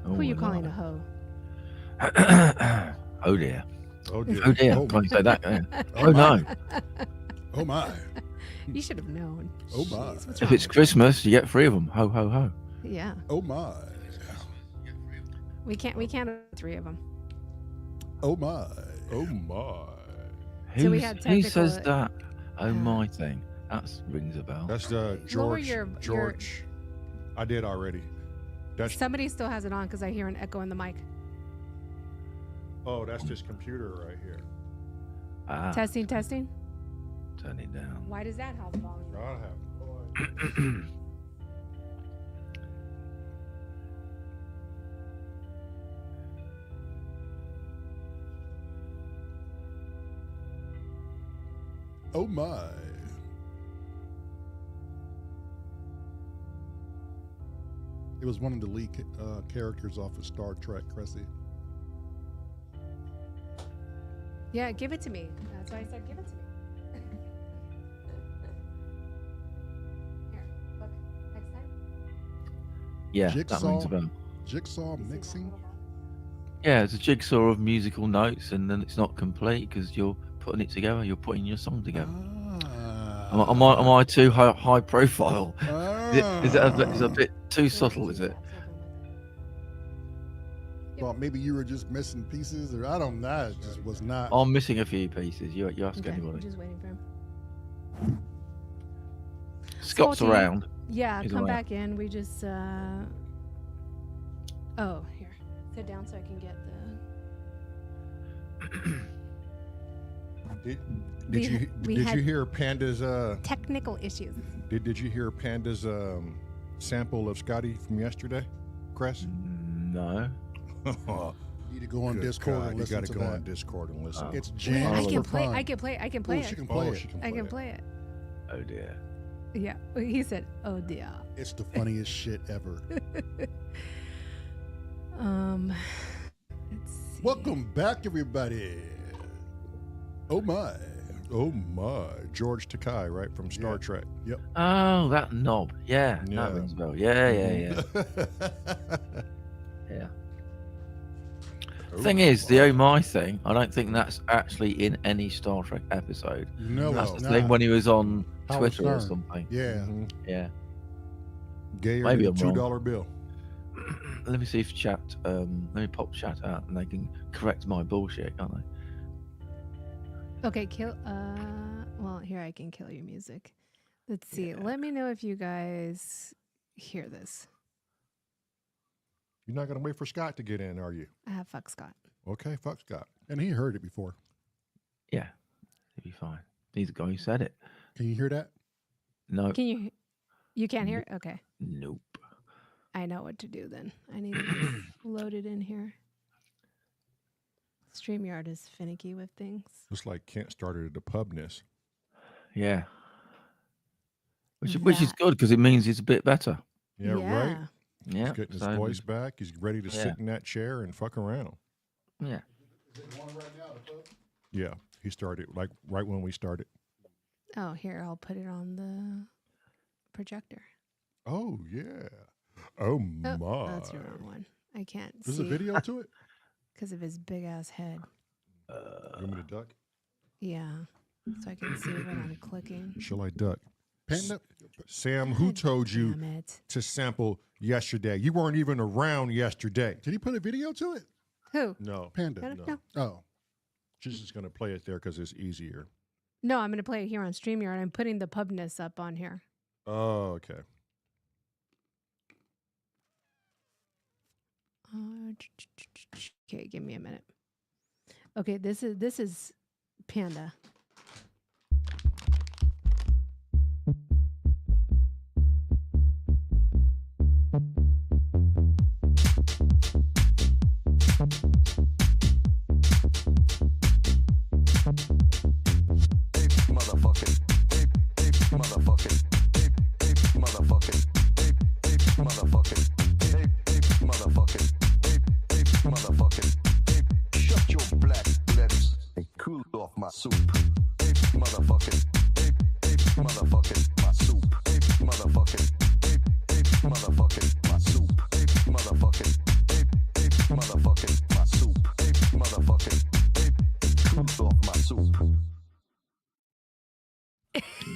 Who are you calling a hoe? Oh dear. Oh dear. Oh dear. Oh, Can't say that. Can I? Oh, Oh my. no. Oh my. You should have known. Oh my. Jeez, what's If wrong it's with Christmas, you get 3 of them. Ho ho ho. you? Yeah, Oh my. we can't have 3 of them. Oh my. Oh my. So we had Who says technical- that? Oh my thing. That rings a bell. That's Lower George. your- George. I did already. That's Somebody still has it on because I hear an echo in the mic. oh, that's this computer right here. Testing. Turn it down. Why does that have volume? I have. Oh my. It was one of the lead characters off of Star Trek, Cressy. Yeah, give it to me. That's why I said give it to me. Here, look. Next time. Yeah, that Jigsaw. rings a bell. Jigsaw You see that mixing. little bell? Yeah, it's a jigsaw of musical notes, and then it's not complete because you're putting it together. You're putting your song together. Am I too high profile? Is it a bit too subtle? Is it? Well, maybe you were just missing pieces, or I don't know. It just was not. I'm missing a few pieces. You ask Okay, I'm anybody. just waiting for him. Scott's Salty. around. Yeah, He's come away. back in. We just. Oh, here. Sit down so I can get the Did you we did had- you hear Panda's technical issues. did you hear Panda's sample of Scotty from yesterday, Cress? No. You need to go on Good Discord God, and you listen gotta to go that. on Discord and listen. It's Wait, jam. I Oh, can for play. fun. I can play. I can Oh, play she it. can play Oh, it. she can I play can it. play it. Oh dear. Yeah, he said, "Oh dear." It's the funniest shit ever. Let's see. Welcome back, everybody. Oh my. Oh my, George Takei, right from Star Yeah. Trek. Yep. Oh, that knob. Yeah, Yeah. that rings a bell. Yeah. Yeah. Thing is, the oh my thing, I don't think that's actually in any Star Trek episode. No, That's it's the thing not. when he was on Howard Twitter or Stern. something. Yeah. Mhm. Yeah. Gayer Maybe than I'm wrong. $2 bill. Let me see if chat. Let me pop chat out, and they can correct my bullshit, can't they? Okay, kill. Well, here I can kill your music. Let's see. Let me know if you guys hear this. You're not gonna wait for Scott to get in, are you? Fuck Scott. Okay, fuck Scott. And he heard it before. Yeah, it'll be fine. He's the guy who said it. Can you hear that? No. Can you? You can't hear it? Okay. Nope. I know what to do then. I need to load it in here. Streamyard is finicky with things. Looks like Kent started at the pubness. Yeah. Which is good because it means it's a bit better. Yeah, right. Yeah. He's getting his so- voice back. He's ready to sit in that chair and fuck around. Yeah. Yeah, he started like right when we started. Oh, here, I'll put it on the projector. Oh yeah. Oh my. Oh, that's the wrong one. I can't There's see a video to it. because of his big ass head. You want me to duck? Yeah, so I can see what I'm clicking. Shall I duck? Panda. Sam, who God told you damn it. to sample yesterday? You weren't even around yesterday. Did he put a video to it? Who? No. Panda. No. Oh. She's just going to play it there because it's easier. No, I'm going to play it here on StreamYard. I'm putting the pubness up on here. Oh, okay. Okay, give me a minute. Okay, this is Panda. Shut your black lips and cool off my soup. Motherfucking, motherfucking my soup. Motherfucking, motherfucking my soup. Motherfucking,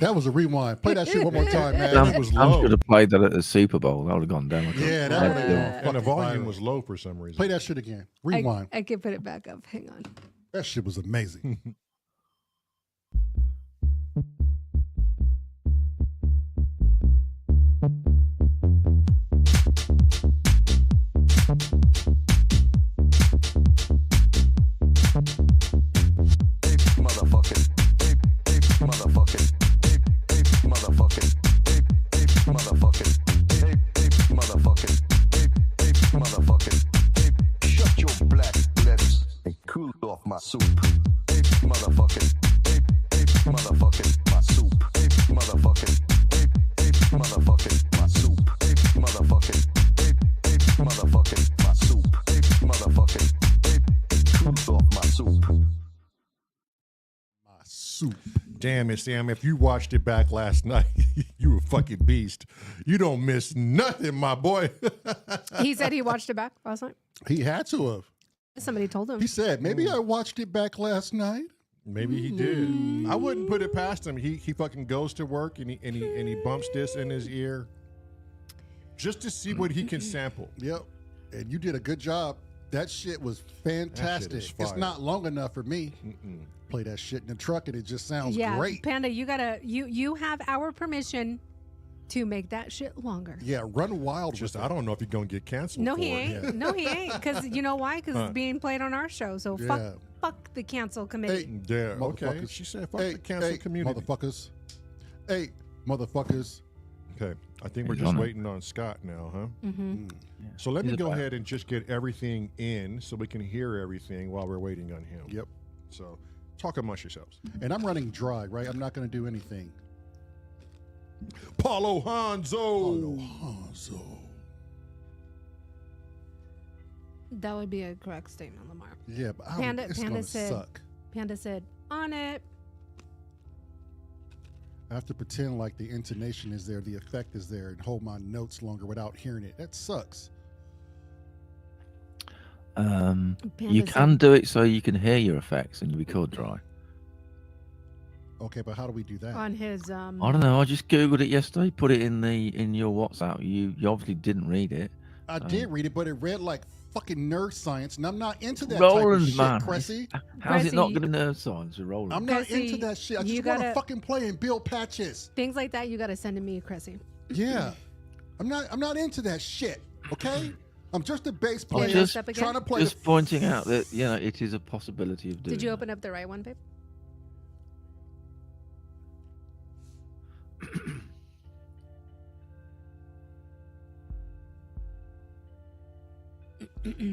That was a rewind. Play that shit one more time, man. I'm, It was I'm low. should have played that at the Super Bowl. That would have gone down. Yeah, that would have And gone the fucking volume viral. was low for some reason. Play that shit again. Rewind. I can put it back up. Hang on. That shit was amazing. Motherfucking, motherfucking, motherfucking, motherfucking, motherfucking, motherfucking. Shut your black lips and cool off my soup. Motherfucking, motherfucking, my soup. Motherfucking, motherfucking, my soup. Motherfucking, motherfucking, my soup. Motherfucking, cool off my soup. Soup. Damn it, Sam. If you watched it back last night, you a fucking beast. You don't miss nothing, my boy. He said he watched it back last night. He had to have. Somebody told him. He said, maybe I watched it back last night. Maybe he did. I wouldn't put it past him. He fucking goes to work and he bumps this in his ear just to see what he can sample. Yep. And you did a good job. That shit was fantastic. is It's fire. not long enough for me. Play that shit in the truck and it just sounds Yeah, great. Panda, you have our permission to make that shit longer. Yeah, run wild. Just with I don't know if he's gonna get canceled. No, for he it. ain't. Yeah. No, he ain't. Because you know why? Because it's being played on our show. So Yeah. fuck the cancel committee. Yeah, okay. Motherfuckers. She said, "Fuck Hey, the cancel hey, community." motherfuckers. Hey, motherfuckers. Okay, I think we're He's just on it. waiting on Scott now, huh? Mm-hmm. So let me He's go about- ahead and just get everything in so we can hear everything while we're waiting on him. Yep. So talk amongst yourselves. And I'm running dry, right? I'm not going to do anything. Paulo Hanzo. Hanzo. That would be a correct statement, Lamar. Yeah, but it's Panda going to said- suck. Panda said, on it. I have to pretend like the intonation is there, the effect is there, and hold my notes longer without hearing it. That sucks. You Panda can said, do it so you can hear your effects and you record dry. Okay, but how do we do that? on his I don't know. I just googled it yesterday. Put it in your WhatsApp. You obviously didn't read it. I did read it, but it read like fucking nerd science, and I'm not into that Roland, type of man. shit, Cressy. How's it not Cressy, going to nerd science with Roland? I'm not Cressy, into that shit. I you just want to gotta- fucking play and build patches. things like that. You got to send to me, Cressy. Yeah, I'm not into that shit. Okay, I'm just a bass Can you player Just- step again? trying to play. Just pointing out that it is a possibility of doing. Did you that. open up the right one, babe?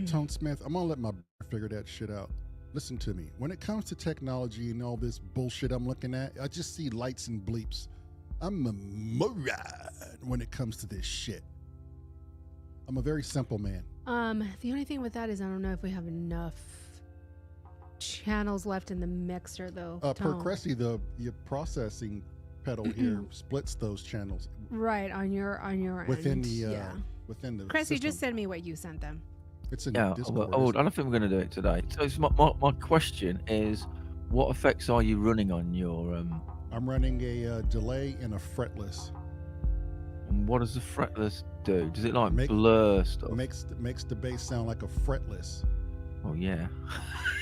Tone Smith, I'm gonna let my figure that shit out. Listen to me. When it comes to technology and all this bullshit I'm looking at, I just see lights and bleeps. I'm a moron when it comes to this shit. I'm a very simple man. The only thing with that is I don't know if we have enough channels left in the mixer, though. Per Tone. Cressy, the processing pedal here splits those channels Right on your within end. the yeah. within the Cressy, system. just send me what you sent them. It's in Yeah, Discord. I don't think we're going to do it today. So it's my question is, what effects are you running on your I'm running a delay and a fretless. and what does the fretless do? Does it like Make- blur stuff? Makes the bass sound like a fretless. Oh yeah,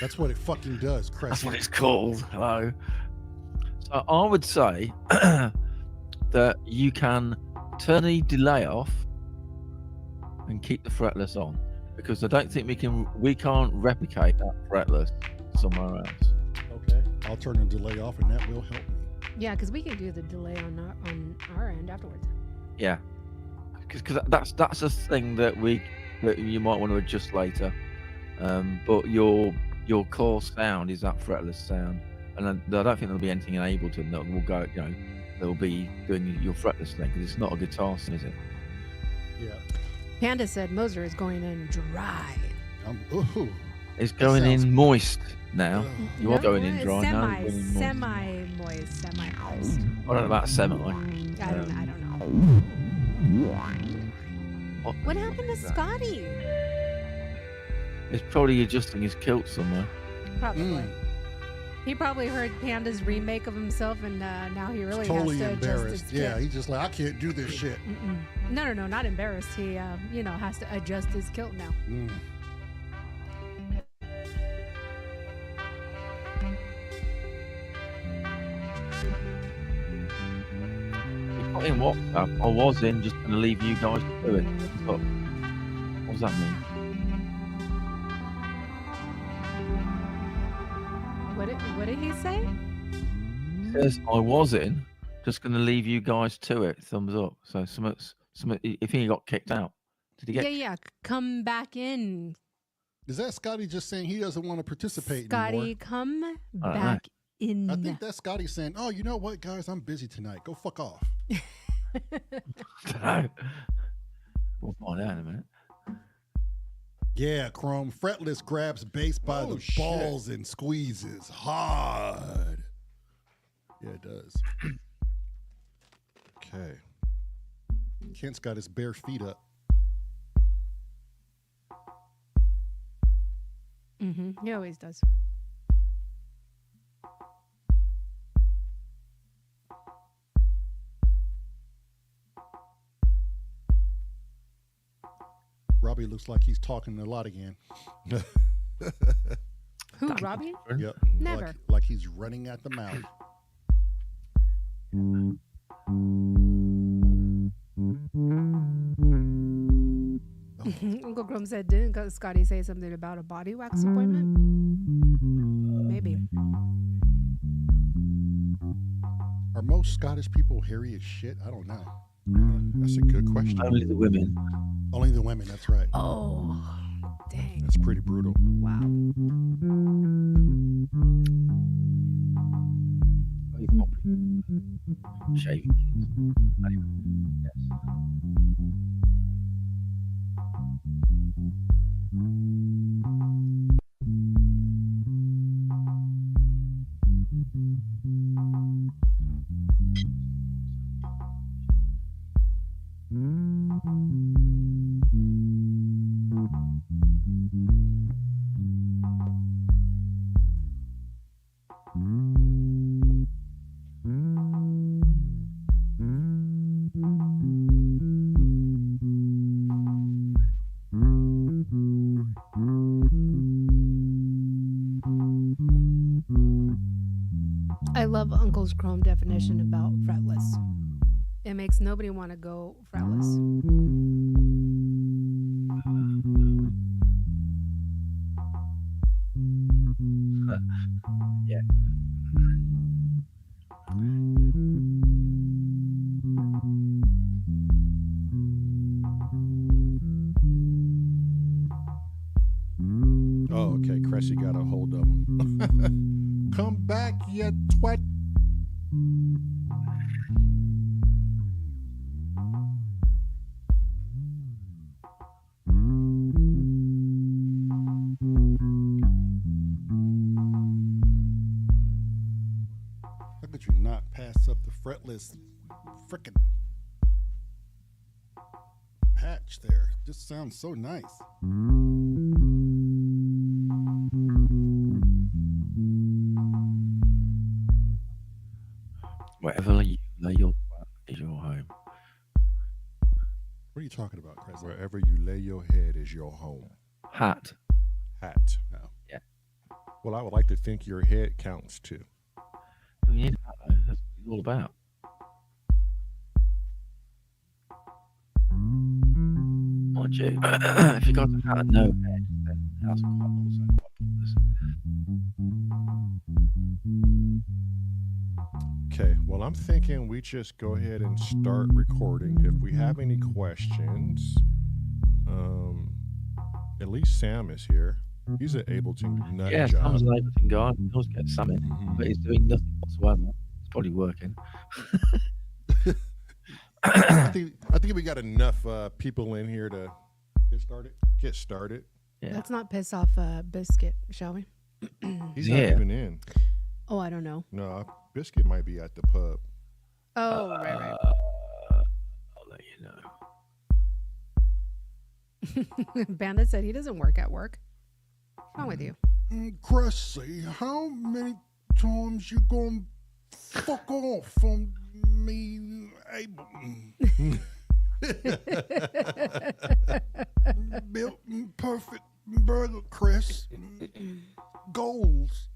That's what it fucking does, that's Cressy. what it's called. Hello. So I would say that you can turn the delay off and keep the fretless on, because I don't think we can't replicate that fretless somewhere else. Okay. I'll turn the delay off and that will help me. Yeah, because we can do the delay on our end afterwards. Yeah, because that's a thing that you might want to adjust later. But your core sound is that fretless sound, and I don't think there'll be anything in Ableton that will go. They'll be doing your fretless thing, because it's not a guitar thing, is it? Yeah. Panda said Moser is going in dry. Ooh. It's going sounds- in moist now. Ugh. You are going in dry now. Semi, you're going in moist. semi-moist, semi-moist. I don't know about semi. I don't know. What happened to Scotty? It's probably adjusting his kilt somewhere. Probably. He probably heard Panda's remake of himself, and now he really Totally has to embarrassed. adjust his Yeah, kilt. he's just like, I can't do this shit. No, not embarrassed. He, has to adjust his kilt now. You put in WhatsApp. I was in, just going to leave you guys to do it. But what does that mean? What did he say? He says, I was in, just going to leave you guys to it. Thumbs up. So some, if he got kicked out. Did he get? Yeah. Come back in, Is that Scotty just saying he doesn't want to participate Scotty. anymore? Come I don't back in. I think that's Scotty saying, oh, you know what, guys? I'm busy tonight. Go fuck off. No. We'll find out in a minute. Yeah, Chrome. Fretless grabs bass by the shit. balls and squeezes hard. Yeah, it does. Okay. Kent's got his bare feet up. He always does. Robbie looks like he's talking a lot again. Who, Robbie? Yep. Never. Like he's running at the mouth. Uncle Chrome said, didn't Scotty say something about a body wax appointment? Maybe. Are most Scottish people hairy as shit? I don't know. That's a good question. Only the women. Only the women, that's right. Oh, dang. That's pretty brutal. Wow. Very popular. Shaving kids. Anyway, yes. I love Uncle's Chrome definition about fretless. It makes nobody want to go fretless. Yeah. Oh, okay. Cressy got a hold of him. Come back, you twat. How could you not pass up the fretless frickin' patch there? Just sounds so nice. Wherever you lay your flat is your home. What are you talking about, Chris? Wherever you lay your head is your home. Hat. Hat. Oh. Yeah. Well, I would like to think your head counts too. You need a hat, though. That's what it's all about. Mind you, if you got a hat and no head, then that's also quite pointless. Okay, well, I'm thinking we just go ahead and start recording. If we have any questions, at least Sam is here. He's an Ableton nut Yeah, job. Sam's an Ableton guy. He always gets some in, but he's doing nothing whatsoever. It's probably working. I think we got enough people in here to get started. Yeah. Let's not piss off Biscuit, shall we? He's not Yeah. even in. Oh, I don't know. No, Biscuit might be at the pub. Oh, right. I'll let you know. Bandit said he doesn't work at work. What's wrong with you? Cressy, how many times you gonna fuck off from me, Ableton? Built perfect burger, Chris. Goals.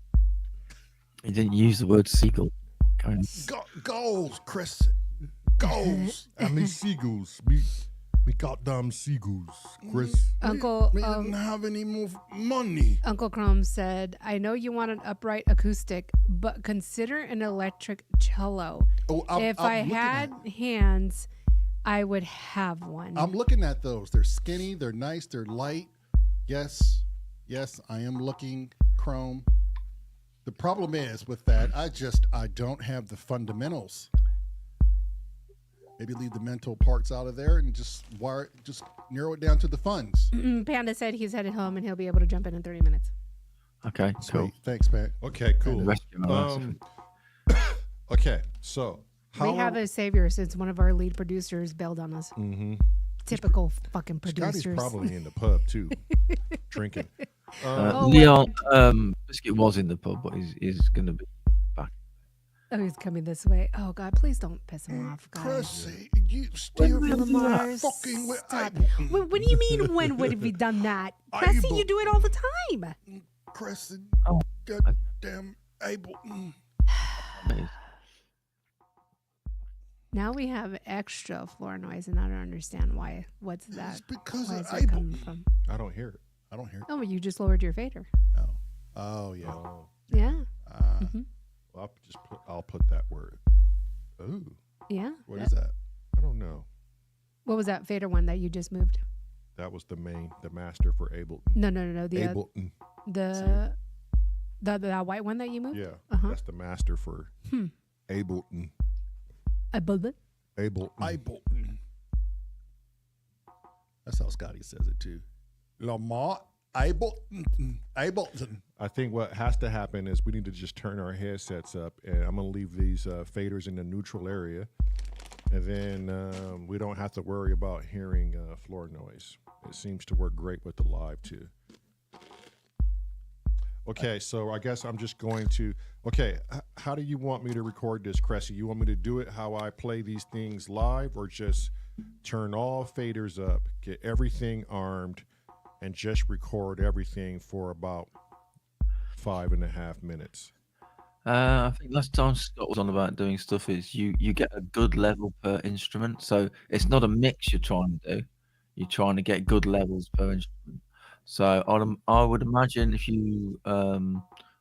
He didn't use the word seagull. Kind of. Goals, Chris. Goals. I mean seagulls. Me goddamn seagulls, Chris. Uncle We didn't have any more money. Uncle Chrome said, "I know you want an upright acoustic, but consider an electric cello. Oh, If I looking had at- hands, I would have one." I'm looking at those. They're skinny. They're nice. They're light. Yes, I am looking, Chrome. The problem is with that, I don't have the fundamentals. Maybe leave the mental parts out of there and just narrow it down to the funds. Panda said he's headed home and he'll be able to jump in 30 minutes. Okay, cool. Sweet. Thanks, Pat. Okay, cool. The rest of my life. Okay, so how We have a savior since one of our lead producers bailed on us. Mm-hmm. Typical fucking Scotty's producers. probably in the pub too, drinking. Leon Biscuit was in the pub, but he's going to be back. Oh, he's coming this way. Oh God, please don't piss him off, guys. Chris, you steer When from Mars, fucking with stop. Ableton. What do you mean? When would have we done that, Cressy? You do it all the time. Chris, Oh. goddamn Ableton. Now we have extra floor noise, and I don't understand why. What's that? It's because Why of is that coming Ableton. from? I don't hear it. I don't hear it. Oh, you just lowered your fader. Oh, yeah. Oh, Yeah, well, I'll put that word. Ooh, yeah. What is that? I don't know. What was that fader one that you just moved? That was the master for Ableton. No. The Ableton. the white one that you moved. Yeah, Uh-huh. that's the master for Ableton. I believe. Ableton. Ableton. That's how Scotty says it too. Lamar Ableton. Ableton. I think what has to happen is we need to just turn our headsets up, and I'm going to leave these faders in the neutral area, and then we don't have to worry about hearing floor noise. It seems to work great with the live too. Okay, so I guess I'm just going to, how do you want me to record this, Cressy? You want me to do it how I play these things live, or just turn all faders up, get everything armed, and just record everything for about 5.5 minutes? I think last time Scott was on about doing stuff is you get a good level per instrument. So it's not a mix you're trying to do. You're trying to get good levels per instrument. So I would imagine if you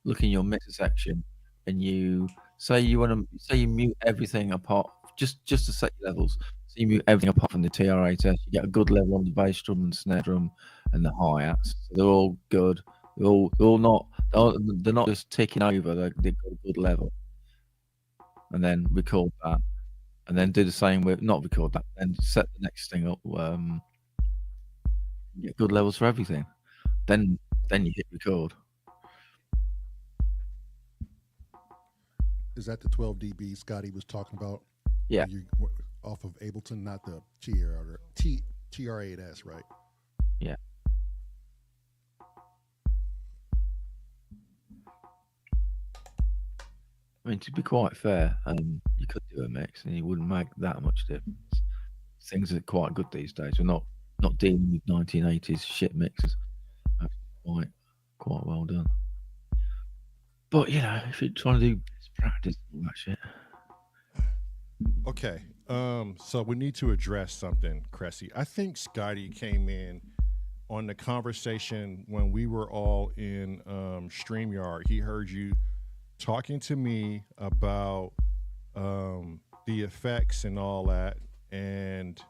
look in your mixer section and you you mute everything apart, just to set your levels. So you mute everything apart from the TRA test. You get a good level on the bass drum and snare drum and the hi-hats. So they're all good. They're not just ticking over. They've got a good level. And then record that, and then do the same with not record that, and set the next thing up. Get good levels for everything. Then you hit record. Is that the 12 dB Scotty was talking about? Yeah. Off of Ableton, not the TR8S, right? Yeah. I mean, to be quite fair, you could do a mix and you wouldn't make that much difference. Things are quite good these days. We're not dealing with 1980s shit mixes. That's quite well done. But if you're trying to do best practice and all that shit. Okay, so we need to address something, Cressy. I think Scotty came in on the conversation when we were all in Streamyard. He heard you talking to me about the effects and all that, and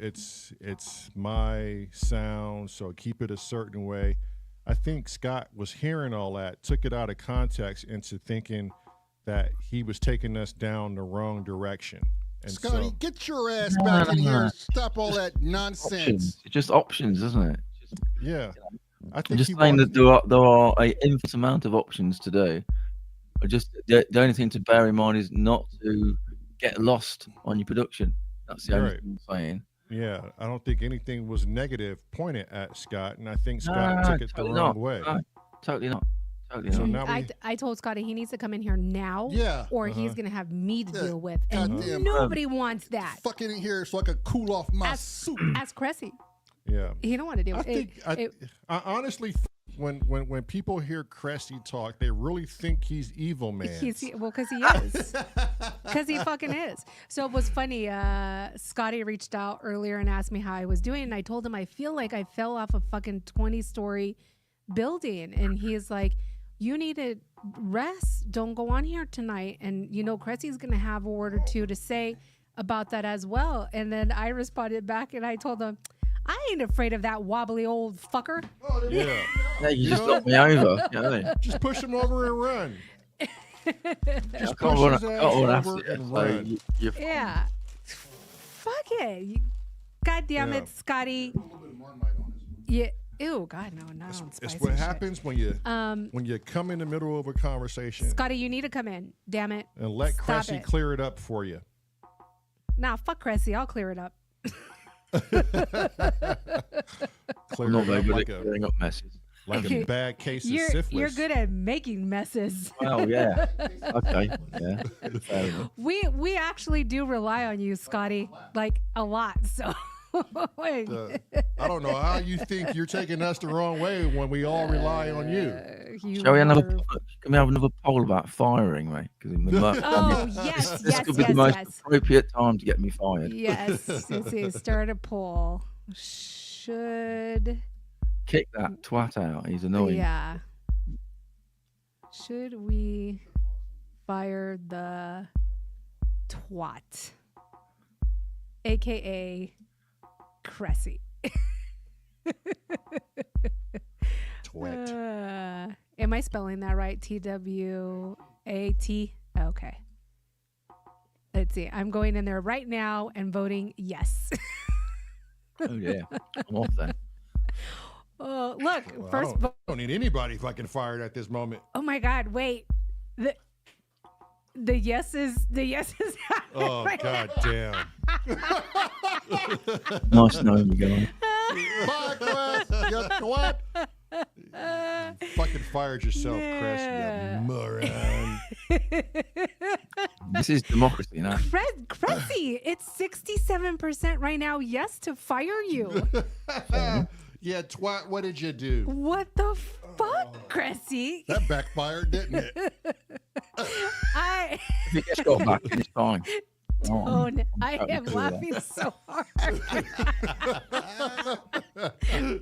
it's my sound, so keep it a certain way. I think Scott was hearing all that, took it out of context into thinking that he was taking us down the wrong direction. And Scotty, get your ass back in here and stop all that nonsense. Options. It's just options, isn't it? yeah, I think I'm just he saying wants- that there are an infinite amount of options to do. Just the only thing to bear in mind is not to get lost on your production. That's the only Right. thing I'm saying. Yeah, I don't think anything was negative pointed at Scott, and I think Scott took it the totally wrong not. way. No, totally not. Totally So not. now we, I told Scotty he needs to come in here now, Yeah. or he's gonna have me to deal with, and Goddamn. nobody wants that. Fucking in here so I could cool off my soup. Ask Cressy. yeah. He don't want to deal I with think it. I honestly, when people hear Cressy talk, they really think he's evil, man. Because he is. Because he fucking is. So it was funny. Scotty reached out earlier and asked me how I was doing, and I told him I feel like I fell off a fucking 20-story building, and he's like, "You need to rest. Don't go on here tonight." And Cressy's gonna have a word or two to say about that as well. And then I responded back, and I told him, I ain't afraid of that wobbly old fucker. Yeah. Yeah, you just knocked me over. You know? Just push him over and run. I Just can't push run, his I ass can't run over after you, and so run. you're Yeah. Fuck it. God damn Yeah. it, Scotty. Yeah. Ew, God, no. It's spicy what shit. happens when you come in the middle of a conversation Scotty, you need to come in. Damn it. and let Stop Cressy it. clear it up for you. Nah, fuck Cressy. I'll clear it up. Clear I'm not it very up good like at a clearing up messes. bad case of You're syphilis. good at making messes. Well, yeah. Okay. Yeah. Fair enough. We actually do rely on you, Scotty, like a lot. So wait. I don't know how you think you're taking us the wrong way when we all rely on you. Shall we have were- can we have another poll about firing, mate? Because Oh yes, this yes, could be yes, the most yes. appropriate time to get me fired. Yes. Let's see. Start a poll. Should Kick that twat out. He's annoying. yeah. Should we fire the twat, aka Cressy? Twat. Am I spelling that right? TWAT. Okay. Let's see. I'm going in there right now and voting yes. Oh yeah. I'm off then. Oh, look. Well, First I vote. don't need anybody fucking fired at this moment. Oh my God! Wait, the yeses. Oh right god damn. Nice knowing you guys. Bye, Quest. You twat. Fucking fired yourself, Chris. Yeah. You moron. This is democracy now. Cressy, it's 67% right now. Yes to fire you. Yeah, twat, what did you do? What the fuck, Cressy? That backfired, didn't it? I If it gets got back, it's fine. Oh, no, I totally am cool with laughing so hard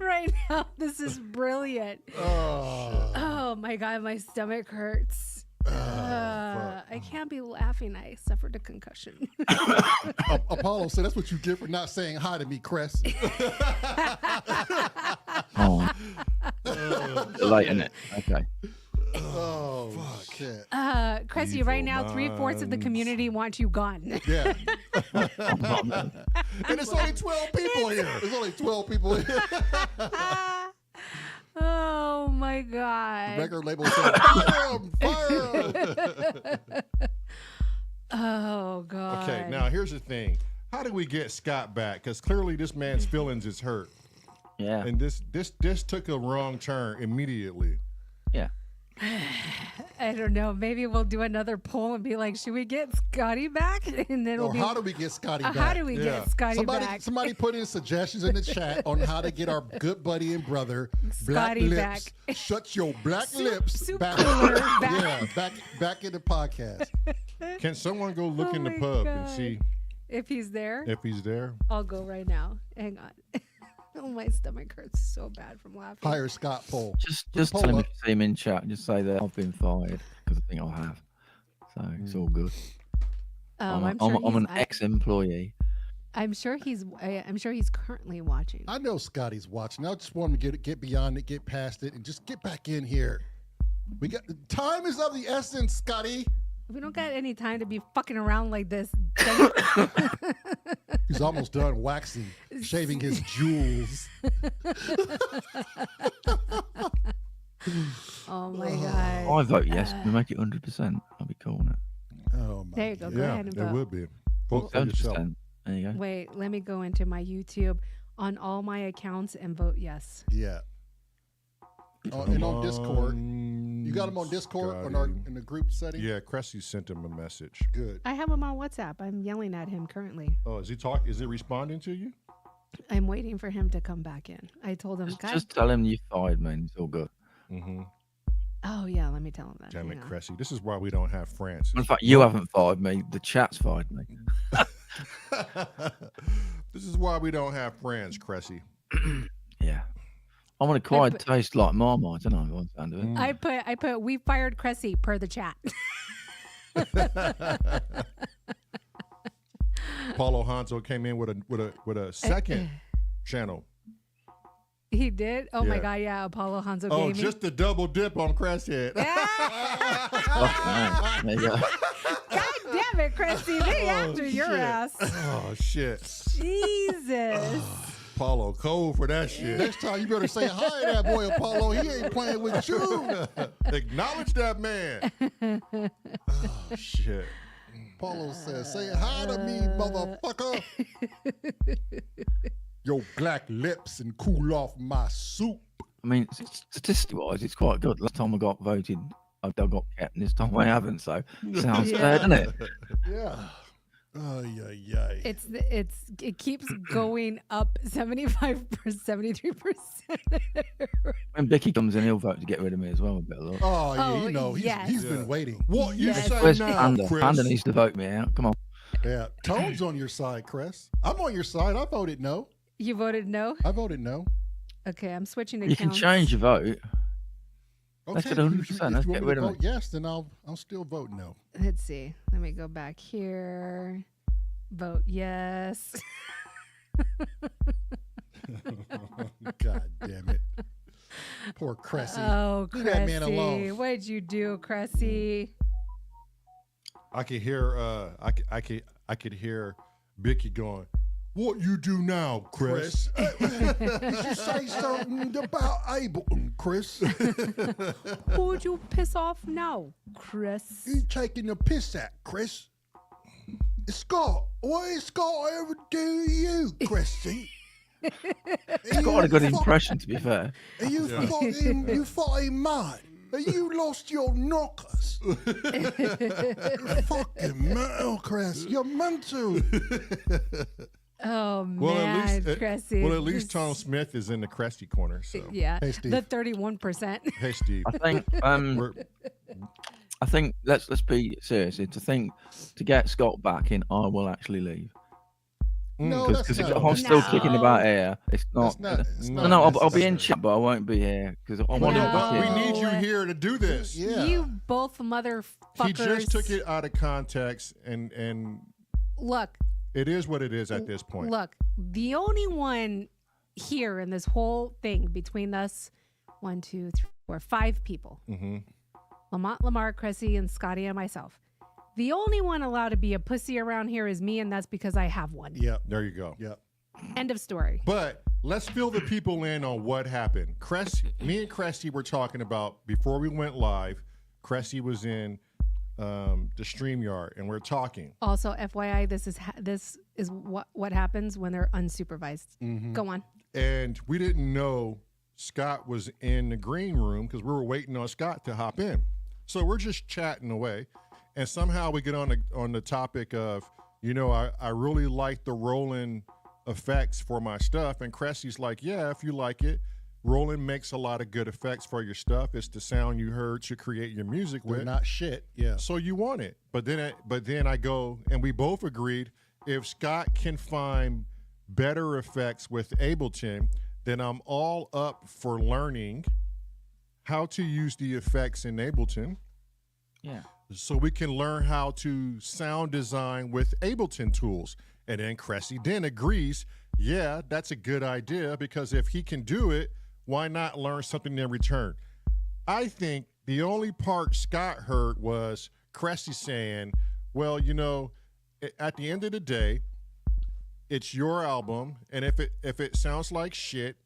right now. This is brilliant. Oh my God, my stomach hurts. I can't be laughing. I suffered a concussion. Apollo said, "That's what you get for not saying hi to me, Cress." Oh. Late, isn't it? Okay. Oh, shit. Cressy, right now, 3/4 of the community want you gone. Yeah. And it's only 12 people here. There's only 12 people here. Oh my The God. record label said, "Fire him! Fire him!" Oh God. Okay, now here's the thing. How do we get Scott back? Because clearly this man's feelings is hurt. Yeah. And this took a wrong turn immediately. Yeah. I don't know. Maybe we'll do another poll and be like, should we get Scotty back? And then it'll Or be how do we get Scotty back? how do we Yeah. get Scotty back? Somebody put in suggestions in the chat on how to get our good buddy and brother Black Scotty Lips. back. Shut your black Soup- lips soup back. cooler back. Yeah, back in the podcast. Can someone go look Oh in the my pub and God. see If he's there, if he's there? I'll go right now. Hang on. Oh, my stomach hurts so bad from laughing. Hire Scott Poll. Just Pull tell him up. if you see him in chat. Just say that I've been fired because I think I have. So it's all good. I'm I'm an ex-employee. I'm sure he's currently watching. I know Scotty's watching. I just want him to get beyond it, get past it, and just get back in here. We got time is of the essence, Scotty. We don't got any time to be fucking around like this. He's almost done waxing, shaving his jewels. Oh my God. I vote yes. We make it 100%. I'll be calling it. Oh my! There you go. Go Yeah, ahead and it vote. would be. Vote for yourself. 100%. There you go. Wait, let me go into my YouTube on all my accounts and vote yes. Yeah. And on Discord, You got him on Discord in the group setting? Yeah, Cressy sent him a message. Good. I have him on WhatsApp. I'm yelling at him currently. Oh, is he responding to you? I'm waiting for him to come back in. I told him, Just tell him you fired, man. It's all good. Mm-hmm. oh yeah, let me tell him that. Damn it, Hang on. Cressy. This is why we don't have France. In fact, you haven't fired me. The chat's fired me. This is why we don't have friends, Cressy. Yeah. I'm an acquired taste like Marmite, don't I? By the sound of it. I put we fired Cressy per the chat. Paulo Hanzo came in with a second channel. He did? Oh my Yeah. god, yeah, Apollo Hanzo Oh, Gaming. just the double dip on Cresshead. Fucking hell. There you go. God damn it, Cressy. They after your shit. ass. Oh shit. Jesus. Paulo cold for that shit. Next time you better say hi to that boy Apollo. He ain't playing with you. Acknowledge that man. Oh shit. Apollo says, say hi to me, motherfucker. Your black lips and cool off my soup. I mean, statistically-wise, it's quite good. Last time I got voted, I got kept, and this time I haven't. So sounds fair, doesn't it? Yeah. Ay. It keeps going up 75%, 73%. When Vicky comes in, he'll vote to get rid of me as well. A bit of luck. Oh, yeah, Oh, you know, yes. he's been waiting. What you Yes. say Where's now, Panda? Chris? Panda needs to vote me out. Come on. Yeah. Tone's on your side, Chris. I'm on your side. I voted no. You voted no? I voted no. Okay, I'm switching to You can change your vote. Let's get 100%. If you Let's want get me to rid of vote yes, then I'll still vote no. Let's see. Let me go back here. Vote yes. God damn it. Poor Cressy. Oh, Leave that man Cressy. alone. What did you do, Cressy? I could hear I could hear Vicky going, "What you do now, Chris?" Chris. Did you say something about Ableton, Chris? Who would you piss off now, Chris? You taking the piss at, Chris? Scott, what did Scott ever do to you, Chrissy? It's got a good impression, to be fair. Are you fucking mad? Have you lost your knockers? You're fucking mental, Chris. You're mental. Oh man, Cressy. Well, at least Tom Smith is in the Cressy corner. So Yeah, Hey, Steve. the 31%. hey, Steve. I think let's be serious. To get Scott back in, I will actually leave No, because that's if not. I'm still No. kicking about here, it's not. It's No, I'll be in chat, but I won't be here because I want No. to back We in. need you here to do this. Yeah. You both motherfuckers. He just took it out of context, and Look, it is what it is at this point. Look, the only one here in this whole thing between us, 1, 2, 3, 4, 5 people, Mm-hmm. Lamont, Lamar, Cressy, and Scotty, and myself. The only one allowed to be a pussy around here is me, and that's because I have one. Yep. There you go. Yep. End of story. But let's fill the people in on what happened. Me and Cressy were talking about before we went live. Cressy was in the Streamyard, and we're talking. Also, FYI, this is what happens when they're unsupervised. Mm-hmm. Go on. And we didn't know Scott was in the green room because we were waiting on Scott to hop in. So we're just chatting away, and somehow we get on the topic of, I really like the Roland effects for my stuff. And Cressy's like, yeah, if you like it, Roland makes a lot of good effects for your stuff. It's the sound you heard to create your music They're with. not shit. Yeah. So you want it. But then I go, and we both agreed, if Scott can find better effects with Ableton, then I'm all up for learning how to use the effects in Ableton. Yeah. So we can learn how to sound design with Ableton tools. And then Cressy then agrees, yeah, that's a good idea, because if he can do it, why not learn something in return? I think the only part Scott heard was Cressy saying, well, at the end of the day, it's your album, and if it sounds like shit,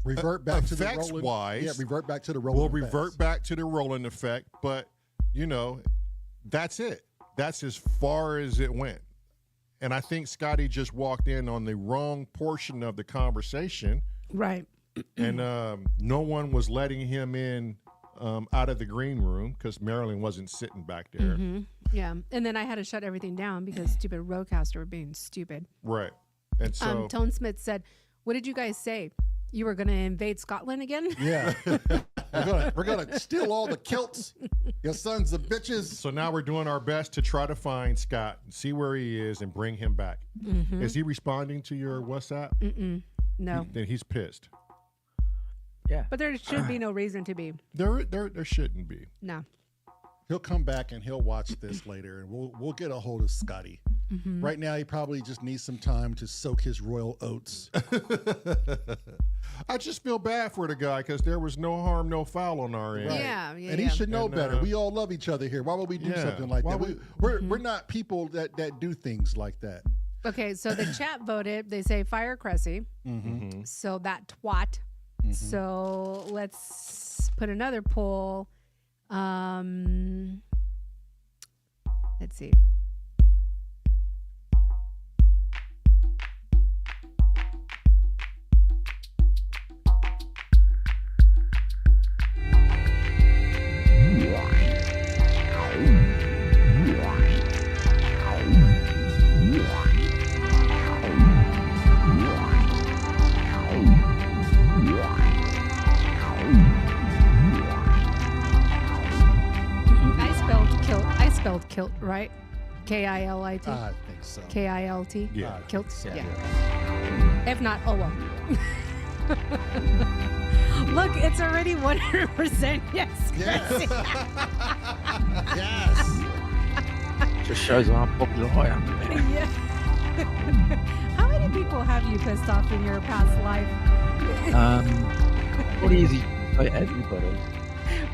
Revert back to the effects Roland. wise, Yeah, revert back to the Roland. we'll revert back to the Roland effect, but that's it. That's as far as it went. And I think Scotty just walked in on the wrong portion of the conversation, Right. and no one was letting him in out of the green room because Marilyn wasn't sitting back there. Yeah, and then I had to shut everything down because stupid Rodecaster were being stupid. Right. And so Tone Smith said, "What did you guys say? You were going to invade Scotland again?" Yeah. we're gonna steal all the kilts, you sons of bitches. So now we're doing our best to try to find Scott, see where he is, and bring him back. Is he responding to your WhatsApp? No. Then he's pissed. Yeah. But there should be no reason to be. There shouldn't be. No. He'll come back and he'll watch this later, and we'll get a hold of Scotty. Right now, he probably just needs some time to soak his royal oats. I just feel bad for the guy because there was no harm, no foul on our end. Right. Yeah. And he should know And, better. We all love each other here. Why would we do something like that? We're not people that do things like that. Okay, so the chat voted. They say fire Cressy. So that twat. So let's put another poll. Let's see. I spelled kilt, right? K-I-L-I-T. I think so. K-I-L-T. Yeah. Kilt. So, Yeah. If not, oh well. Look, it's already 100% yes. Yes. Yes. Just shows how popular I am. Yeah. How many people have you pissed off in your past life? What easy by everybody.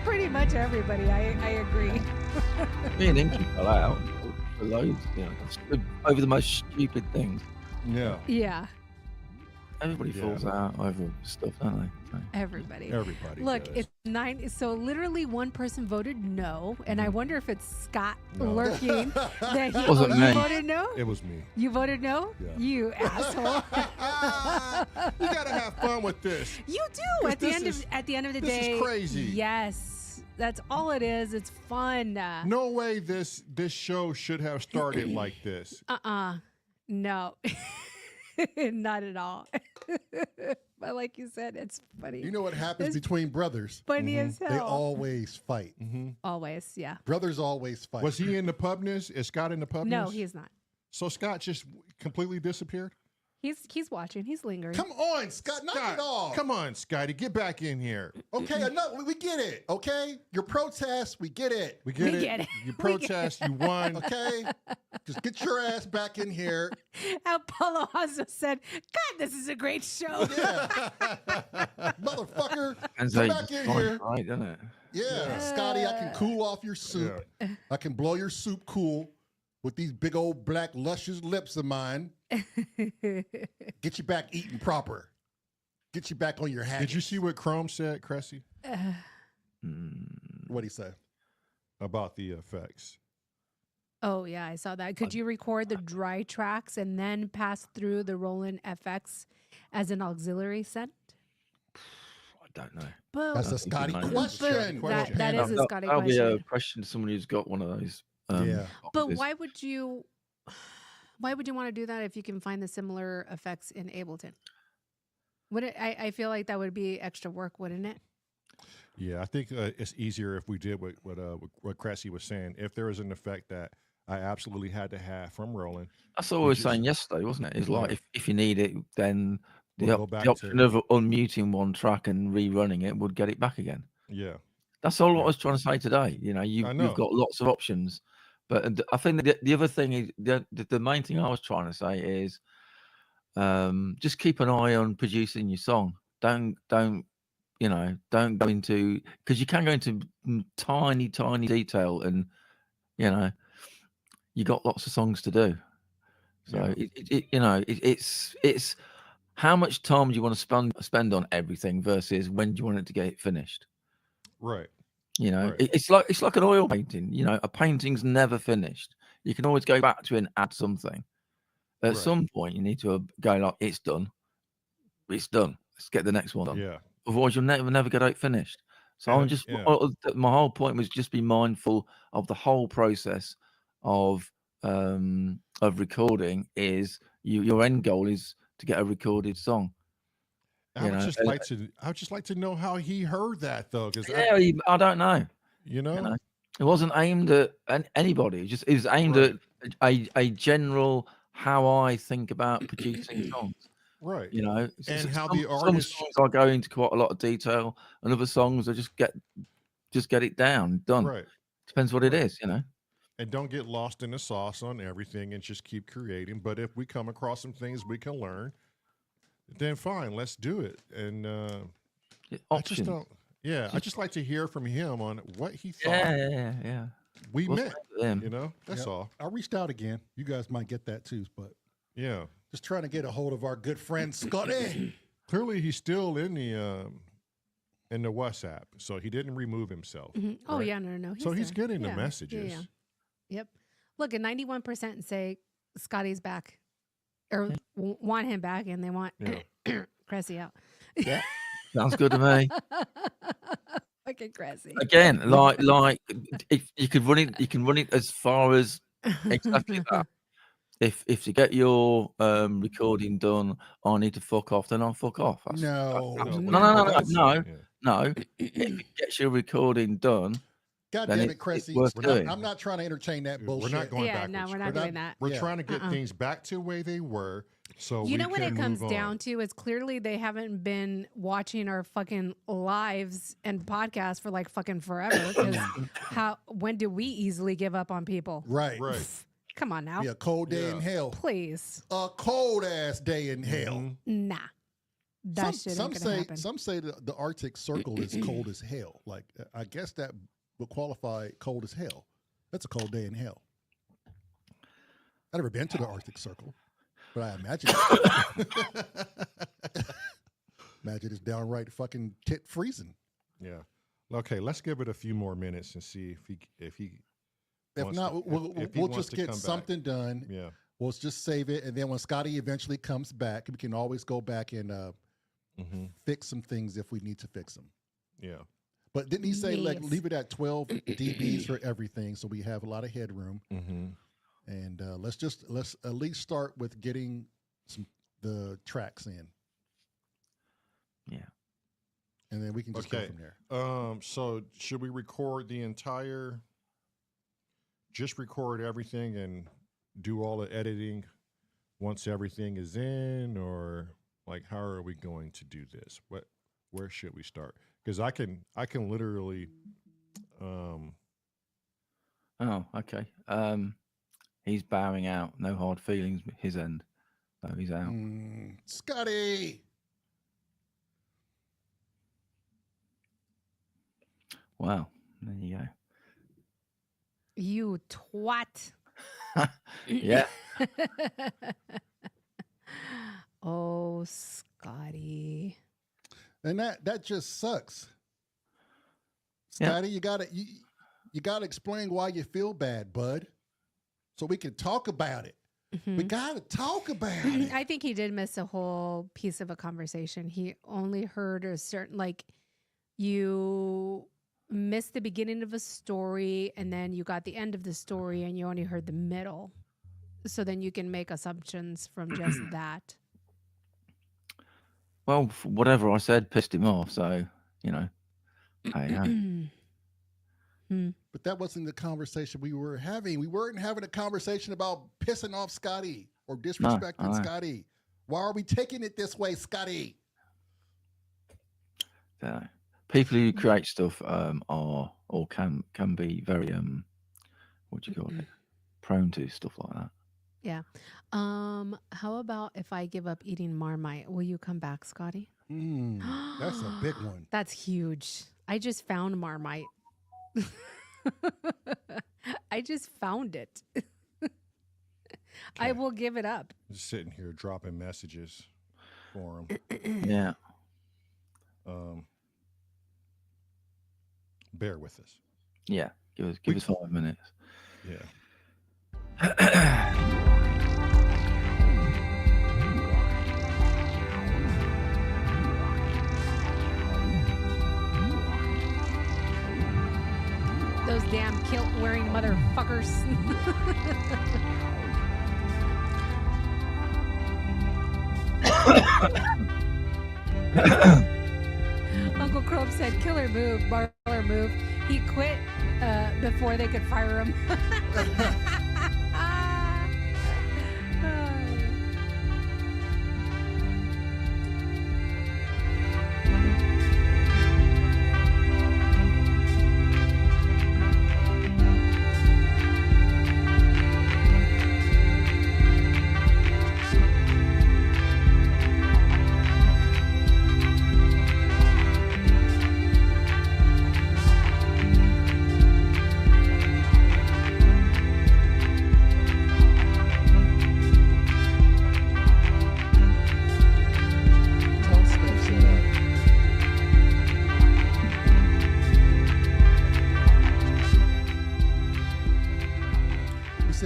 Pretty much everybody. I agree. Me and him keep fell out for loads, over the most stupid things. Yeah. Yeah. Everybody falls out over stuff, don't they? So. Everybody. does. Look, it's 9. So literally one person voted no, and I wonder if it's Scott lurking. That he, Wasn't you me. voted no? It was me. You voted no? Yeah. You asshole. You gotta have fun with this. You do. At the end of the this day. is crazy. Yes. That's all it is. It's fun. No way this show should have started like this. No. Not at all. But like you said, it's funny. You know what happens It's between brothers? funny as hell. They always fight. Always, yeah. Brothers always fight. Was he in the pubness? Is Scott in the pubness? No, he's not. So Scott just completely disappeared? He's watching. He's lingering. Come on, Scott, knock it off. Come on, Scotty, get back in here. Okay, enough. We get it. Okay, your protest, we get it. We get it. You protest, you won. Okay, just get your ass back in here. How Paulo also said, "God, this is a great show." Yeah, motherfucker, And come back in here. Right, doesn't it? Yeah, Scotty, I can cool off your soup. I can blow your soup cool with these big old black luscious lips of mine. Get you back eating proper. Get you back on your hat. Did you see what Chrome said, Cressy? What'd he say? About the effects. Oh yeah, I saw that. Could you record the dry tracks and then pass through the Roland FX as an auxiliary send? I don't know. Boom. That's a Scotty question. That is a Scotty That'll be question. a question to someone who's got one of those. Yeah. But boxes. why would you want to do that if you can find the similar effects in Ableton? I feel like that would be extra work, wouldn't it? Yeah, I think it's easier if we did what Cressy was saying. If there is an effect that I absolutely had to have from Roland. That's what I was saying yesterday, wasn't it? It's like if you need it, then the We'll go back option to- of unmuting one track and rerunning it would get it back again. Yeah. That's all I was trying to say today. You know, you've got lots of options. But I think the other thing is the main thing I was trying to say is just keep an eye on producing your song. Don't go into, because you can go into tiny detail, and you got lots of songs to do. So it's how much time do you want to spend on everything versus when do you want it to get finished? Right. Right. It's like an oil painting. A painting's never finished. You can always go back to it and add something. At some point, you need to go like, it's done. It's done. Let's get the next one done. Yeah. Otherwise, you'll never get it finished. So I'm just my whole point was just be mindful of the whole process of recording. Is your end goal is to get a recorded song. I would just like to know how he heard that though, because I don't know. You know, it wasn't aimed at anybody. It was aimed at a general how I think about producing songs. Right. You know, and how the artist. Some songs I go into quite a lot of detail, and other songs I just get it done. Right. Depends what it is, you know. And don't get lost in the sauce on everything, and just keep creating. But if we come across some things we can learn, then fine, let's do it. And I just don't. Yeah, I just like to hear from him on what he thought. Yeah. We met him. You know, that's all. I reached out again. You guys might get that too, but yeah, just trying to get a hold of our good friend Scotty. Clearly, he's still in the WhatsApp, so he didn't remove himself. Mm-hmm. Oh yeah, no. He's getting the messages. Yeah. Yep. Look, at 91% say Scotty's back, or want him back, and they want Cressy out. Yeah, sounds good to me. Fucking Cressy. Again, like if you could run it, you can run it as far as exactly that. If you get your recording done, I need to fuck off, then I'll fuck off. No. If it gets your recording done, God damn it, Cressy. I'm not trying to entertain that bullshit. We're not going backwards. No, we're not doing that. We're trying to get things back to where they were. So you know what it comes down to is clearly they haven't been watching our fucking lives and podcasts for like fucking forever. Because when do we easily give up on people? Right. Come on now. Be a cold day in hell. Please. A cold ass day in hell. Nah. That shit ain't gonna happen. Some say the Arctic Circle is cold as hell. Like, I guess that would qualify cold as hell. That's a cold day in hell. I've never been to the Arctic Circle, but I imagine imagine it's downright fucking tit freezing. Yeah. Okay, let's give it a few more minutes and see if he if not, we'll just get something done. Yeah. We'll just save it, and then when Scotty eventually comes back, we can always go back and fix some things if we need to fix them. Yeah. But didn't he say like leave it at 12 dBs for everything, so we have a lot of headroom? And let's at least start with getting the tracks in. Yeah. And then we can just go from there. So should we record the entire? Just record everything and do all the editing once everything is in, or like how are we going to do this? Where should we start? Because I can literally. Oh, okay. He's bowing out. No hard feelings. His end. So he's out. Scotty. Wow. There you go. You twat. Yeah. Oh, Scotty. And that just sucks. Scotty, you gotta explain why you feel bad, bud. So we can talk about it. We gotta talk about it. I think he did miss a whole piece of a conversation. He only heard a certain, like, you missed the beginning of a story and then you got the end of the story and you only heard the middle. So then you can make assumptions from just that. Well, whatever I said pissed him off. So, you know, But that wasn't the conversation we were having. We weren't having a conversation about pissing off Scotty or disrespecting Scotty. Why are we taking it this way, Scotty? People who create stuff are or can be very what do you call it? Prone to stuff like that. Yeah. How about if I give up eating Marmite? Will you come back, Scotty? That's a big one. That's huge. I just found Marmite. I just found it. I will give it up. Just sitting here dropping messages for him. Yeah. Bear with us. Yeah. Give us 5 minutes. Yeah. damn kilt wearing motherfuckers. Uncle Crope said, killer move, baller move. He quit before they could fire him.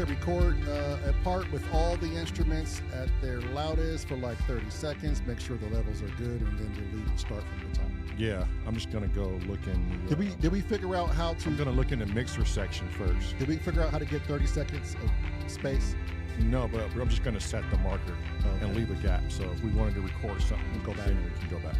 Record a part with all the instruments at their loudest for like 30 seconds. Make sure the levels are good, and then delete and start from the top. Yeah, I'm just gonna go look in. Did we figure out how to? I'm gonna look in the mixer section first. Did we figure out how to get 30 seconds of space? No, but I'm just gonna set the marker and leave a gap. So if we wanted to record something, Go back. then we can go back.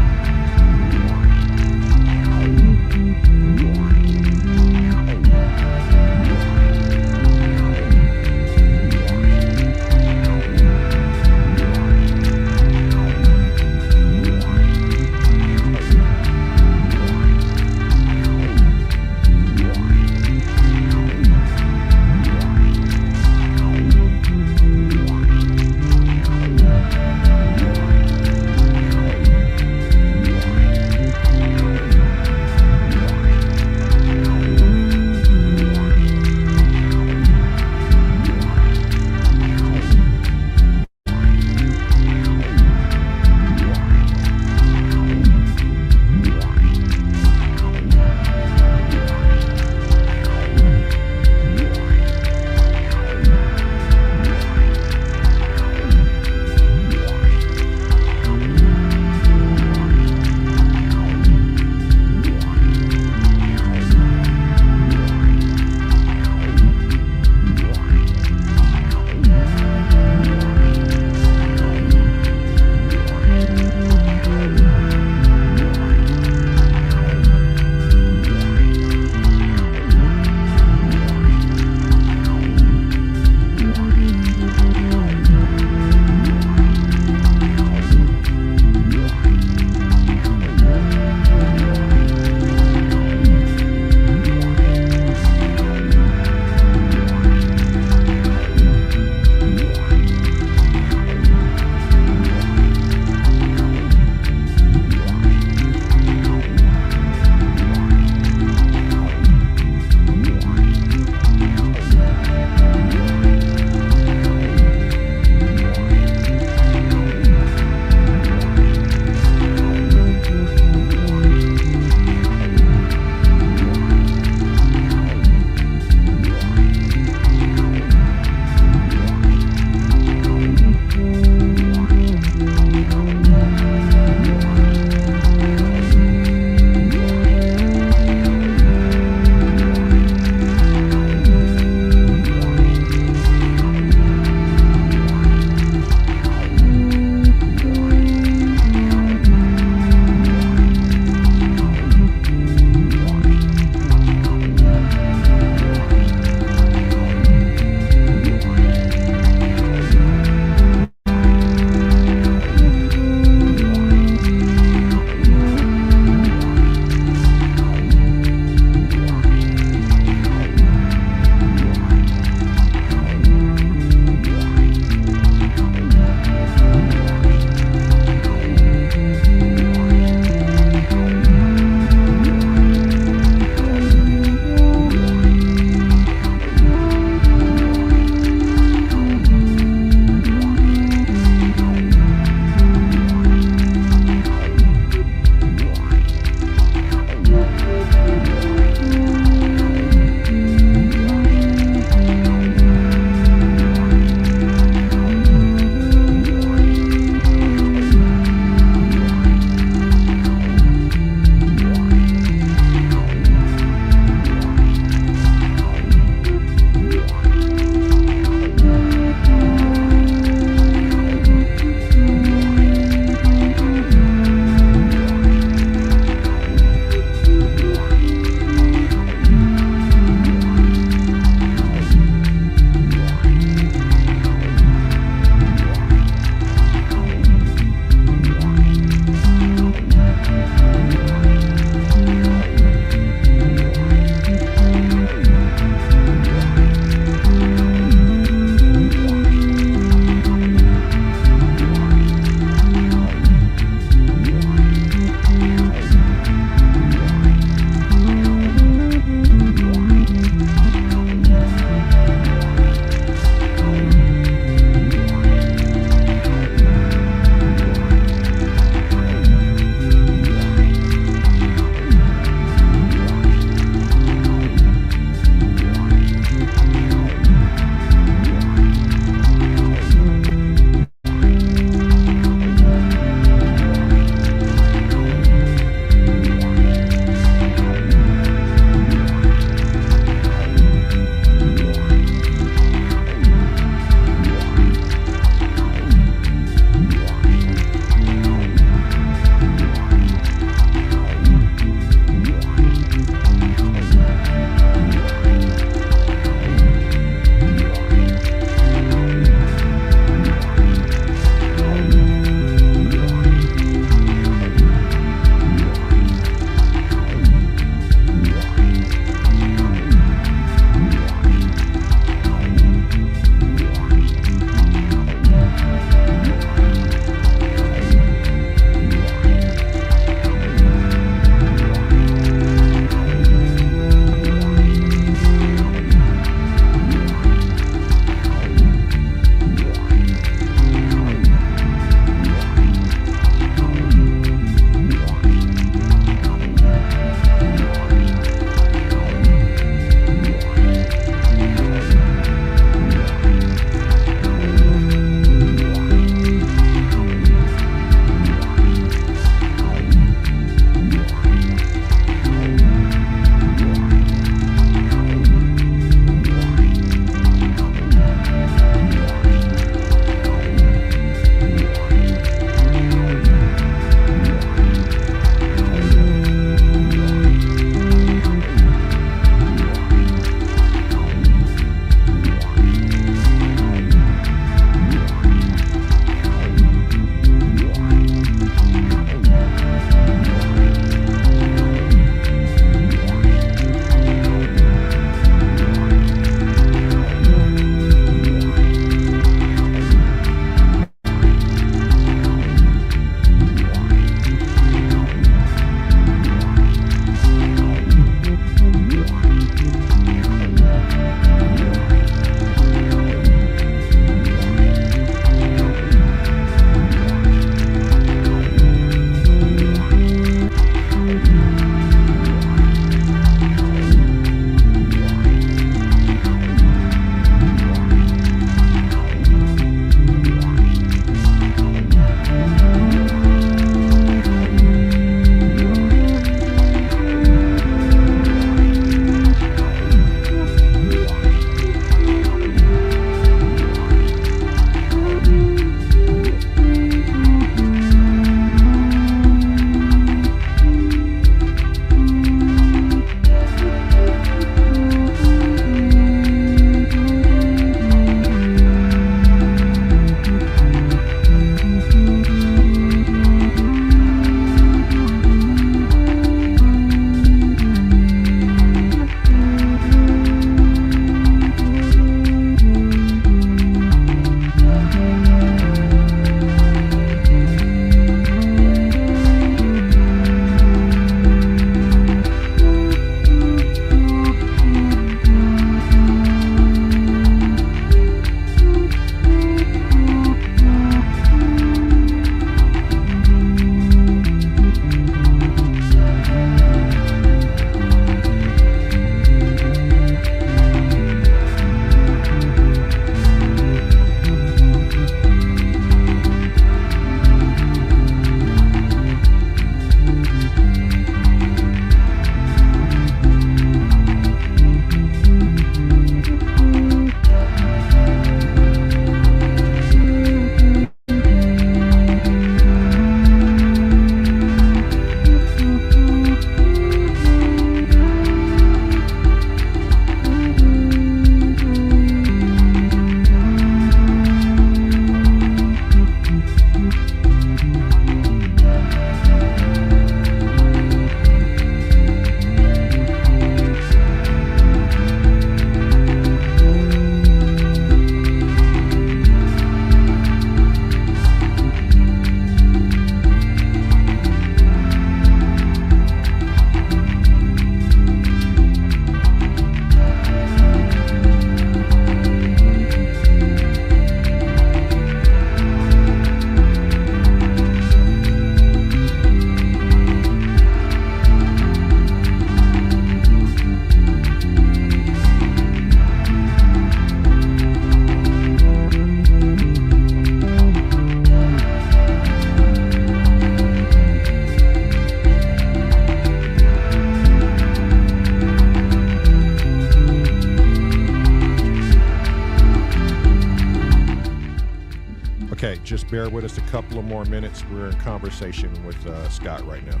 Okay, just bear with us a couple of more minutes. We're in conversation with Scott right now.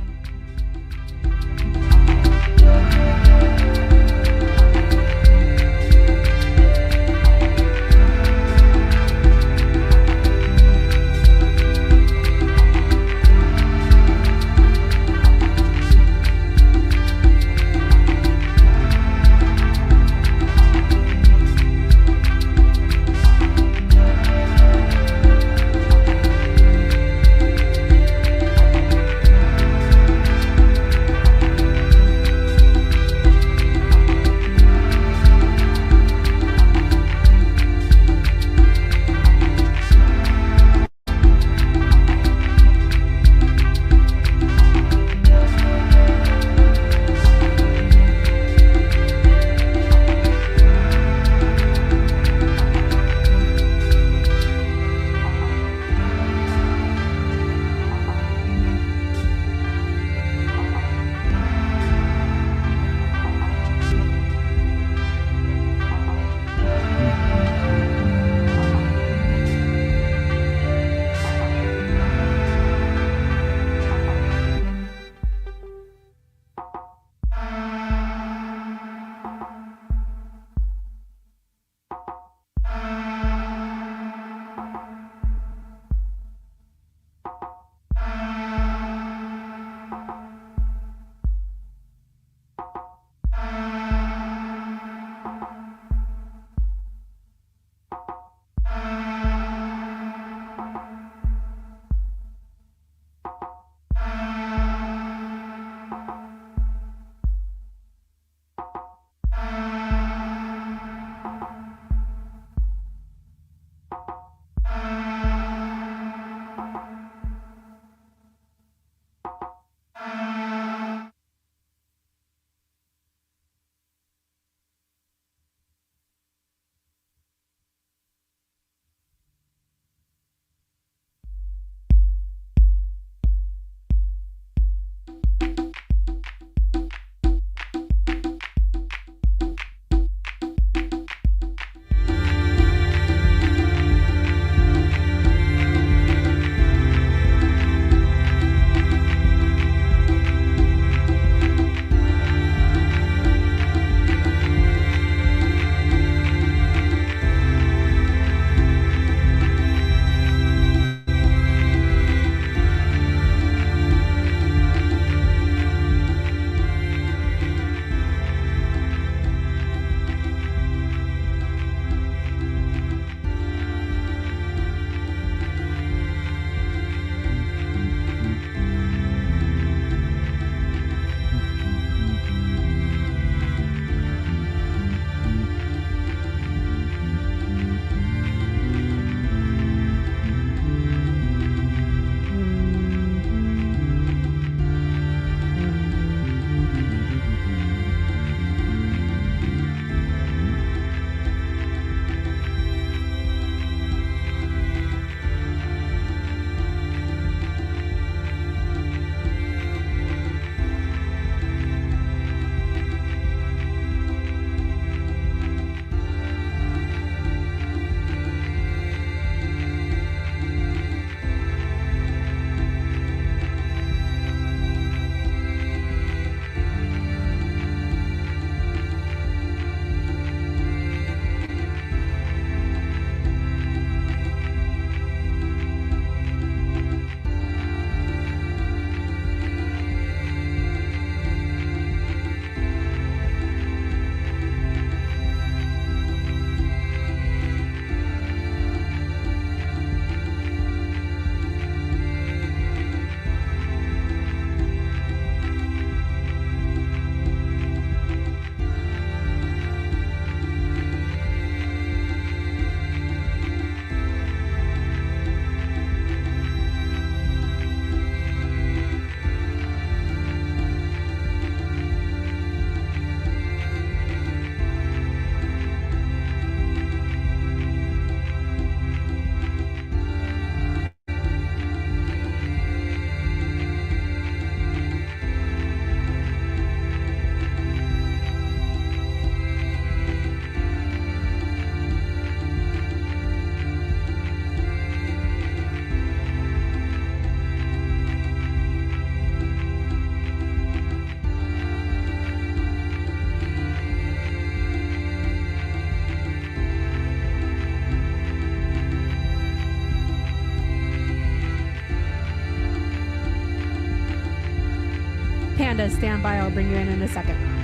Panda, stand by. I'll bring you in a second.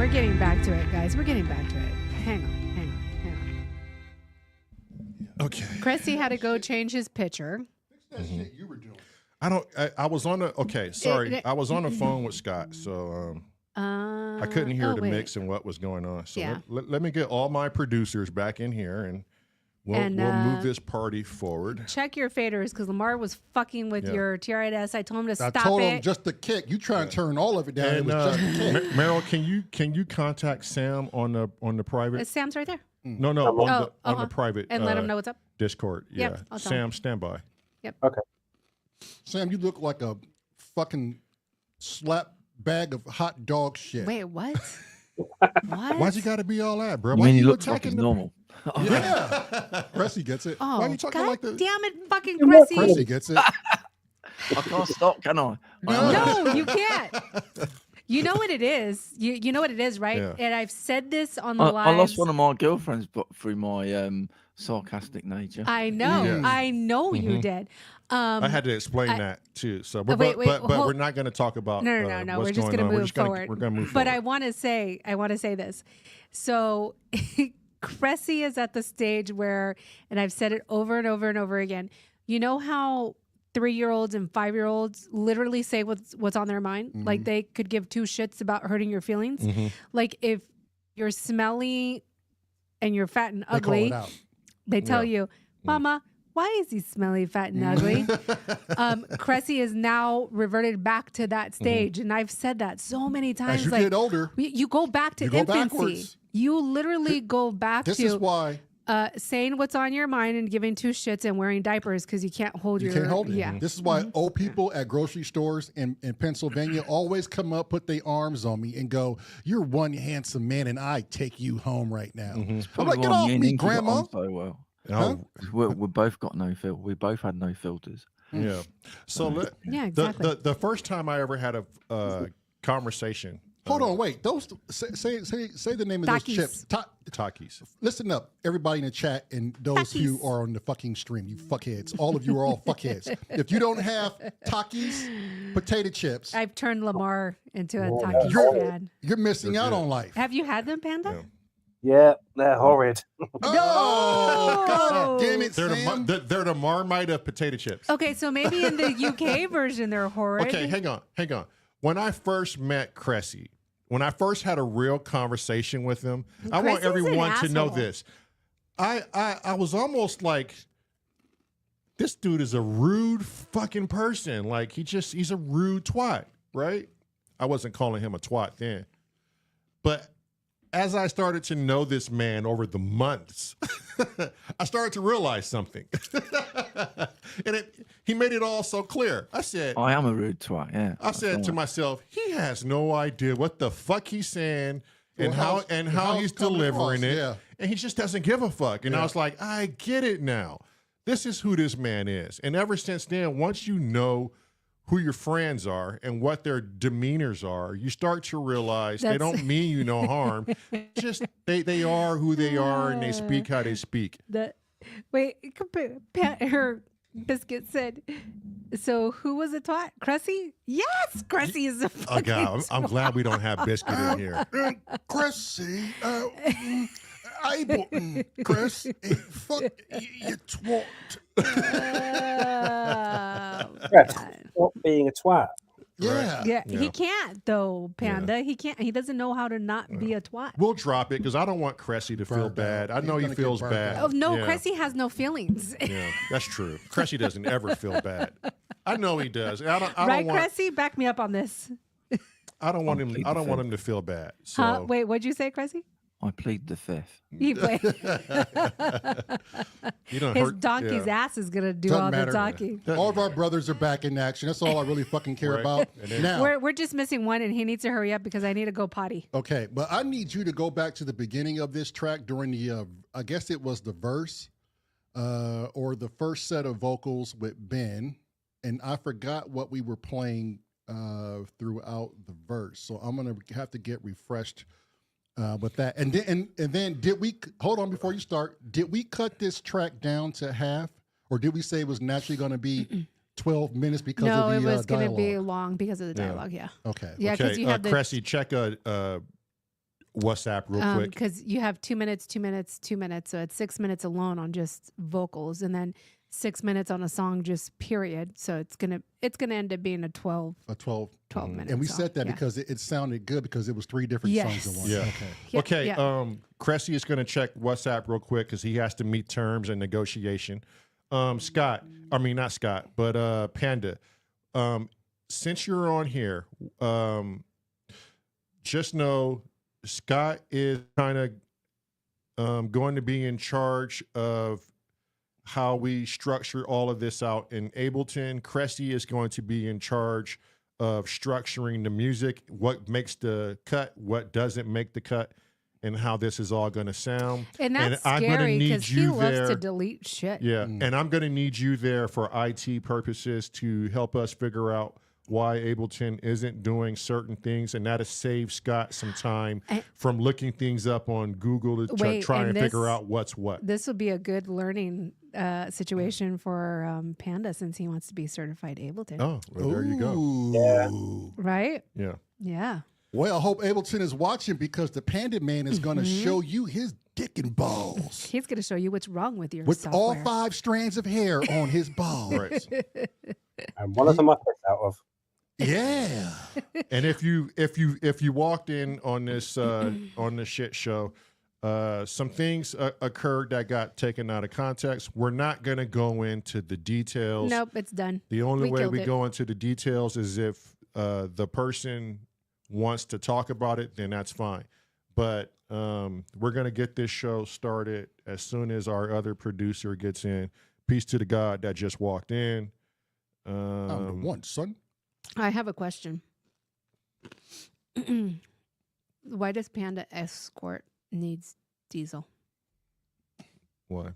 we're getting back to it, guys. We're getting back to it. Hang on. Okay. Cressy had to go change his picture. That shit you were doing. I was on the. Okay, sorry. I was on the phone with Scott, so I couldn't hear the mix and what was going on. So Yeah. let me get all my producers back in here, and we'll move this party forward. Check your faders, because Lamar was fucking with your TRS. I told him to stop it. I told him just the kick. You try and turn all of it down. It And was just the kick. Meryl, can you contact Sam on the private? Sam's right there. No, on the private And let him know what's up. Discord. Yeah, Yep, I'll tell him. Sam, stand by. Okay. Sam, you look like a fucking slap bag of hot dog shit. Wait, what? What? Why's you got to be all that, bro? I Why mean, he you looks like attacking he's the- normal. Yeah. Cressy gets it. Oh, Why are you talking God like the... damn it, fucking Cressy Cressy. gets it. I can't stop, can I? No, you can't. You know what it is. You know what it is, right? Yeah. And I've said this on the I live. lost one of my girlfriends, but through my sarcastic nature. I know. Yeah. I know you Mhm. did. I had to explain that too. So, but wait, but hold- we're not going to talk about. No. What's We're just going gonna on. We're move just gonna- forward. We're going to move But forward. I want to say this. So, Cressy is at the stage where, and I've said it over and over and over again. You know how 3-year-olds and 5-year-olds literally say what's on their mind? Mhm. Like they could give two shits about hurting your feelings. Mhm. Like if you're smelly and you're fat and They call ugly, it out. they tell Yeah. you, Mama, why is he smelly, fat, and ugly? Cressy is now reverted back to that stage. And I've said that so many times. As you like, get older, you go back to you go infancy. backwards. You literally go back this to is why saying what's on your mind and giving two shits and wearing diapers because you can't hold you your can't hold it. Yeah. This is why old people at grocery stores in Pennsylvania always come up, put their arms on me, and go, "You're one handsome man, and I take you home right now." I'm Probably like, "Get why off me and me, Inky got Grandma." on So well. Huh? We both got no filter. We both had no filters. Yeah. So Yeah, exactly. the first time I ever had a conversation. Hold on, wait. Those say the name of those Takis. chips. Takis. Listen up, everybody in the chat and those who Takis. are on the fucking stream. You fuckheads. All of you are all fuckheads. If you don't have Takis, potato chips, I've turned Lamar into a Oh, Takis You're- fan. you're missing They're out good. on life. Have you had them, Panda? Yeah. Yeah, they're horrid. Oh, God damn it, They're Sam. they're the Marmite of potato chips. Okay, so maybe in the UK version they're horrid. Okay, hang on. When I first met Cressy, when I first had a real conversation with him, I want Cressy's an everyone to know asshole. this. I was almost like, this dude is a rude fucking person. Like he's a rude twat, right? I wasn't calling him a twat then. But as I started to know this man over the months, I started to realize something. And he made it all so clear. I said, I am a rude twat. Yeah. I said to myself, he has no idea what the fuck he's saying and Well, how he's it's coming delivering across, it. yeah. And he just doesn't give a fuck. And I Yeah. was like, I get it now. This is who this man is. And ever since then, once you know who your friends are and what their demeanors are, you start to realize they That's- don't mean you no harm. Just they are who they are and they speak how they speak. Wait, her biscuit said. So who was a twat? Cressy? Yes, Cressy is a Oh fucking God, I'm twat. glad we don't have Biscuit in here. Cressy, ABLETON, Chris, fuck you twat. Yes, God. not being a twat. Yeah. Yeah, Yeah. he can't though, Panda. He can't. He doesn't know how to not be a twat. We'll drop it because I don't want Cressy to feel Burnt bad. out. I know He's he gonna get feels burnt bad. out. Oh no, Yeah. Cressy has no feelings. Yeah, that's true. Cressy doesn't ever feel bad. I know he does. I don't Right, want. Cressy? Back me up on this. I don't want him. Plead I the don't want fifth. him to feel bad. So Huh? Wait, what'd you say, Cressy? I plead the fifth. He played. you don't His hurt. donkey's yeah. ass is gonna do Doesn't all matter. the talking. All of our brothers are back in action. That's all I really fucking care Right. about. And then- Now, We're just missing one, and he needs to hurry up because I need to go potty. okay, but I need you to go back to the beginning of this track during the, I guess it was the verse or the first set of vocals with Ben, and I forgot what we were playing throughout the verse. So I'm gonna have to get refreshed with that. And then did we hold on before you start? Did we cut this track down to half, or did we say it was naturally going to be 12 minutes because No, of it the was gonna dialogue? be long because of the Yeah. dialogue. Yeah, Okay. yeah, because Okay, you had the. Cressy, check a WhatsApp real quick? Because you have 2 minutes, 2 minutes, 2 minutes. So it's 6 minutes alone on just vocals, and then 6 minutes on a song, just period. So it's gonna end up being a 12 minutes. And we song. said that Yeah. because it sounded good because it was 3 different Yes. songs in one. Yeah. Okay. Yeah, Okay. yeah. Cressy is going to check WhatsApp real quick because he has to meet terms and negotiation. Scott, I mean not Scott, but Panda. Since you're on here, just know Scott is kind of going to be in charge of how we structure all of this out in Ableton. Cressy is going to be in charge of structuring the music, what makes the cut, what doesn't make the cut, and how this is all going to sound. And that's I'm gonna scary need because he you loves there. to delete shit. Yeah, and I'm going to need you there for IT purposes to help us figure out why Ableton isn't doing certain things, and that'll save Scott some time from looking things up on Google to try and figure out what's what. This will be a good learning situation for Panda since he wants to be certified Ableton. Oh, well, there you go. Ooh. Right? Yeah. Yeah. Well, I hope Ableton is watching because the Panda Man is going to show you his dick and balls. He's going to show you what's wrong with your With software. all 5 strands of hair on his balls. Right. And one of them I picked out of. Yeah. And if you walked in on this shit show, some things occurred that got taken out of context. We're not going to go into the details. Nope, it's done. The only way killed we it. go into the details is if the person wants to talk about it, then that's fine. But we're going to get this show started as soon as our other producer gets in. Peace to the God that just walked in. I'm the one, son. I have a question. Why does Panda Escort needs Diesel? Why?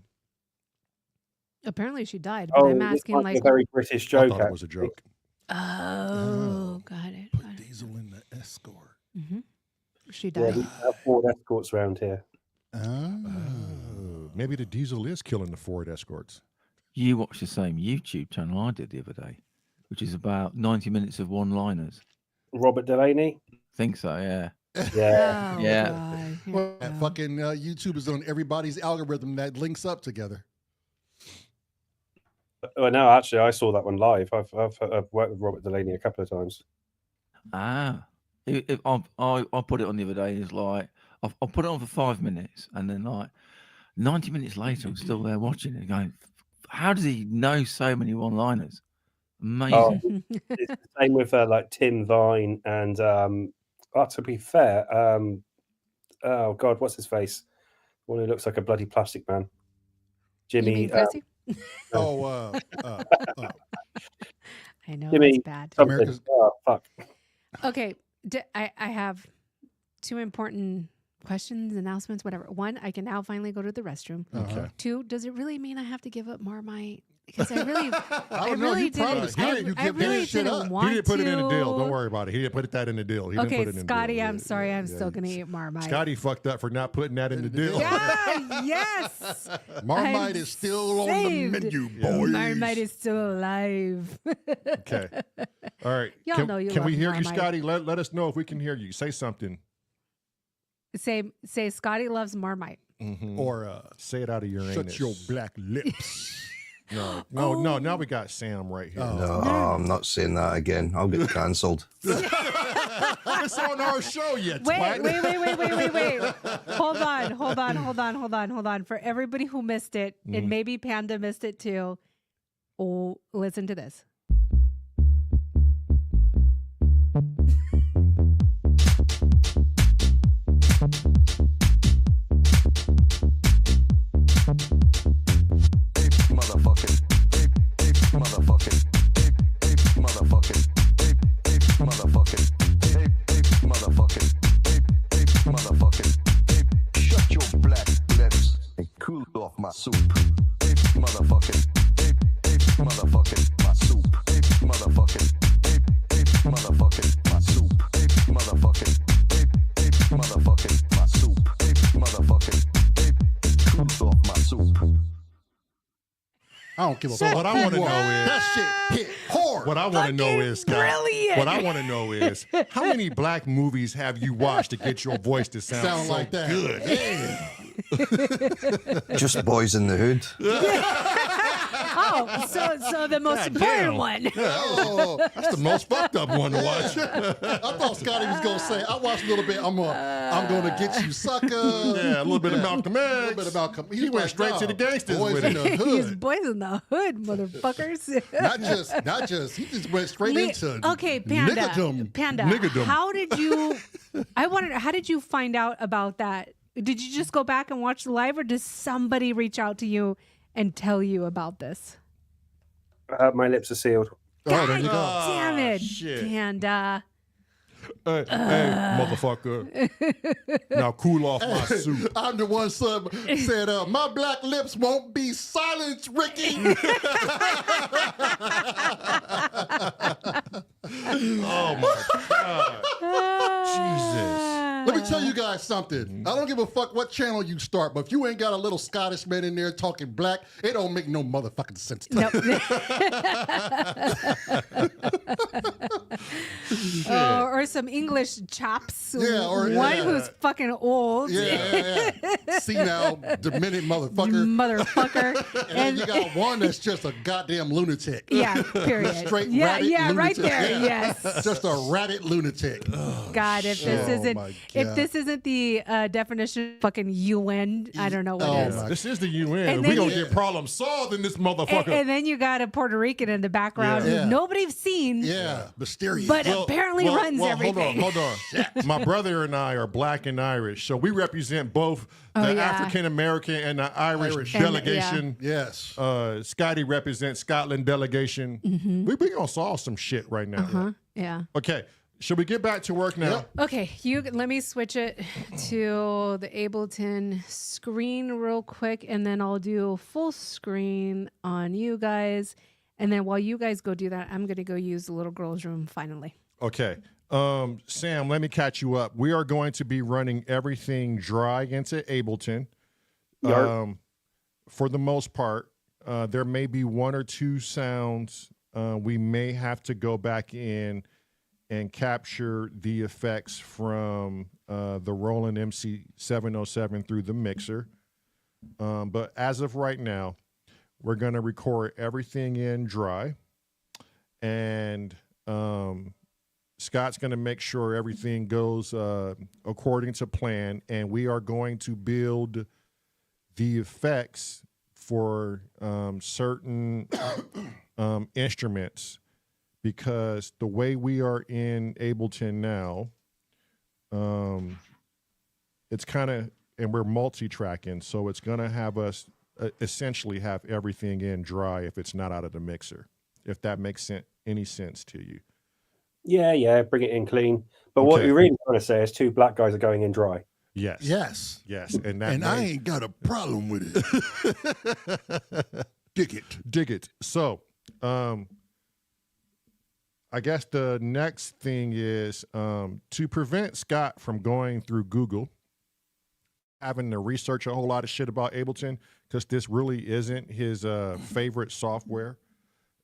Apparently she died, but I'm this asking might be like, a very British I joke. thought it was a actually. joke. oh, got it. Put Got it. Diesel in the Escort. She Yeah, died. we have Ford Escorts around here. Oh. Maybe the Diesel is killing the Ford Escorts. You watched the same YouTube channel I did the other day, which is about 90 minutes of one-liners. Robert Delaney. Think so, yeah. Yeah. Oh, Yeah. God. Well, Yeah. fucking YouTube is on everybody's algorithm that links up together. Oh, no, actually, I saw that one live. I've worked with Robert Delaney a couple of times. Ah. I put it on the other day. It's like, I put it on for 5 minutes, and then like 90 minutes later, I'm still there watching it going, how does he know so many one-liners? Amazing. Oh, it's the same with like Tim Vine and to be fair, oh God, what's his face? One who looks like a bloody plastic man. You Jimmy. mean Chrissy? I know Jimmy, it's bad. something. America's- Oh, fuck. Okay, I have 2 important questions, announcements, whatever. 1, I can now finally go to the restroom. Okay. 2, does it really mean I have to give up Marmite? Because I really, I don't know. You promised. He didn't. You I give really that shit didn't up. want He didn't put it in the deal. to. Don't worry about it. He didn't put that in the deal. He didn't Okay, put it in the Scotty, deal. I'm sorry. I'm Yeah, still going to eat Marmite. Scotty fucked up for not putting that in the deal. Yeah, yes. Marmite I'm is still on the saved. menu, boys. Marmite is still alive. Okay. All right. Y'all know you can we love hear you, Marmite. Scotty? Let us know if we can hear you. Say something. Say Scotty loves Marmite. Or Say it out of your shut anus. your black lips. No. Now we got Sam right here. No, I'm not saying that again. I'll get cancelled. It's on our show yet. Wait. Hold on. For everybody who missed it, and maybe Panda missed it too. Oh, listen to this. Motherfucking, motherfucking, motherfucking, motherfucking, motherfucking, shut your black lips and cool off my soup. Motherfucking, motherfucking, my soup. Motherfucking, motherfucking, my soup. Motherfucking, motherfucking, my soup. Motherfucking, cool off my soup. I don't give a So fuck. what I who wanna you are. know is- that shit hit hard. What I want to know is, Scott, brilliant. what I want to know is, how many black movies have you watched to get your voice to sound so like that. good? Yeah. Just Boys in the Hood. Oh, so the most important one. Oh, That's the most fucked up one to watch. I thought Scotty was gonna say, I watched a little bit. I'm gonna get you, sucker. Yeah, a little bit of Malcolm X. A little bit of Malcolm. He went straight to the gangsters Boys with in it. the He's hood. boys in the hood, motherfuckers. Not just. He just went straight into Okay, Panda. Niggadom. How did you? How did you find out about that? Did you just go back and watch the live, or did somebody reach out to you and tell you about this? My lips are sealed. Oh, there you go. Damn it, shit. Panda. Hey, motherfucker. Now cool off my suit. I'm the one said, my black lips won't be silenced, Ricky. Oh my God. Jesus. Let me tell you guys something. I don't give a fuck what channel you start, but if you ain't got a little Scottish man in there talking black, it don't make no motherfucking sense to me. Nope. Or some English chops. Yeah, or- one yeah. who's fucking old. Yeah. See now, demented motherfucker. Motherfucker. And then you got one that's just a goddamn lunatic. Yeah, period. Straight yeah, rabbit yeah, right lunatic. there. Yeah. Yes. Just a rabbit lunatic. God, if this Oh, isn't my if God. this isn't the definition of fucking UN, I don't know what Oh, is. my This is the UN. And We then gonna you- get problem solved in this motherfucker. And then you got a Puerto Rican in the background Yeah. who nobody's seen, Yeah, mysterious. but apparently runs everything. Hold on. My brother and I are black and Irish, so we represent both the yeah. African American and the Irish And- delegation. Yes. Scotty represents Scotland delegation. We gonna solve some shit right now. Huh? Yeah. Okay, should we get back to work now? Yep. Okay, let me switch it to the Ableton screen real quick, and then I'll do full screen on you guys. And then while you guys go do that, I'm gonna go use the little girl's room finally. Okay. Sam, let me catch you up. We are going to be running everything dry into Ableton. Yarp. For the most part, there may be one or two sounds we may have to go back in and capture the effects from the Roland MC707 through the mixer. But as of right now, we're going to record everything in dry, and Scott's going to make sure everything goes according to plan, and we are going to build the effects for certain instruments, because the way we are in Ableton now, it's kind of, and we're multi-tracking, so it's going to have us essentially have everything in dry if it's not out of the mixer, if that makes any sense to you. Yeah, bring it in clean. But what Okay. you're really trying to say is two black guys are going in dry. Yes. Yes. Yes. And that And I ain't got a problem with it. Dig it. dig it. So, I guess the next thing is to prevent Scott from going through Google, having to research a whole lot of shit about Ableton, because this really isn't his favorite software.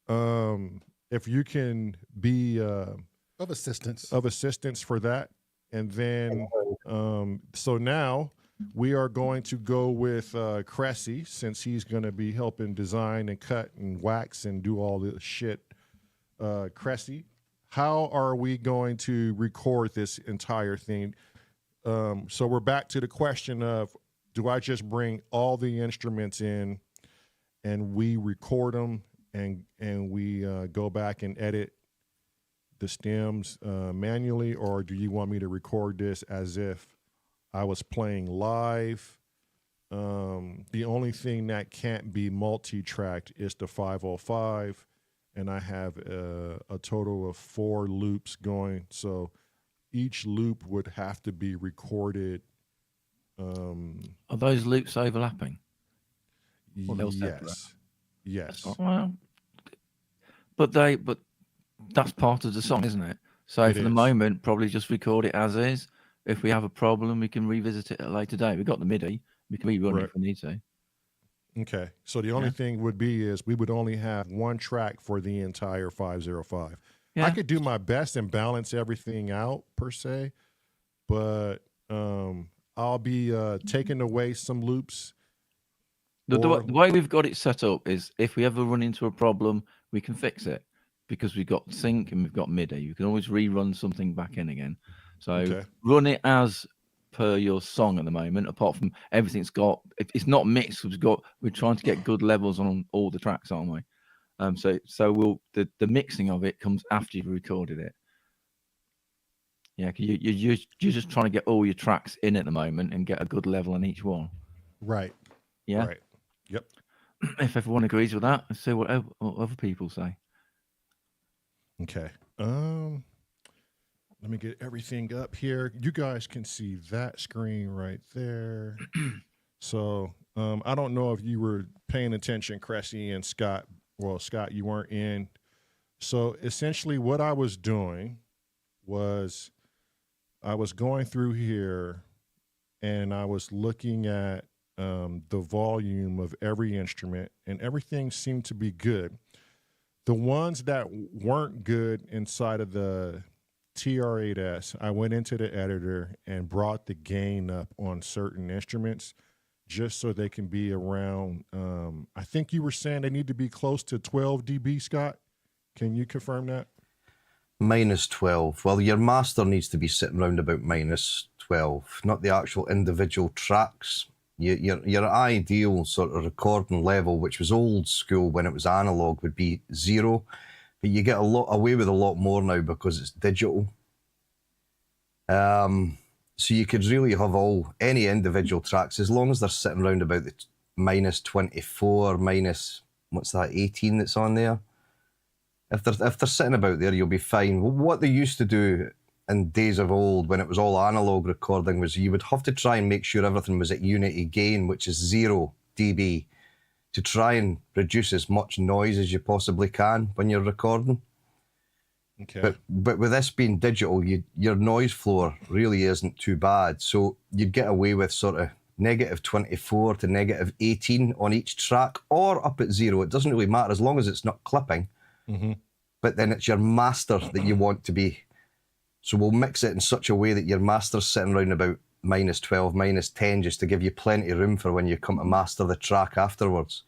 If you can be Of assistance. of assistance for that, and then so now we are going to go with Cressy, since he's going to be helping design and cut and wax and do all the shit. Cressy, how are we going to record this entire thing? So we're back to the question of, do I just bring all the instruments in and we record them and we go back and edit the stems manually, or do you want me to record this as if I was playing live? The only thing that can't be multi-tracked is the 505, and I have a total of 4 loops going, so each loop would have to be recorded. Are those loops overlapping? Or they'll separate? Yes. Well, but that's part of the song, isn't it? So It for the is. moment, probably just record it as is. If we have a problem, we can revisit it at a later date. We've got the MIDI. We can rerun it Right. if we need to. Okay. So the only thing would be is we would only have one track for the entire 505. Yeah. I could do my best and balance everything out per se, but I'll be taking away some loops. The way we've got it set up is if we ever run into a problem, we can fix it because we've got sync and we've got MIDI. You can always rerun something back in again. So run it as per your song at the moment, apart from everything's got, it's not mixed. We're trying to get good levels on all the tracks, aren't we? So we'll the mixing of it comes after you've recorded it. Yeah, you're just trying to get all your tracks in at the moment and get a good level on each one. Right. Yeah. Right. Yep. If everyone agrees with that, let's see what other people say. Okay. Let me get everything up here. You guys can see that screen right there. So I don't know if you were paying attention, Cressy and Scott. Well, Scott, you weren't in. So essentially what I was doing was I was going through here and I was looking at the volume of every instrument, and everything seemed to be good. The ones that weren't good inside of the TR-8S, I went into the editor and brought the gain up on certain instruments just so they can be around. I think you were saying they need to be close to 12 dB, Scott. Can you confirm that? Minus 12. Well, your master needs to be sitting around about minus 12, not the actual individual tracks. Your ideal sort of recording level, which was old school when it was analog, would be 0. But you get away with a lot more now because it's digital. So you could really have any individual tracks, as long as they're sitting around about the minus 24, minus, what's that, 18 that's on there? If they're sitting about there, you'll be fine. What they used to do in days of old, when it was all analog recording, was you would have to try and make sure everything was at unity gain, which is 0 dB, to try and reduce as much noise as you possibly can when you're recording. Okay. But with this being digital, your noise floor really isn't too bad. So you'd get away with sort of negative 24 to negative 18 on each track, or up at 0. It doesn't really matter as long as it's not clipping. Mm-hmm. But then it's your master that you want to be. So we'll mix it in such a way that your master's sitting around about minus 12, minus 10, just to give you plenty of room for when you come to master the track afterwards.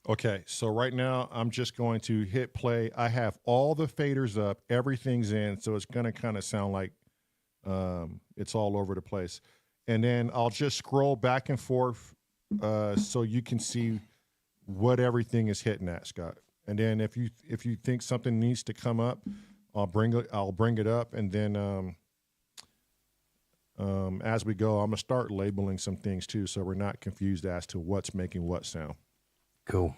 Okay, so right now I'm just going to hit play. I have all the faders up, everything's in, so it's going to kind of sound like it's all over the place. And then I'll just scroll back and forth so you can see what everything is hitting at, Scott. And then if you think something needs to come up, I'll bring it up, and then as we go, I'm gonna start labeling some things too, so we're not confused as to what's making what sound. Cool.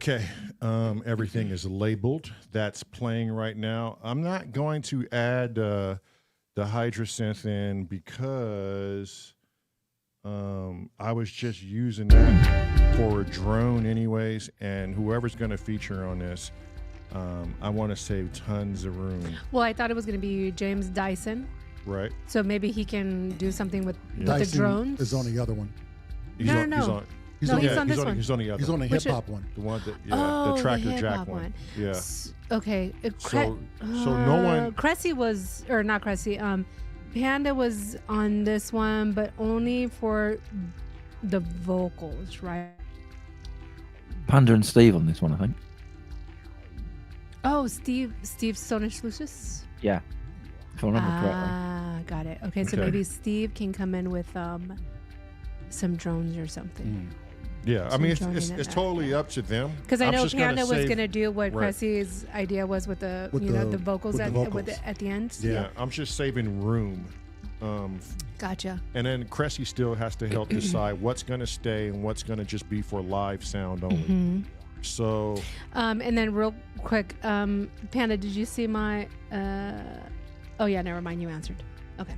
Okay, everything is labeled. That's playing right now. I'm not going to add the Hydrosynth in because I was just using that for a drone anyways, and whoever's going to feature on this, I want to save tons of room. Well, I thought it was going to be James Dyson. Right. So maybe he can do something with the Dyson drones. is on the other one. He's No, on, no. He's on, He's No, on, he's the, on this one. He's on the other he's on the Which hip hop one. the one that, Oh, the Tractor hip Jack hop one. Yeah. Okay. So no one. Cressy was, or not Cressy. Panda was on this one, but only for the vocals, right? Panda and Steve on this one, I think. Oh, Steve Stonish Lucius. Yeah, if I remember correctly. Ah, got it. Okay, so Okay. maybe Steve can come in with some drones or something. Yeah, I Some mean, droning it's in that. totally up to them. Because I I'm know just gonna Panda was save- going to do what Right. Cressy's idea was with the With the the- vocals with the at vocals. at the end. Yeah, I'm just saving room. Gotcha. And then Cressy still has to help decide what's going to stay and what's going to just be for live sound only. Mm-hmm. So, And then real quick, Panda, did you see my? Oh yeah, never mind. You answered. Okay.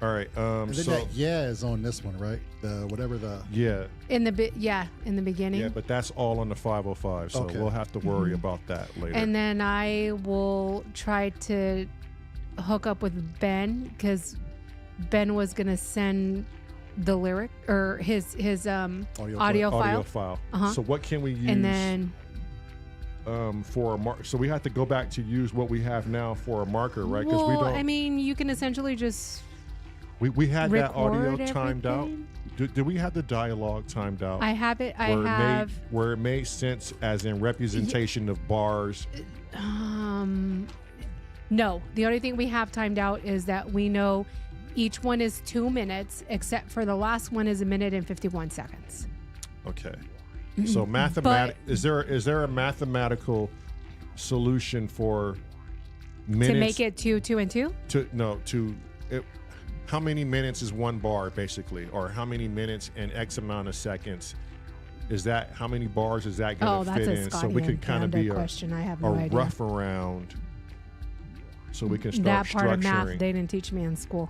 all right. And then So, that is on this one, right? The whatever the yeah, In the beginning. yeah, but that's all on the 505. So Okay. we'll have to worry about that later. And then I will try to hook up with Ben because Ben was gonna send the lyric or his audio file. Uh-huh. So what can we use? And then for a mark. So we have to go back to use what we have now for a marker, right? Because well, we don't. I mean, you can essentially just we had that audio record timed out. everything. Did we have the dialogue timed out? I have it. I where have. where it made sense as in representation of bars. No, the only thing we have timed out is that we know each one is 2 minutes, except for the last one is 1 minute and 51 seconds. Okay. So is there a mathematical solution for minutes To make it 2 and 2? How many minutes is one bar basically, or how many minutes and X amount of seconds? Is that how many bars is that going to that's fit a in? Scotty So we and could kind of Panda be question. I have a no idea. rough around. So we can start That part of structuring. math they didn't teach me in school.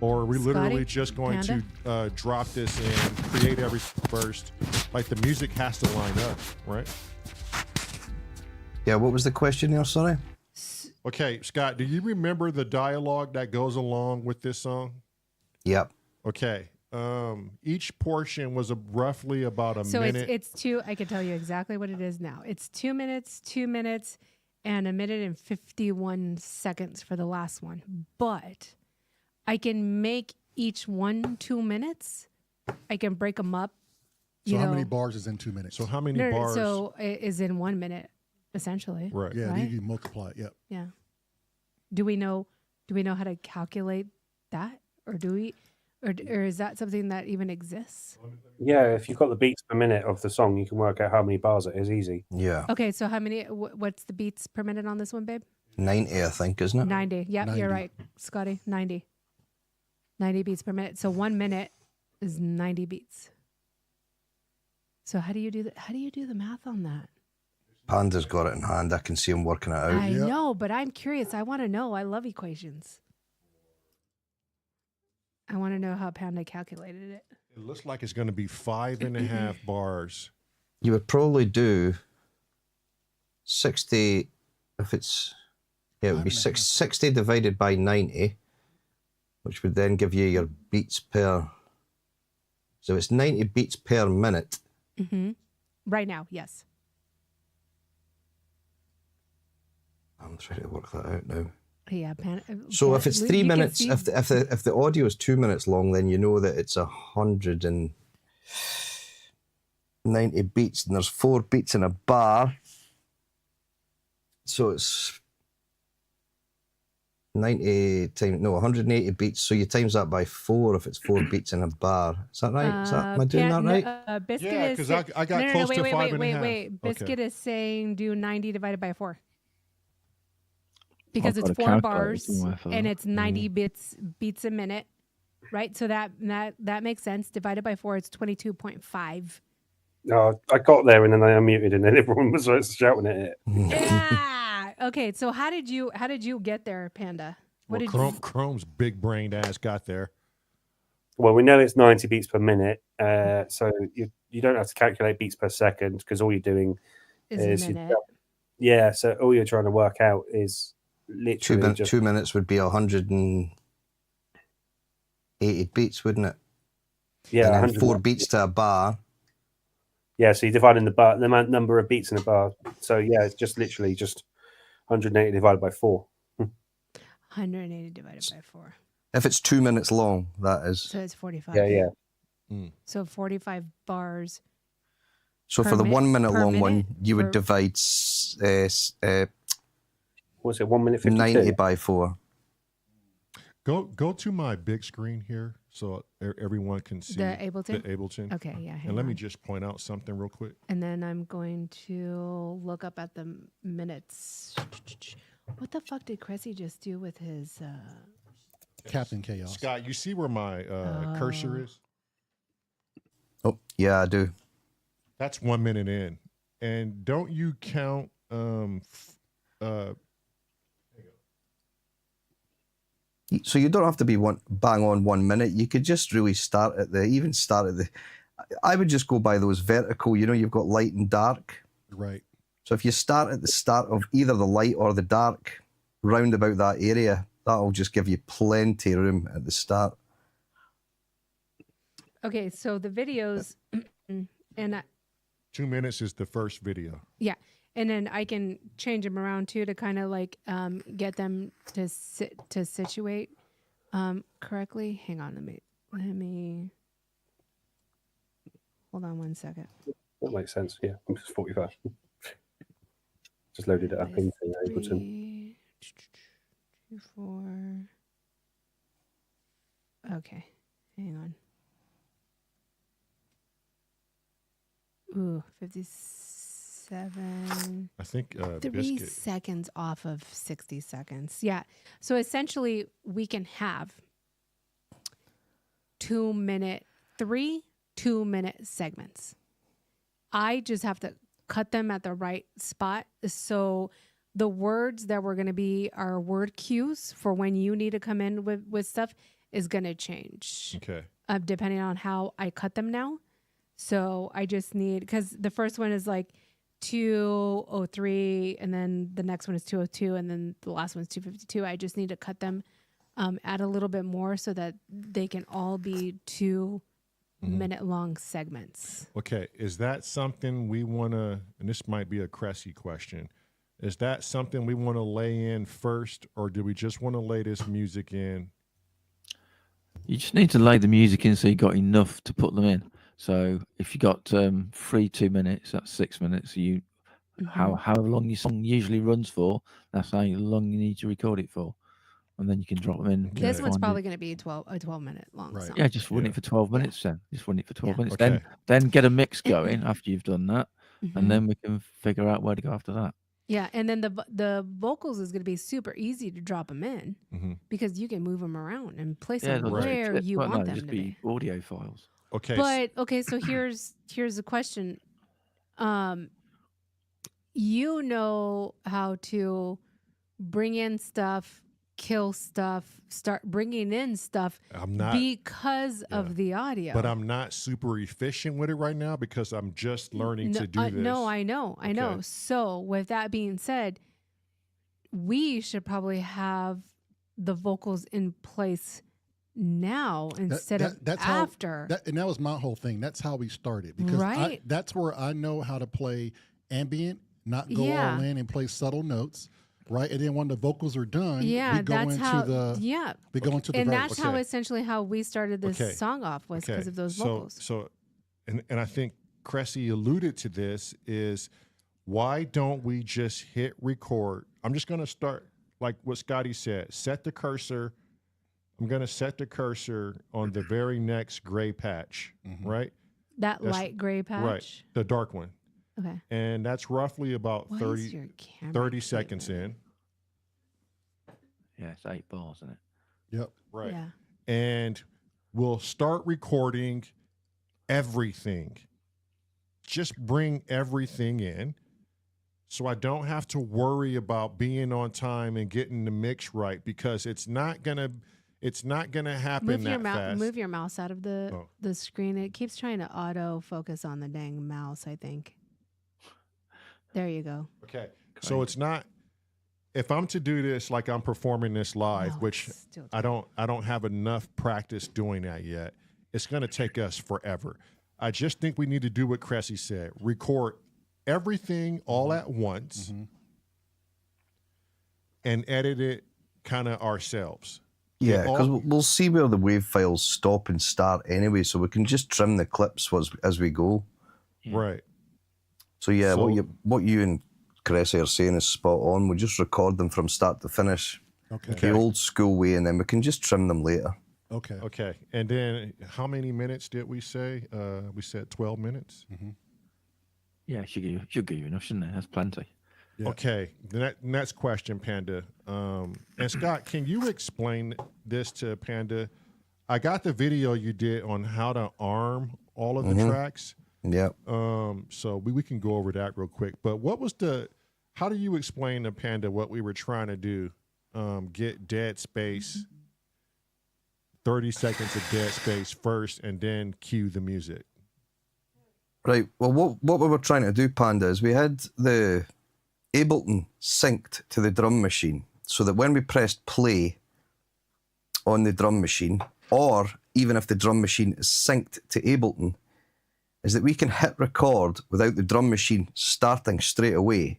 Or are we literally Scotty? just going Panda? to drop this in, create every first? Like the music has to line up, right? Yeah, what was the question there? Sorry. Okay, Scott, do you remember the dialogue that goes along with this song? Yep. Okay. Each portion was roughly about a So minute. it's 2. I can tell you exactly what it is now. It's 2 minutes, 2 minutes, and 1 minute and 51 seconds for the last one. But I can make each one 2 minutes. I can break them up. so how many bars is in 2 minutes? So how many No, bars? so it is in 1 minute, essentially. right. yeah, right? you can multiply it. Yep. Yeah. Do we know how to calculate that, or do we, or is that something that even exists? Yeah, if you've got the beats per minute of the song, you can work out how many bars it is easy. Yeah. Okay, so how many? What's the beats per minute on this one, babe? 90, I think, isn't it? 90. Yep, 90. you're right, Scotty. 90. 90 beats per minute. So 1 minute is 90 beats. So how do you do that? How do you do the math on that? Panda's got it in hand. I can see him working it out. I Yep. know, but I'm curious. I want to know. I love equations. I want to know how Panda calculated it. It looks like it's going to be 5.5 bars. You would probably do 60, if it's, yeah, it would be 60 divided by 90, which would then give you your beats per, so it's 90 beats per minute. Mm-hmm. Right now, yes. I'm trying to work that out now. Yeah, So if it's 3 you can minutes, see- if the audio is 2 minutes long, then you know that it's 190 beats, and there's 4 beats in a bar. So it's 180 beats. So you times that by 4 if it's 4 beats in a bar. Is that right? Am I doing that right? Biscuit Yeah, is 'cause sa- I got no, close wait, to wait, 5.5. wait. Biscuit Okay. is saying do 90 divided by 4. Because I've it's got a 4 calculator bars somewhere for and that. it's 90 beats a minute, right? So that makes sense. Divided by 4, it's 22.5. No, I got there and then I unmuted and then everyone was shouting at it. Yeah. Okay. So how did you get there, Panda? What Well, did you? Chrome's big brained ass got there. Well, we know it's 90 beats per minute, so you don't have to calculate beats per second because all you're doing Is a minute. Yeah, so all you're trying to work out is literally just 2 minutes would be 180 beats, wouldn't it? Yeah, and then 4 beats to a bar. Yeah, so you're dividing the number of beats in a bar. So yeah, it's just literally just 180 divided by 4. 180 divided by 4. If it's 2 minutes long, that is. So it's 45. Yeah. So 45 bars. So per for the 1 minute per long minute one, you would for- divide What's it? 1 minute 52. 90 by 4. Go to my big screen here so everyone can see The Ableton? The Ableton. Okay, yeah. hang And let me on. just point out something real quick. And then I'm going to look up at the minutes. What the fuck did Cressy just do with his? Captain Chaos. Scott, you see where my cursor is? Oh, yeah, I do. That's 1 minute in. And don't you count So you don't have to be bang on 1 minute. You could just really start at I would just go by those vertical, you've got light and dark. Right. So if you start at the start of either the light or the dark, round about that area, that'll just give you plenty of room at the start. Okay, so the videos, and 2 minutes is the first video. yeah, and then I can change them around too to kind of like get them to situate correctly. Hang on, let me hold on 1 second. That makes sense. Yeah, it's 45. Just loaded it up into Ableton. 3, 2, 4. Okay, hang on. Ooh, 57. I think 3 Biscuit. seconds off of 60 seconds. Yeah. So essentially, we can have 2 minute, 3 2-minute segments. I just have to cut them at the right spot. So the words that were going to be our word cues for when you need to come in with stuff is going to change. Okay. Depending on how I cut them now. So I just need, because the first one is like 2:03, and then the next one is 2:02, and then the last one is 2:52. I just need to cut them add a little bit more so that they can all be 2 minute long segments. Okay. Is that something we want to, and this might be a Cressy question, is that something we want to lay in first, or do we just want to lay this music in? You just need to lay the music in so you got enough to put them in. So if you got 3 2 minutes, that's 6 minutes. So however long your song usually runs for, that's how long you need to record it for, and then you can drop them in. Okay. This one's probably going to be a 12 minute long Right. song. Yeah, just run it for 12 minutes then. Just run it for 12 minutes. Okay. Then get a mix going after you've done that, Mhm. and then we can figure out where to go after that. Yeah, and then the vocals is going to be super easy to drop them in because you can move them around and place them they'll just be where clips, you won't want they? them Just to be. audio files. Okay. But okay, so here's the question. You know how to bring in stuff, kill stuff, start bringing in stuff I'm not, because of the audio. but I'm not super efficient with it right now because I'm just learning to do this. No, I know. Okay. So with that being said, we should probably have the vocals in place now instead of after. And that was my whole thing. That's how we started because Right. that's where I know how to play ambient, not go all in and play subtle notes, right? And then when the vocals are done, we go that's into how. we go into the and verse. that's how essentially how we started this song off was because of those vocals. So, and I think Cressy alluded to this is why don't we just hit record? I'm just going to start like what Scotty said, set the cursor. I'm going to set the cursor on the very next gray patch, right? That's light gray patch? Right, the dark one. Okay. And that's roughly about Why 30, is your camera 30 seconds clear? in. Yeah, it's 8 bars, isn't it? Yep. Right. Yeah. And we'll start recording everything. just bring everything in, so I don't have to worry about being on time and getting the mix right, because it's not gonna happen that fast. Move your mouse out of the screen. It keeps trying to auto focus on the dang mouse, I think. There you go. Okay. So it's not, if I'm to do this like I'm performing this live, which I don't have enough practice doing that yet, it's going to take us forever. I just think we need to do what Cressy said, record everything all at once and edit it kind of ourselves. Yeah, because we'll see where the wave files stop and start anyway, so we can just trim the clips as we go. Right. So yeah, what you and Cressy are saying is spot on. We just record them from start to finish, the old school way, and then we can just trim them later. Okay. Okay. And then how many minutes did we say? We said 12 minutes. Yeah, should give you enough, shouldn't it? That's plenty. Yeah. Okay. The next question, Panda. And Scott, can you explain this to Panda? I got the video you did on how to arm all of the tracks. Yeah. So we can go over that real quick. But how do you explain to Panda what we were trying to do? Get dead space, 30 seconds of dead space first, and then cue the music. Right. Well, what we were trying to do, Panda, is we had the Ableton synced to the drum machine, so that when we pressed play on the drum machine, or even if the drum machine is synced to Ableton, is that we can hit record without the drum machine starting straight away.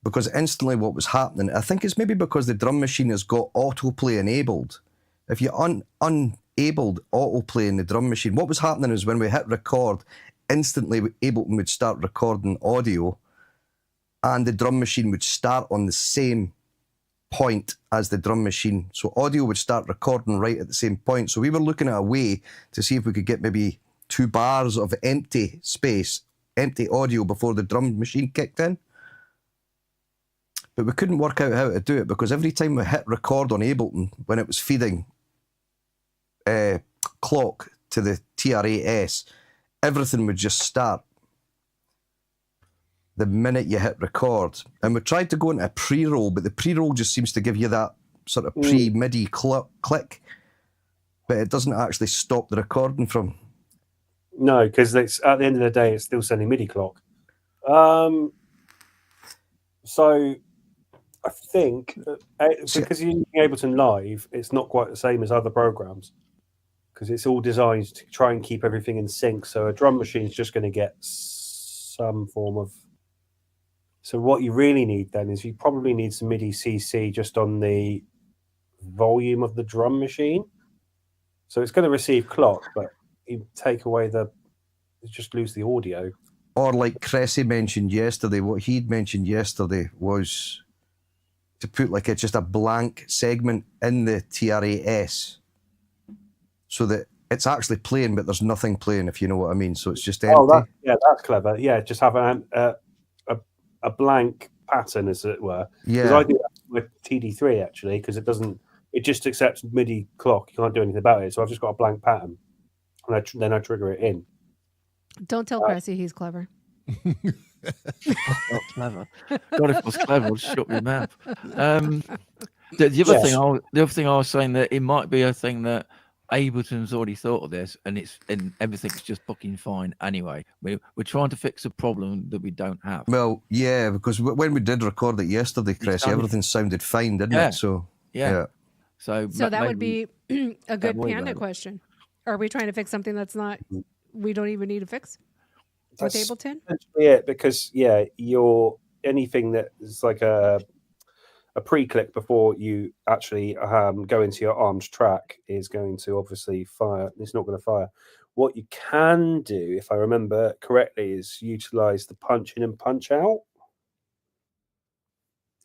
Because instantly what was happening, I think it's maybe because the drum machine has got autoplay enabled. If you unenabled autoplay in the drum machine, what was happening is when we hit record, instantly Ableton would start recording audio, and the drum machine would start on the same point as the drum machine. So audio would start recording right at the same point. So we were looking at a way to see if we could get maybe 2 bars of empty space, empty audio before the drum machine kicked in. But we couldn't work out how to do it, because every time we hit record on Ableton, when it was feeding clock to the TRAS, everything would just start the minute you hit record. And we tried to go into a pre-roll, but the pre-roll just seems to give you that sort of pre-MIDI click, but it doesn't actually stop the recording from... No, because at the end of the day, it's still sending MIDI clock. So I think because you're using Ableton Live, it's not quite the same as other programs, because it's all designed to try and keep everything in sync. So a drum machine is just going to get some form of... So what you really need then is you probably need some MIDI CC just on the volume of the drum machine. So it's going to receive clock, but you take away you just lose the audio. Or like Cressy mentioned yesterday, what he'd mentioned yesterday was to put like just a blank segment in the TRAS so that it's actually playing, but there's nothing playing, if you know what I mean. So it's just empty. Oh, that's clever. Yeah, just have a blank pattern, as it were. Yeah. Because I do that with TD3 actually, because it just accepts MIDI clock. You can't do anything about it. So I've just got a blank pattern, and then I trigger it in. Don't tell Cressy he's clever. Not clever. God, if I was clever, I'd shut your mouth. The other thing I was saying, that it might be a thing that Ableton's already thought of this, and everything's just fucking fine anyway. We're trying to fix a problem that we don't have. Well, yeah, because when we did record it yesterday, Cressy, everything sounded fine, didn't it? So yeah. So that would be a good Panda question. Are we trying to fix something that's not? We don't even need to fix with Ableton? Yeah, because anything that is like a pre-click before you actually go into your armed track is going to obviously fire. It's not going to fire. What you can do, if I remember correctly, is utilize the punch in and punch out.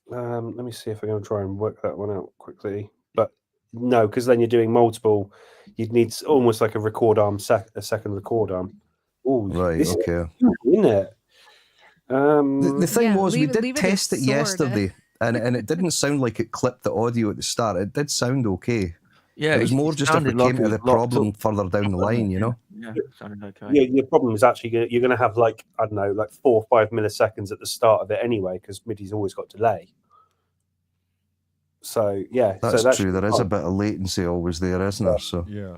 Let me see if I'm going to try and work that one out quickly. But no, because then you're doing multiple. You'd need almost like a record arm, a second record arm. Oh, right, okay. Isn't it? The thing was, we did test it yesterday, and it didn't sound like it clipped the audio at the start. It did sound okay. Yeah, It was more just if we sounded like came to it the was locked problem up. further down the line, you know? Yeah, sounded okay. Yeah, your problem is actually you're going to have like, I don't know, like 4 or 5 milliseconds at the start of it anyway, because MIDI's always got delay. So yeah, That's so true. There is a bit of latency always there, isn't there? So Yeah.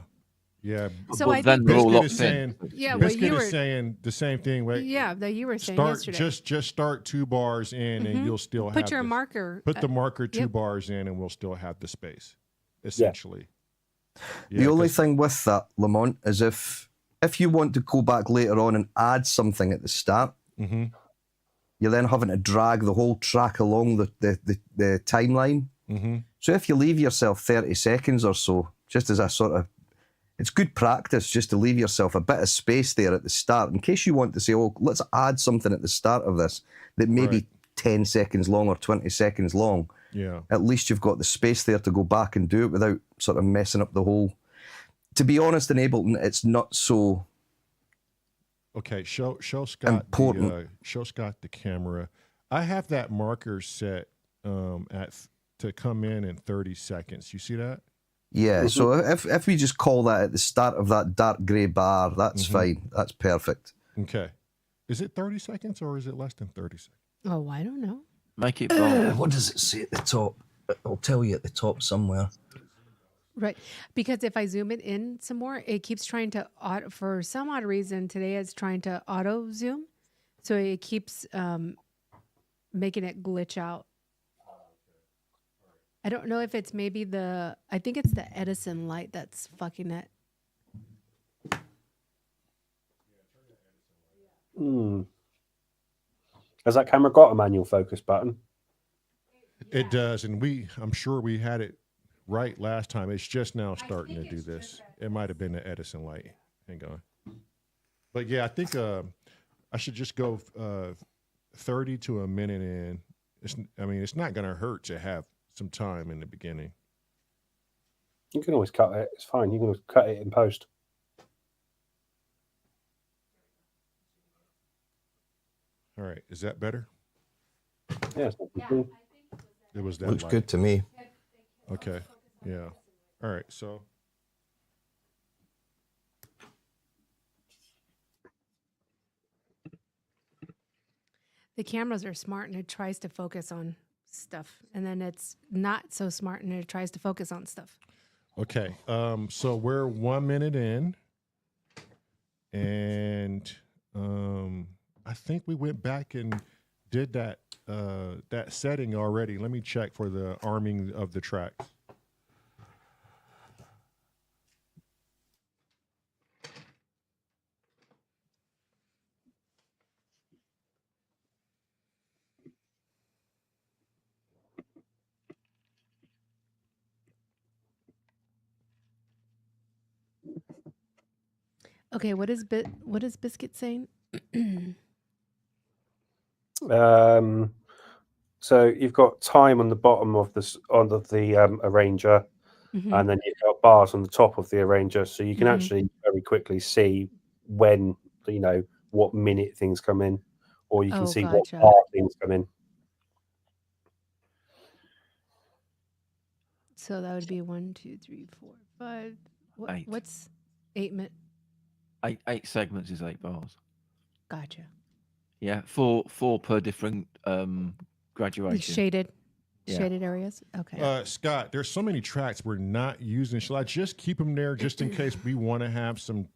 Yeah. So But I then think they're all Biscuit locked is in. saying, Yeah, what Biscuit you is were- saying the same thing. Right? Yeah, that you were saying Start yesterday. just start 2 bars in, and you'll still Put have your the, marker. Put the marker 2 yep. bars in, and we'll still have the space. Essentially. Yeah, the only 'cause- thing with that, Lamont, is if you want to go back later on and add something at the start, Mhm. you're then having to drag the whole track along the timeline. Mhm. So if you leave yourself 30 seconds or so, just as a sort of, it's good practice just to leave yourself a bit of space there at the start in case you want to say, oh, let's add something at the start of this that may be Right. 10 seconds long or 20 seconds long. Yeah. At least you've got the space there to go back and do it without sort of messing up the whole. To be honest, in Ableton, it's not so. Okay, show Scott Important. show Scott the camera. I have that marker set to come in 30 seconds. You see that? Yeah, so if we just call that at the start of that dark grey bar, that's fine. That's perfect. Okay. Is it 30 seconds or is it less than 30 seconds? Oh, I don't know. Make it bold. What does it say at the top? I'll tell you at the top somewhere. Right. Because if I zoom it in some more, it keeps trying to, for some odd reason, today it's trying to auto zoom. So it keeps making it glitch out. I don't know if it's maybe I think it's the Edison light that's fucking it. Has that camera got a manual focus button? It does, and I'm sure we had it right last time. It's just now starting to do this. It might have been the Edison light. Hang on. But yeah, I think I should just go 30 to a minute in. It's not going to hurt to have some time in the beginning. You can always cut it. It's fine. You can always cut it in post. All right, is that better? Yeah, it's not too cool. It was that Looks light. good to me. Okay, yeah. All right, so The cameras are smart and it tries to focus on stuff. And then it's not so smart and it tries to focus on stuff. okay, so we're 1 minute in, and I think we went back and did that setting already. Let me check for the arming of the tracks. Okay, what is Biscuit saying? So you've got time on the bottom of the arranger, and then you've got bars on the top of the arranger, so you can actually very quickly see when, what minute things come in, or you can Oh, see gotcha. what bar things come in. So that would be 1, 2, 3, 4, 5. Eight. What's 8 minutes? Eight segments is 8 bars. Gotcha. Yeah, four per different The graduation. shaded Yeah. areas. Okay. Scott, there's so many tracks we're not using. Shall I just keep them there just in case we want to have some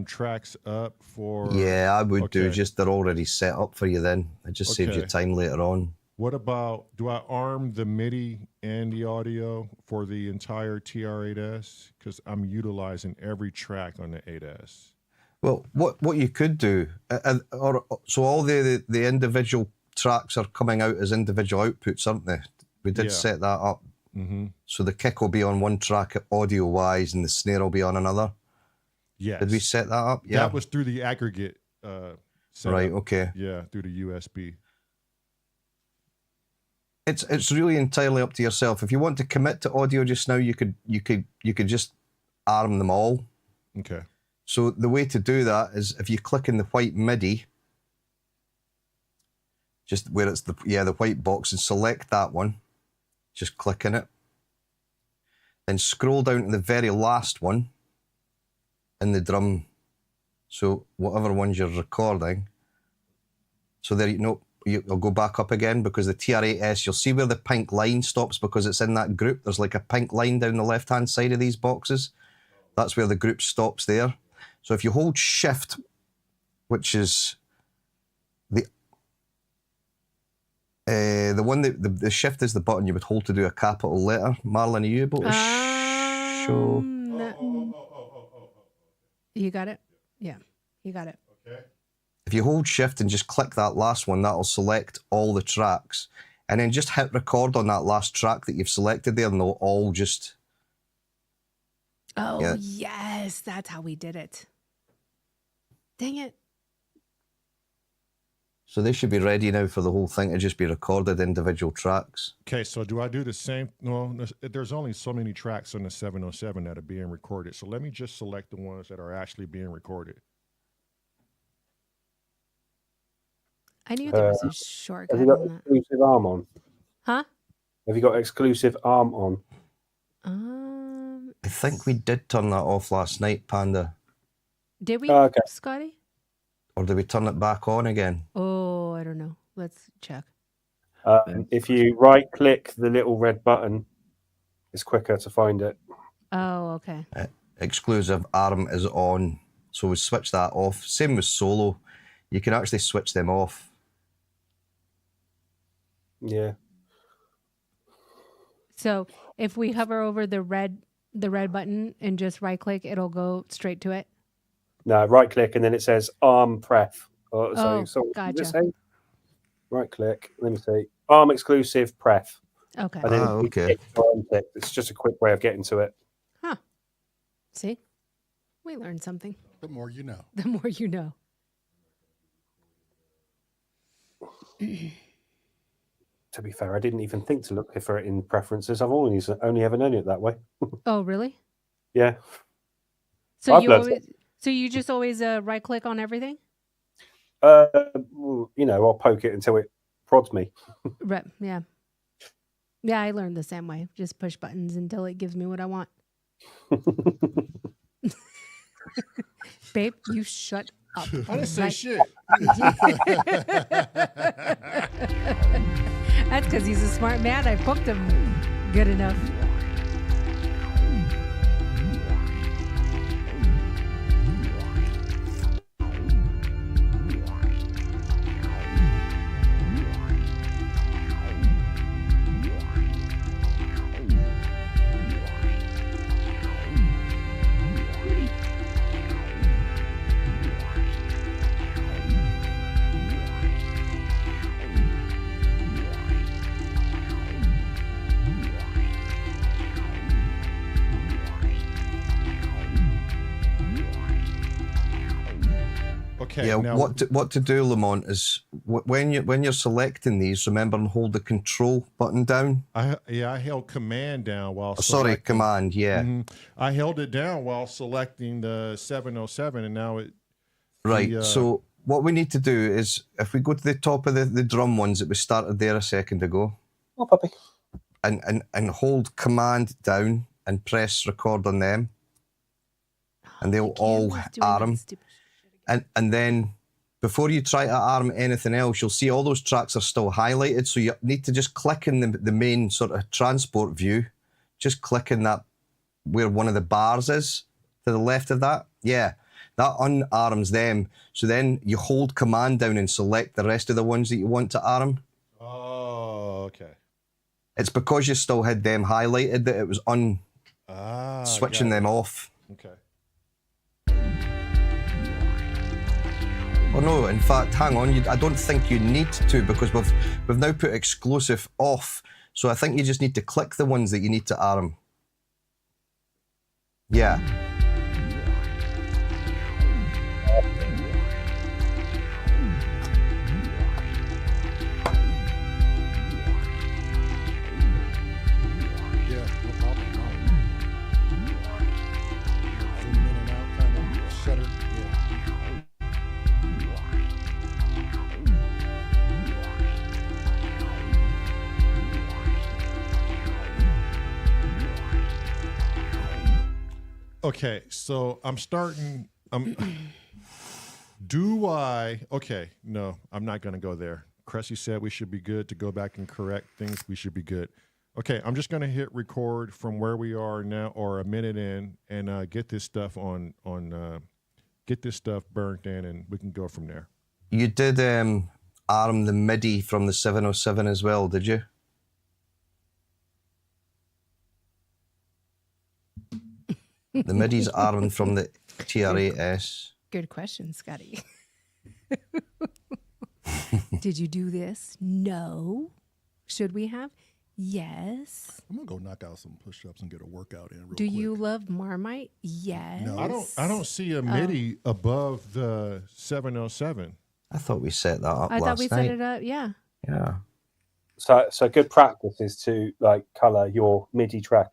tracks up for? Yeah, I would do. Okay. Just they're already set up for you then. It just saves you Okay. time later on. What about, do I arm the MIDI and the audio for the entire TR-8S? Because I'm utilizing every track on the 8S. Well, what you could do, so all the individual tracks are coming out as individual outputs, aren't they? We did Yeah. set that up. Mm-hmm. So the kick will be on one track audio-wise and the snare will be on another. Yes. Did we set that up? Yeah. That was through the aggregate setup. Right, okay. Yeah, through the USB. It's really entirely up to yourself. If you want to commit to audio just now, you could just arm them all. Okay. So the way to do that is if you click in the white MIDI, just where it's the white box, and select that one, just click in it. then scroll down to the very last one in the drum. So whatever ones you're recording. So there, you'll go back up again because the TR8S, you'll see where the pink line stops because it's in that group. There's like a pink line down the left-hand side of these boxes. That's where the group stops there. So if you hold Shift, which is the one that the Shift is the button you would hold to do a capital letter. Marlon, are you able to show? You got it? Yeah, you got it. Okay. If you hold Shift and just click that last one, that'll select all the tracks. And then just hit record on that last track that you've selected there, and they'll all just... Oh, yes, that's how we did it. Dang it. So they should be ready now for the whole thing to just be recorded individual tracks. Okay, so do I do the same? No, there's only so many tracks on the 707 that are being recorded. So let me just select the ones that are actually being recorded. I knew there was a shortcut Have you got on that. exclusive arm on? Huh? Have you got exclusive arm on? I think we did turn that off last night, Panda. Did we, Okay. Scotty? Or did we turn it back on again? Oh, I don't know. Let's check. If you right-click the little red button, it's quicker to find it. Oh, okay. Exclusive ARM is on. So we switch that off. Same with solo. You can actually switch them off. Yeah. So if we hover over the red button and just right click, it'll go straight to it. No, right-click and then it says arm pref. So what does gotcha. it say? Right-click. Let me see. Arm exclusive pref. Okay. And then okay. It's just a quick way of getting to it. Huh. See? We learned something. The more you know. The more you know. To be fair, I didn't even think to look for it in preferences. I've only ever known it that way. Oh, really? Yeah. So I've you just always right click on everything? I'll poke it until it prods me. Right. Yeah. Yeah, I learned the same way. Just push buttons until it gives me what I want. Babe, you shut up. I didn't say shit. That's because he's a smart man. I booked him good enough. Okay. Yeah, now, what to do, Lamont, is when you're selecting these, remember and hold the control button down. I held command down while Sorry, command, yeah. I held it down while selecting the 707, and now it. Right. So what we need to do is, if we go to the top of the drum ones that we started there a second ago, Oh, puppy. and hold command down and press record on them, and they'll all arm. And then before you try to arm anything else, you'll see all those tracks are still highlighted. So you need to just click in the main sort of transport view. Just click in that where one of the bars is to the left of that. Yeah, that unarms them. So then you hold command down and select the rest of the ones that you want to arm. Oh, okay. It's because you still had them highlighted that it was switching them off. Okay. Oh no, in fact, hang on, I don't think you need to because we've now put exclusive off. So I think you just need to click the ones that you need to arm. Yeah. Yeah, no problem. Zoom in and out, kind of shutter. Yeah. Okay, so I'm starting. Okay, no, I'm not going to go there. Cressy said we should be good to go back and correct things. We should be good. Okay, I'm just going to hit record from where we are now, or a minute in, and get this stuff get this stuff burnt in, and we can go from there. You did arm the MIDI from the 707 as well, did you? The MIDI's armed from the TR-8S. Good question, Scotty. Did you do this? No. Should we have? Yes. I'm gonna go knock out some push-ups and get a workout in. Real Do quick. you love Marmite? Yes. No. I don't see a MIDI above the 707. I thought we set that up I last thought we night. set it up. Yeah. Yeah. So good practice is to like color your MIDI track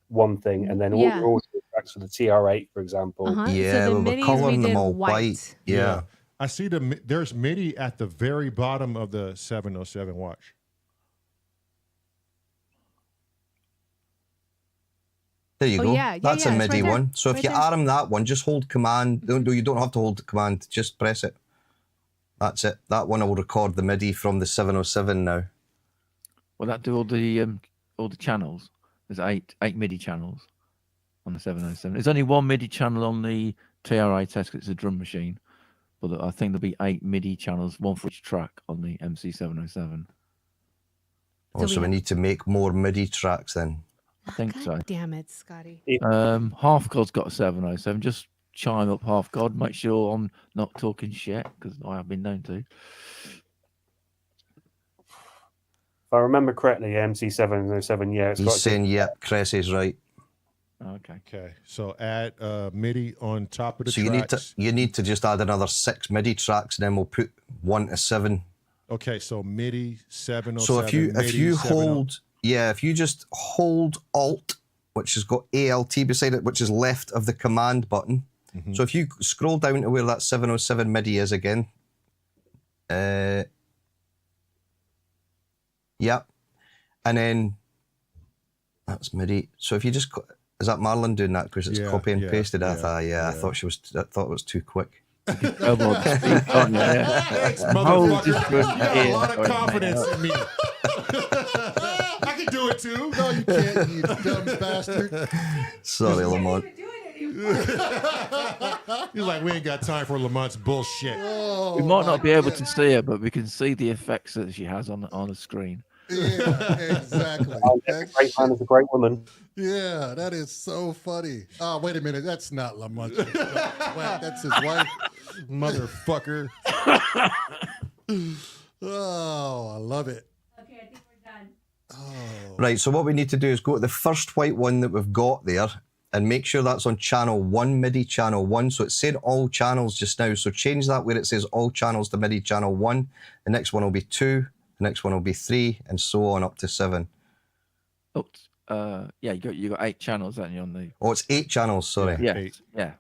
one thing, and then all Yeah. your audio tracks for the TR-8, for example. Uh-huh. Yeah, so the we were midis coloring we them did all white. white. Yeah. I see there's MIDI at the very bottom of the 707 watch. There you Oh, go. yeah, That's a it's MIDI right there. one. So if Right you there. arm that one, just hold command. No, you don't have to hold the command. Just press it. That's it. That one will record the MIDI from the 707 now. Will that do all the channels? There's eight MIDI channels on the 707. There's only one MIDI channel on the TR-8S because it's a drum machine, but I think there'll be 8 MIDI channels, one for each track on the MC707. Also, we need to make more MIDI tracks then. I think so. Damn it, Scotty. Half God's got a 707. Just chime up Half God. Make sure I'm not talking shit because I have been known to. If I remember correctly, MC707, yeah, it's He's got saying, yep, Cressy's right. Okay. Okay, so add MIDI on top of the So tracks. you need to just add another 6 MIDI tracks, and then we'll put 1 to 7. Okay, so MIDI 707. So if MIDI you 70 hold, if you just hold Alt, which has got ALT beside it, which is left of the command button. So if you scroll down to where that 707 MIDI is again, yep, and then that's MIDI. So if you just, is that MARELYN doing that because it's Yeah, copy and yeah, pasted? I yeah, thought, I yeah. thought it was too quick. Oh, well, speak on, yeah. Thanks, Hold motherfucker. this You for got a lot of ear. confidence in me. I can do it too. No, you can't, you dumb bastard. Sorry, Lamont. He's like, we ain't got time for Lamont's bullshit. Oh, We might not my be able God. to see her, but we can see the effects that she has on the screen. Yeah, exactly. a That great man shit- is a great woman. yeah, that is so funny. Oh, wait a minute. That's not Lamont. That's his wife. Motherfucker. Oh, I love it. Okay, I think we're done. Oh, Right, so what we need to do is go to the first white one that we've got there and make sure that's on channel 1, MIDI channel 1. So it said all channels just now. So change that where it says all channels to MIDI channel 1. The next one will be 2. The next one will be 3, and so on up to 7. Oh, yeah, you got 8 channels, haven't you, on the Oh, it's 8 channels, sorry. yeah, 8. yeah.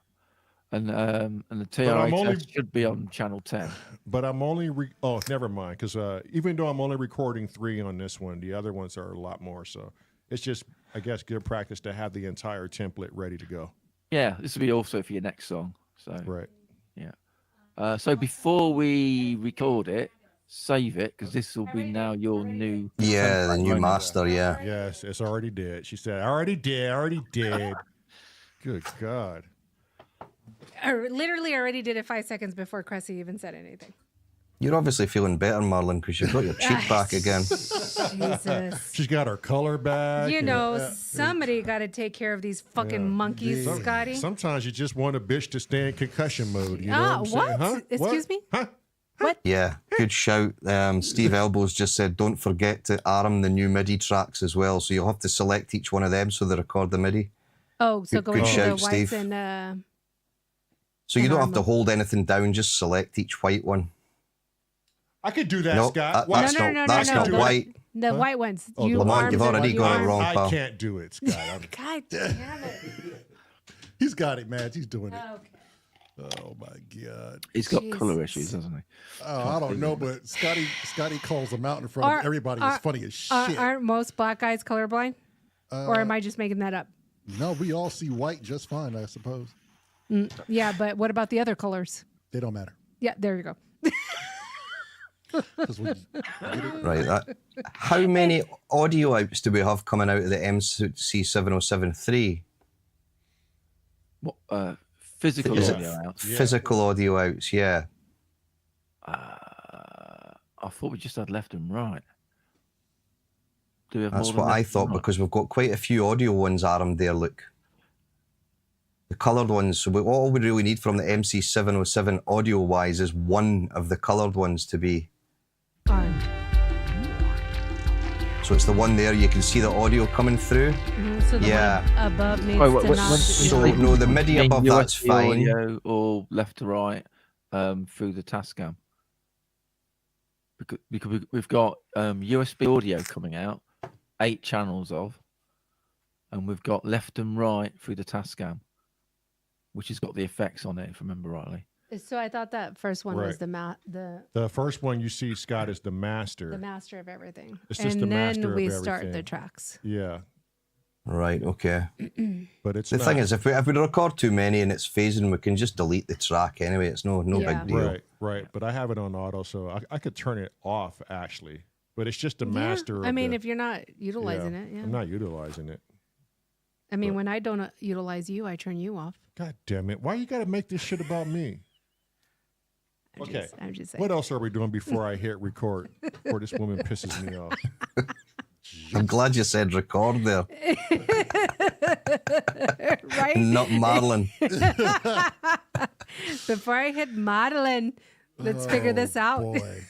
And the I'm TR-8S only- should be on channel 10. But I'm only, oh, never mind. Because even though I'm only recording 3 on this one, the other ones are a lot more. So it's just, I guess, good practice to have the entire template ready to go. Yeah, this will be also for your next song. So Right. yeah. So before we record it, save it because this will be now your new. Yeah, the template, new won't it? master, yeah. Yes, it's already dead. She said, I already did. Good God. I literally already did it 5 seconds before Cressy even said anything. You're obviously feeling better, Marlon, because you've got your cheek back again. Jesus. She's got her color back. You and- know, somebody got to take care of these fucking monkeys, Some- Scotty. Sometimes you just want a bitch to stay in concussion mode. You know Ah, what I'm saying? what? Huh? Excuse me? Huh? Yeah, good shout. Steve Elbows just said, don't forget to arm the new MIDI tracks as well. So you'll have to select each one of them so they record the MIDI. Oh, so Good- going good to shout, the whites Steve. and So you And don't have to arm hold anything down, just select each white one. I could do that, No, Scott. that's No, no, not, no, that's no, not no. white. the white ones. Oh, You Lamont, armed you've them. already You got it armed- wrong. I pal. can't do it, Scott. God damn it. he's got it, man. He's doing it. Okay. Oh my God. He's got color Jesus. issues, hasn't he? Oh, I don't know, but Scotty calls them out in front of everybody. It's funny as shit. Aren't most black guys colorblind? Or am I just making that up? No, we all see white just fine, I suppose. Yeah, but what about the other colors? They don't matter. Yeah, there you go. 'Cause we get it. Right. How many audio outs do we have coming out of the MC707 What physical Is it audio out? Physical audio outs, yeah. I thought we just had left and right. Do we have That's more what than I left and thought right? because we've got quite a few audio ones armed there, look. The coloured ones. So all we really need from the MC707 audio-wise is one of the coloured ones to be. On. So it's the one there, you can see the audio coming through. So the Yeah. one above needs Wait, to not. So no, the MIDI Main above that's USB fine. audio or left to right through the Tascam. Because we've got USB audio coming out, 8 channels of, and we've got left and right through the Tascam, which has got the effects on it, if I remember rightly. So I thought that first one was Right. the The first one you see, Scott, is the master. master of everything. It's just and the then master of we start the everything. tracks. Yeah, Right, okay. but it's The thing is, if we record too many and it's phasing, we can just delete the track anyway. It's no Yeah. big deal. right. But I have it on auto, so I could turn it off actually. But it's just the master. I of mean, the- if you're not utilizing yeah, it, yeah. I'm not utilizing it. I mean, when I don't utilize you, I turn you off. God damn it! Why you got to make this shit about me? Okay. I'm just saying. What else are we doing before I hit record? Before this woman pisses me off. I'm glad you said record there, Right? not Marilyn. Before I hit modeling, let's figure this out. Boy.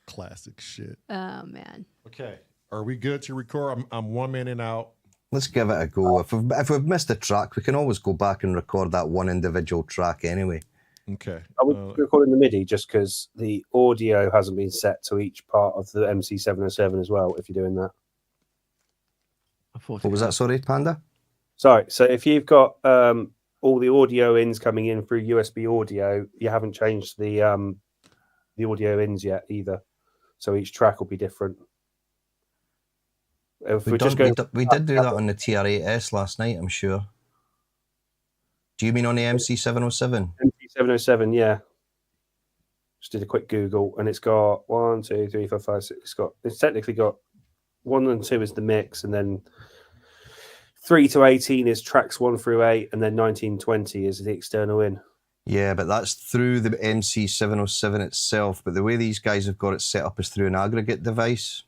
Classic shit. Oh man. Okay. Are we good to record? I'm 1 minute out. Let's give it a go. If we've missed a track, we can always go back and record that one individual track anyway. Okay. I would record in the MIDI just because the audio hasn't been set to each part of the MC707 as well, if you're doing that. I thought What was that, sorry, Panda? Sorry, so if you've got all the audio ins coming in through USB audio, you haven't changed the audio ins yet either. So each track will be different. If We we're just going, did do that on the TR8S last night, I'm sure. Do you mean on the MC707? MC707, yeah. Just did a quick Google, and it's got 1, 2, 3, 4, 5, 6. It's technically got 1 and 2 is the mix, and then 3 to 18 is tracks 1 through 8, and then 19, 20 is the external in. Yeah, but that's through the MC707 itself. But the way these guys have got it set up is through an aggregate device.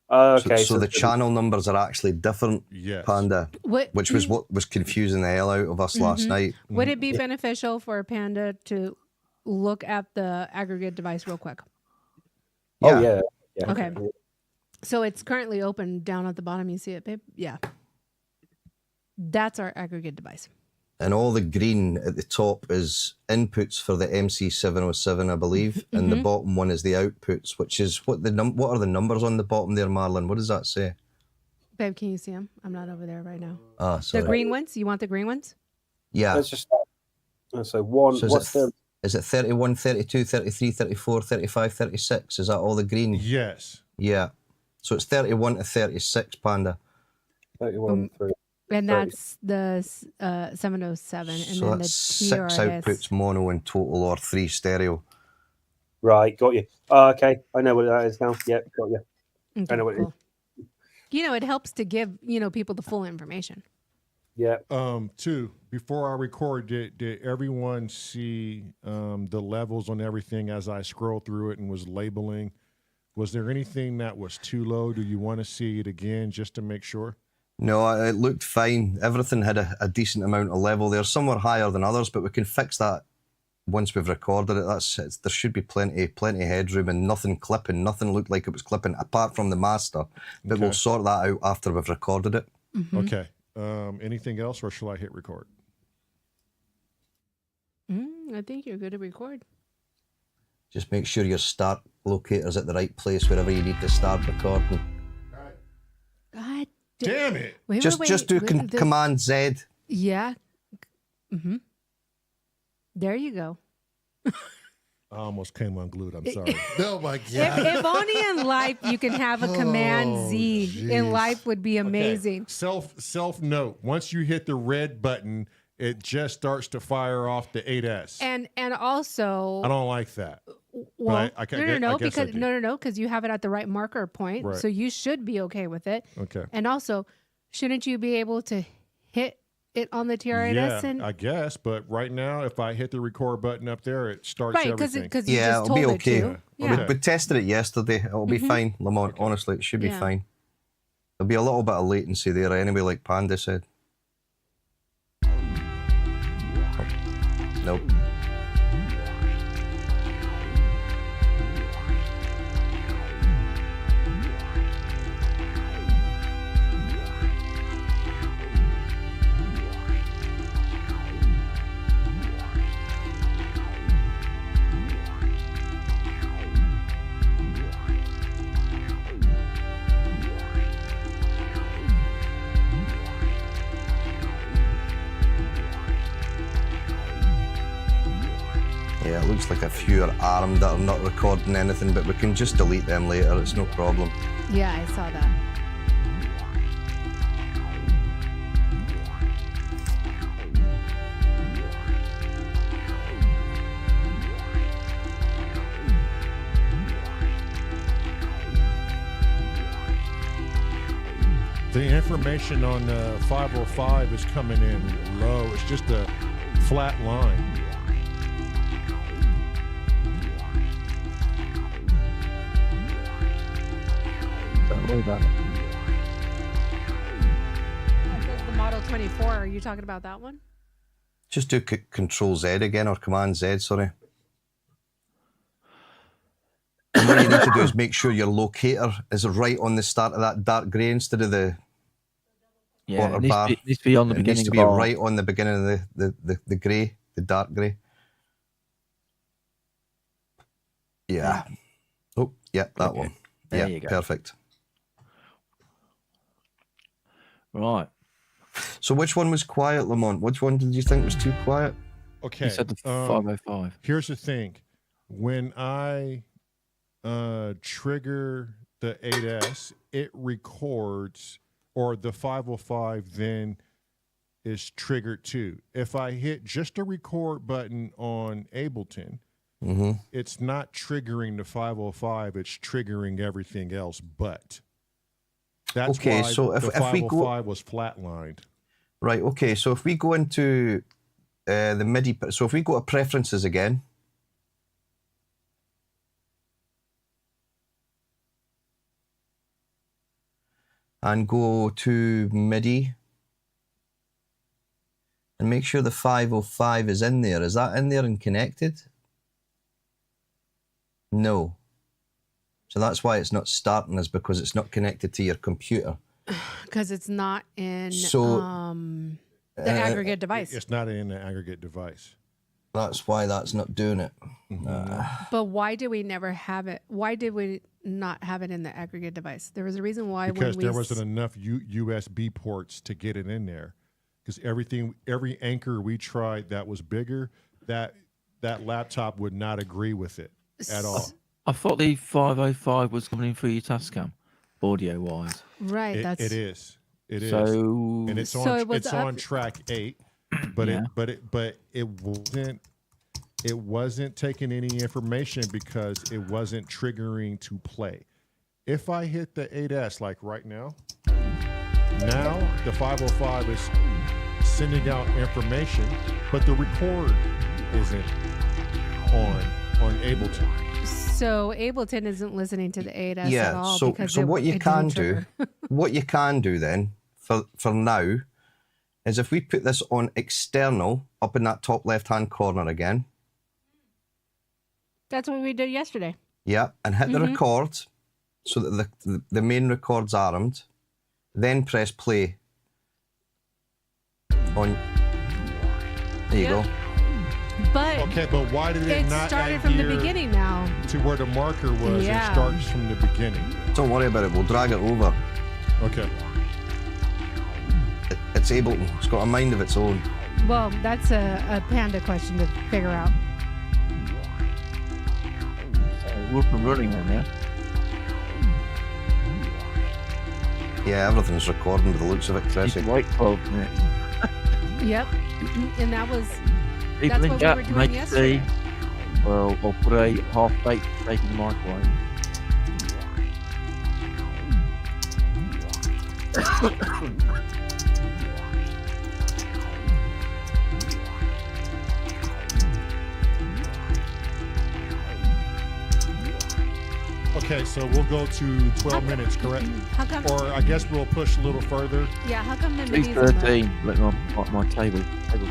Okay, So the channel numbers are actually different, Yes. Panda, What, which was what was confusing the hell out of us last night. would it be beneficial for Panda to look at the aggregate device real quick? Oh yeah. Okay. So it's currently open down at the bottom. You see it, babe? Yeah. That's our aggregate device. And all the green at the top is inputs for the MC707, I believe, and the bottom one is the outputs, which is what are the numbers on the bottom there, Marilyn? What does that say? Babe, can you see them? I'm not over there right now. Ah, sorry. The green ones? You want the green ones? Yeah. Let's just so one. So What's the is it 31, 32, 33, 34, 35, 36? Is that all the green? Yes. Yeah. So it's 31 to 36, Panda. 31 through? And that's the 707. And So then that's the 6 TRS. outputs mono in total or 3 stereo. Right, got you. Okay, I know what that is now. Yep, got you. Okay, I know what it is. cool. You know, it helps to give, people the full information. Yeah. 2, before I record, did everyone see the levels on everything as I scrolled through it and was labeling? Was there anything that was too low? Do you want to see it again just to make sure? No, it looked fine. Everything had a decent amount of level there. Some were higher than others, but we can fix that once we've recorded it. There should be plenty headroom and nothing clipping. Nothing looked like it was clipping apart from the master. But we'll sort that out after we've recorded it. Okay. Anything else, or shall I hit record? I think you're good to record. Just make sure your start locator's at the right place wherever you need to start recording. God Damn it! wait, Just do wait, Command Z. Yeah. There you go. I almost came unglued. I'm sorry. Oh my god. If only in life you can have a Command Z. jeez. In life would be amazing. Okay. Self note. Once you hit the red button, it just starts to fire off the 8S. And also, I don't like that. well, I guess I because do. because you have it at the right marker point, Right. so you should be okay with it. Okay. And also, shouldn't you be able to hit it on the TRS? Yeah, and I guess. But right now, if I hit the record button up there, it starts right, everything. because you Yeah, just it'll be told okay. it to. Yeah. We tested it yesterday. It'll be fine, Lamont. Okay. Honestly, it should be Yeah. fine. There'll be a little bit of latency there anyway, like Panda said. Nope. Yeah, it looks like a few are armed that are not recording anything, but we can just delete them later. It's no problem. Yeah, I saw that. The information on 505 is coming in low. It's just a flat line. Don't worry about it. That says the Model 24. Are you talking about that one? Just do Control Z again, or Command Z, sorry. And what you need to do is make sure your locator is right on the start of that dark grey instead of the Yeah, water it needs, bar. to be, needs to be on the It beginning needs to of be bar. right on the beginning of the grey, the dark grey. Yeah. Oh, yeah, that Okay. one. There Yeah, you go. perfect. Right. So which one was quiet, Lamont? Which one did you think was too quiet? Okay. You said the 505. Here's the thing. When I trigger the 8S, it records, or the 505 then is triggered too. If I hit just a record button on Ableton, it's not triggering the 505, it's triggering everything else but. That's Okay, why so the if we go- 505 was flatlined. Right, okay, so if we go into the MIDI, so if we go to preferences again, and go to MIDI, and make sure the 505 is in there. Is that in there and connected? No. So that's why it's not starting, is because it's not connected to your computer. Because it's not in So, the aggregate device. It's not in the aggregate device. That's why that's not doing it. But why did we never have it? Why did we not have it in the aggregate device? There was a reason why. Because when there we wasn't enough USB ports to get it in there. Because every anchor we tried that was bigger, that laptop would not agree with it at all. I thought the 505 was coming in through your Tascam, audio wise. Right. It is. It is. So, And it's So on it was it's up- on track 8, but Yeah. it wasn't taking any information because it wasn't triggering to play. If I hit the 8S like right now the 505 is sending out information, but the record isn't on Ableton. So Ableton isn't listening to the 8S at Yeah, all. so because what you it can didn't do, trigger. what you can do then for now is if we put this on external up in that top left-hand corner again, That's what we did yesterday. yeah, and hit the Mm-hmm. record so that the main record's armed, then press play on. There you Yep. go. But Okay, but why did it it not started from the adhere beginning now. to where the marker was? Yeah. It starts from the beginning. Don't worry about it. We'll drag it over. Okay. It's Ableton. It's got a mind of its own. Well, that's a Panda question to figure out. we're up and running then, yeah? Yeah, everything's recording by the looks of it, You Cressy. can wait 12 minutes. Yep. And that was People in what we chat were doing make yesterday. Well, I'll put a half-baked steak in the microwave. Okay, so we'll go to 12 minutes, correct? How come? Or I guess we'll push a little further. Yeah. How come the midis? 213. Look on my table. Table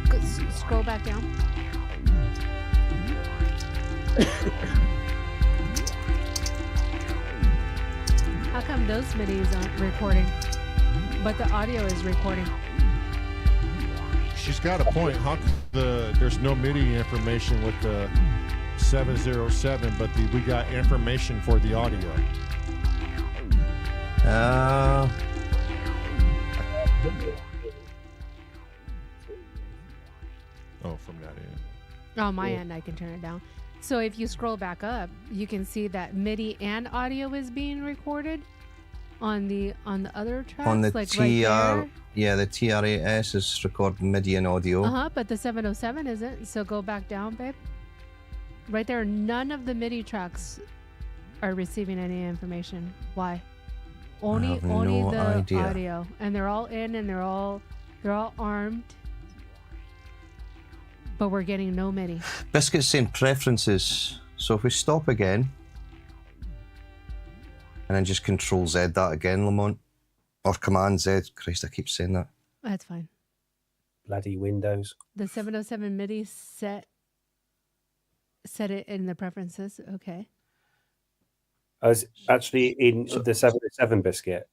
13. Scroll back down. How come those midis aren't recording, but the audio is recording? She's got a point. How come there's no MIDI information with the 707, but we got information for the audio? Oh, from that end. Oh, my end, I can turn it down. So if you scroll back up, you can see that MIDI and audio is being recorded on the other tracks, On the like TR, right there. yeah, the TRAS is recording MIDI and audio. But the 707 isn't. So go back down, babe. Right there, none of the MIDI tracks are receiving any information. Why? Only have no the idea. audio, and they're all in, and they're all armed. But we're getting no MIDI. Biscuit's saying preferences. So if we stop again, and then just Control Z that again, Lamont, or Command Z. Christ, I keep saying that. That's fine. Bloody Windows. The 707 MIDI set it in the preferences. Okay. I was actually in the 707 biscuit.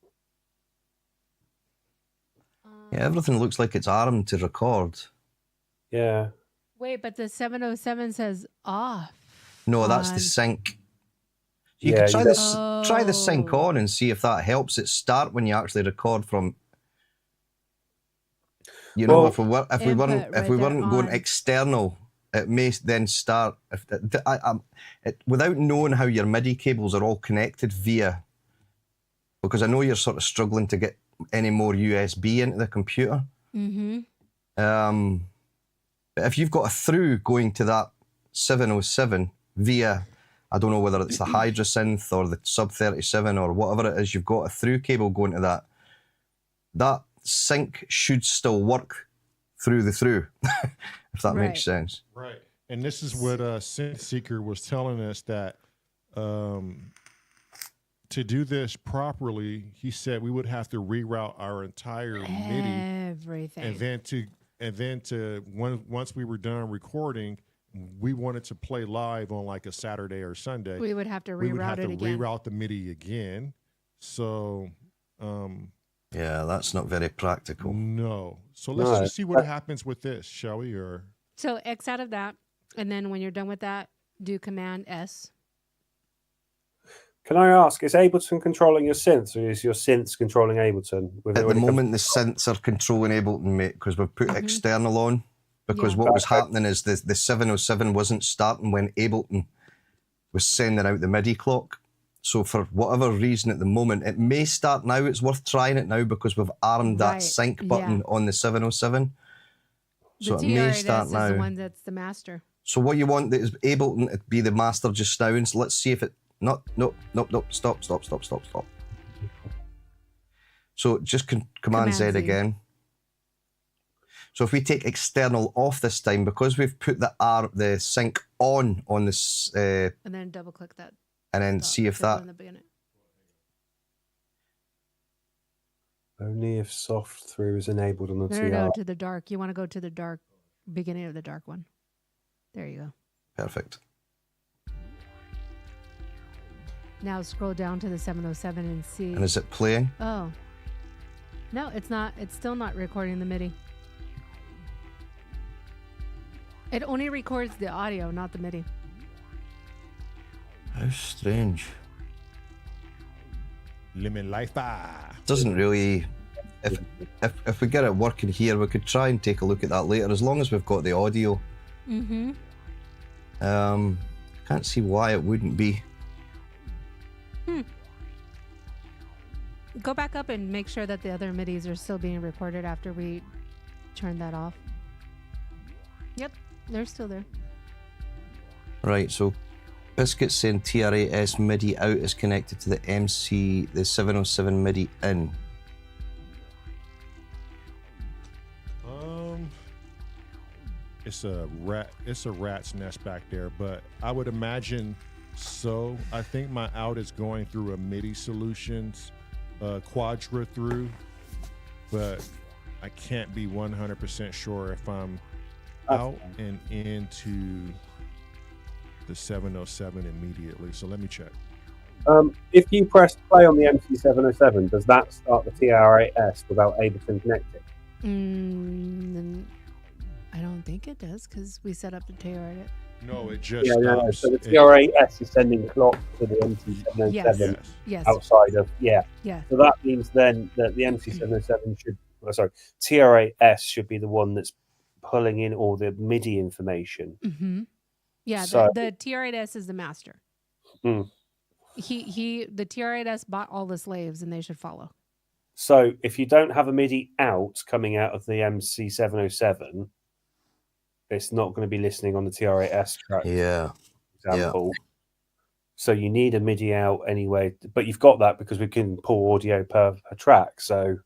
Yeah, everything looks like it's armed to record. Yeah. Wait, but the 707 says off. No, that's on- the sync. You Yeah, can try you- this. Try the sync Oh. on and see if that helps it start when you actually record from. You know, Well, if we weren't input right going there on. external, it may then start. Without knowing how your MIDI cables are all connected via, because I know you're sort of struggling to get any more USB into the computer. Mm-hmm. But if you've got a through going to that 707 via, I don't know whether it's the Hydrasynth or the Sub 37 or whatever it is, you've got a through cable going to that. That sync should still work through the through, if that Right. makes sense. Right. And this is what Synth Seeker was telling us, that to do this properly, he said we would have to reroute our entire MIDI, Everything. and then to once we were done recording, we wanted to play live on like a Saturday or Sunday. We would have to we would have reroute to it again. reroute the MIDI again. So Yeah, that's not very practical. no. So let's No, just see what happens with this, shall we? Or So X out of that, and then when you're done with that, do Command S. Can I ask, is Ableton controlling your synths, or is your synths controlling Ableton? At the moment, the synths are controlling Ableton, mate, because we've put external on. Because Yeah. what was happening is the 707 wasn't starting when Ableton was sending out the MIDI clock. So for whatever reason at the moment, it may start now. It's worth trying it now because we've armed that Right, sync button on the 707. So The it may TRS start is now. the one that's the master. So what you want is Ableton to be the master just now. And so let's see if it... Nope. Stop. So just Command Z Command Z. again. So if we take external off this time, because we've put the sync on this, And then double click that. and then dot see if symbol that... in the beginning. only if soft through is enabled on the No, TR. no, to the dark. You want to go to the dark, beginning of the dark one. There you go. Perfect. Now scroll down to the 707 and see. And is it playing? Oh. No, it's not. It's still not recording the MIDI. It only records the audio, not the MIDI. How strange. Limit Life. Doesn't really... If we get it working here, we could try and take a look at that later, as long as we've got the audio. Mm-hmm. Can't see why it wouldn't be. Go back up and make sure that the other MIDIs are still being recorded after we turn that off. Yep, they're still there. Right, so Biscuit's saying TRAS MIDI out is connected to the the 707 MIDI in. It's a rat's nest back there, but I would imagine so. I think my out is going through a MIDI solutions quadra through, but I can't be 100% sure if I'm out and into the 707 immediately. So let me check. If you press play on the MC707, does that start the TRAS without Ableton connected? I don't think it does because we set up the TRAS. No, it just no. So the TRAS is sending clock to the MC707 Yes. outside of Yeah. So that means then that the MC707 TRAS should be the one that's pulling in all the MIDI information. Mm-hmm. Yeah, So- the TRAS is the master. Mm. The TRAS bought all the slaves and they should follow. So if you don't have a MIDI out coming out of the MC707, it's not going to be listening on the TRAS track. Yeah. Example. So you need a MIDI out anyway, but you've got that because we can pull audio per track. So,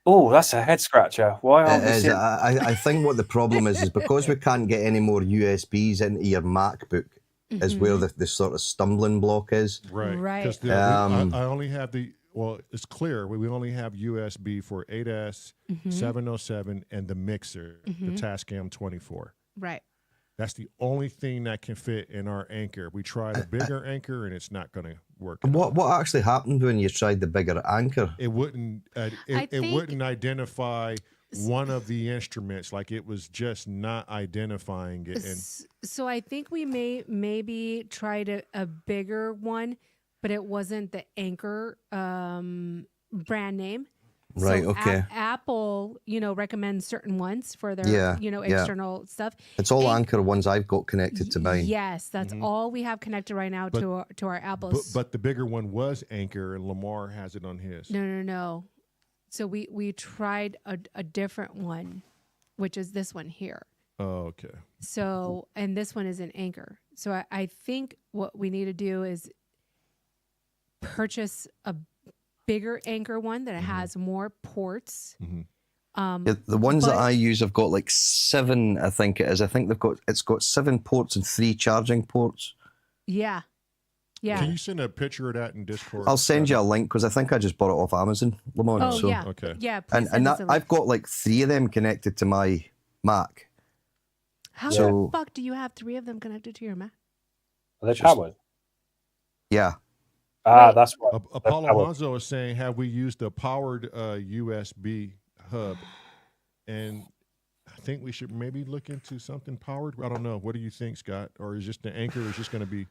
oh, that's a head scratcher. Why aren't we? I think what the problem is because we can't get any more USBs into your MacBook. Is where the sort of stumbling block is. Right. Because I only have it's clear. We only have USB for 8S, 707, and the mixer, the Tascam 24. Right. That's the only thing that can fit in our anchor. We tried a bigger anchor, and it's not going to work. What actually happened when you tried the bigger anchor? It wouldn't. It wouldn't identify one of the instruments. Like it was just not identifying it. And so I think we maybe tried a bigger one, but it wasn't the Anchor brand name. Right. So okay. Apple, recommends certain ones for their, external stuff. It's all Anchor ones I've got connected to mine. Yes, that's all we have connected right now to our Apples. But the bigger one was Anchor, and Lamar has it on his. No. So we tried a different one, which is this one here. Oh, okay. So, and this one is an Anchor. So I think what we need to do is purchase a bigger Anchor one that has more ports. The ones that I use have got like 7, I think it is. I think it's got 7 ports and 3 charging ports. Yeah. Can you send a picture of that in Discord? I'll send you a link because I think I just bought it off Amazon, Lamont. Oh, so. yeah. Okay. Yeah. And that, I've got like 3 of them connected to my Mac. How the fuck do you have 3 of them connected to your Mac? Are they powered? Yeah. That's what Apollo Alonso is saying, have we used a powered USB hub? And I think we should maybe look into something powered. I don't know. What do you think, Scott? Or is just the Anchor is just going to be...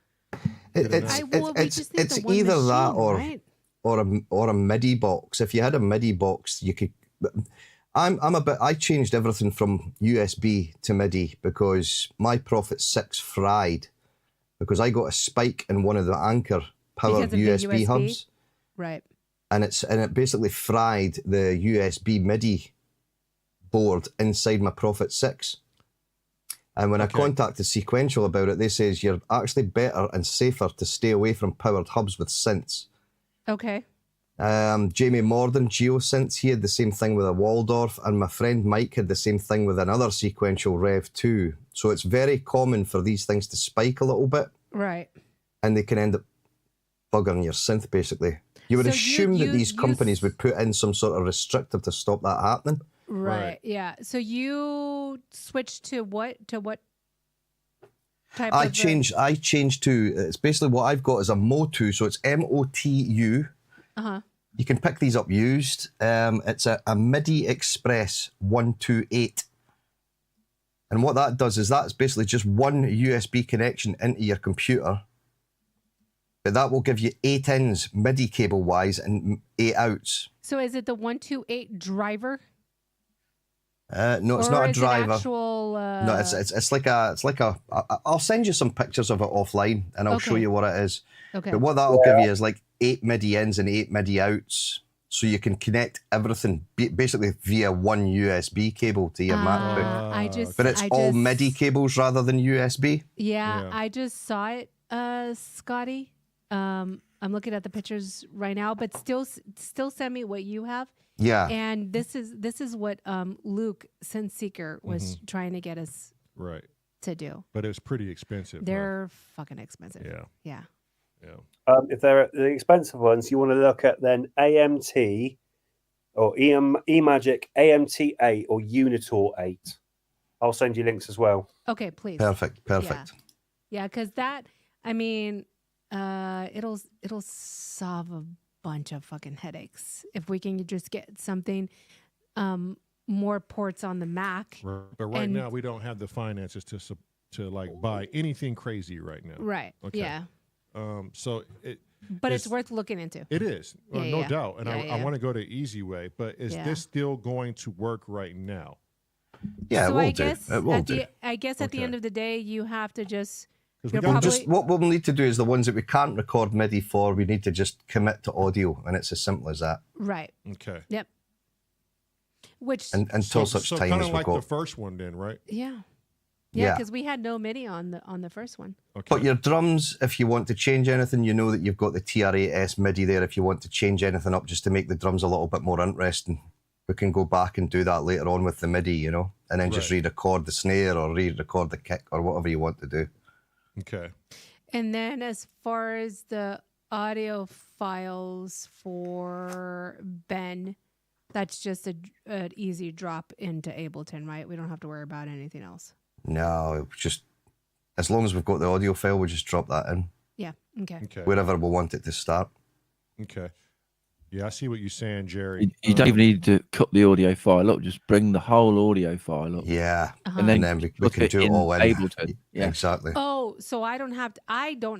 It's either that or a MIDI box. If you had a MIDI box, you could... I changed everything from USB to MIDI because my Prophet 6 fried because I got a spike in one of the Anchor powered USB hubs. Right. And it basically fried the USB MIDI board inside my Prophet 6. And when I contacted Sequential about it, they says you're actually better and safer to stay away from powered hubs with synths. Okay. Jamie Morden, GeoSynths, he had the same thing with a Waldorf, and my friend Mike had the same thing with another Sequential Rev 2. So it's very common for these things to spike a little bit. Right. And they can end up buggering your synth, basically. You would assume that these companies would put in some sort of restrictive to stop that happening. Right. Yeah. So you switched to what type I changed to, it's basically what I've got is a Motu, so it's MOTU. You can pick these up used. It's a MIDI Express 128. And what that does is that's basically just one USB connection into your computer. But that will give you 8 ins MIDI cable wise and 8 outs. So is it the 128 driver? No, it's or not a is it driver. actual, No, it's like a. I'll send you some pictures of it offline, and I'll show Okay. you what it is. okay. But what that'll give you is like 8 MIDI ins and 8 MIDI outs, so you can connect everything basically via one USB cable to your MacBook. I just, But it's I all just, MIDI cables rather than USB. Yeah, Yeah. I just saw it, Scotty. I'm looking at the pictures right now, but still send me what you have. Yeah. And this is what Luke Senseeker was trying to get us Right. to do. But it's pretty expensive. huh? They're fucking expensive. Yeah. Yeah. Yeah. If they're the expensive ones, you want to look at then AMT or eMagic AMT8 or Unitor 8. I'll send you links as well. Okay, please. Perfect. Yeah, because that, I mean, it'll solve a bunch of fucking headaches if we can just get something, more ports on the Mac. Right. But right And- now we don't have the finances to like buy anything crazy right now. Right. Okay. Yeah. So But it's worth looking into. It is, Yeah, no yeah. doubt. And Yeah, I want to go the easy way, but is Yeah. this still going to work right now? Yeah, so it will I do. guess It will do. I guess at the Okay. end of the day, you have to just. 'Cause You're we got probably- What we'll need to do is the ones that we can't record MIDI for, we need to just commit to audio, and it's as simple as that. Right. Okay. Yep. Which. Until such time kind as of we like go. the first one, then, right? Yeah. Yeah. Yeah, because we had no MIDI on the first one. Okay. But your drums, if you want to change anything, you know that you've got the TR8S MIDI there. If you want to change anything up just to make the drums a little bit more interesting, we can go back and do that later on with the MIDI, you know, and then just Right. re-record the snare or re-record the kick or whatever you want to do. Okay. And then as far as the audio files for Ben, that's just an easy drop into Ableton, right? We don't have to worry about anything else. No, just as long as we've got the audio file, we just drop that in Yeah. Okay. Okay. wherever we want it to start. Okay. Yeah, I see what you're saying, Jerry. You don't even need to cut the audio file up. Just bring the whole audio file up. Yeah, Uh-huh. And then, we put can it do it in all in. Ableton. Yeah. Exactly. Oh, so I don't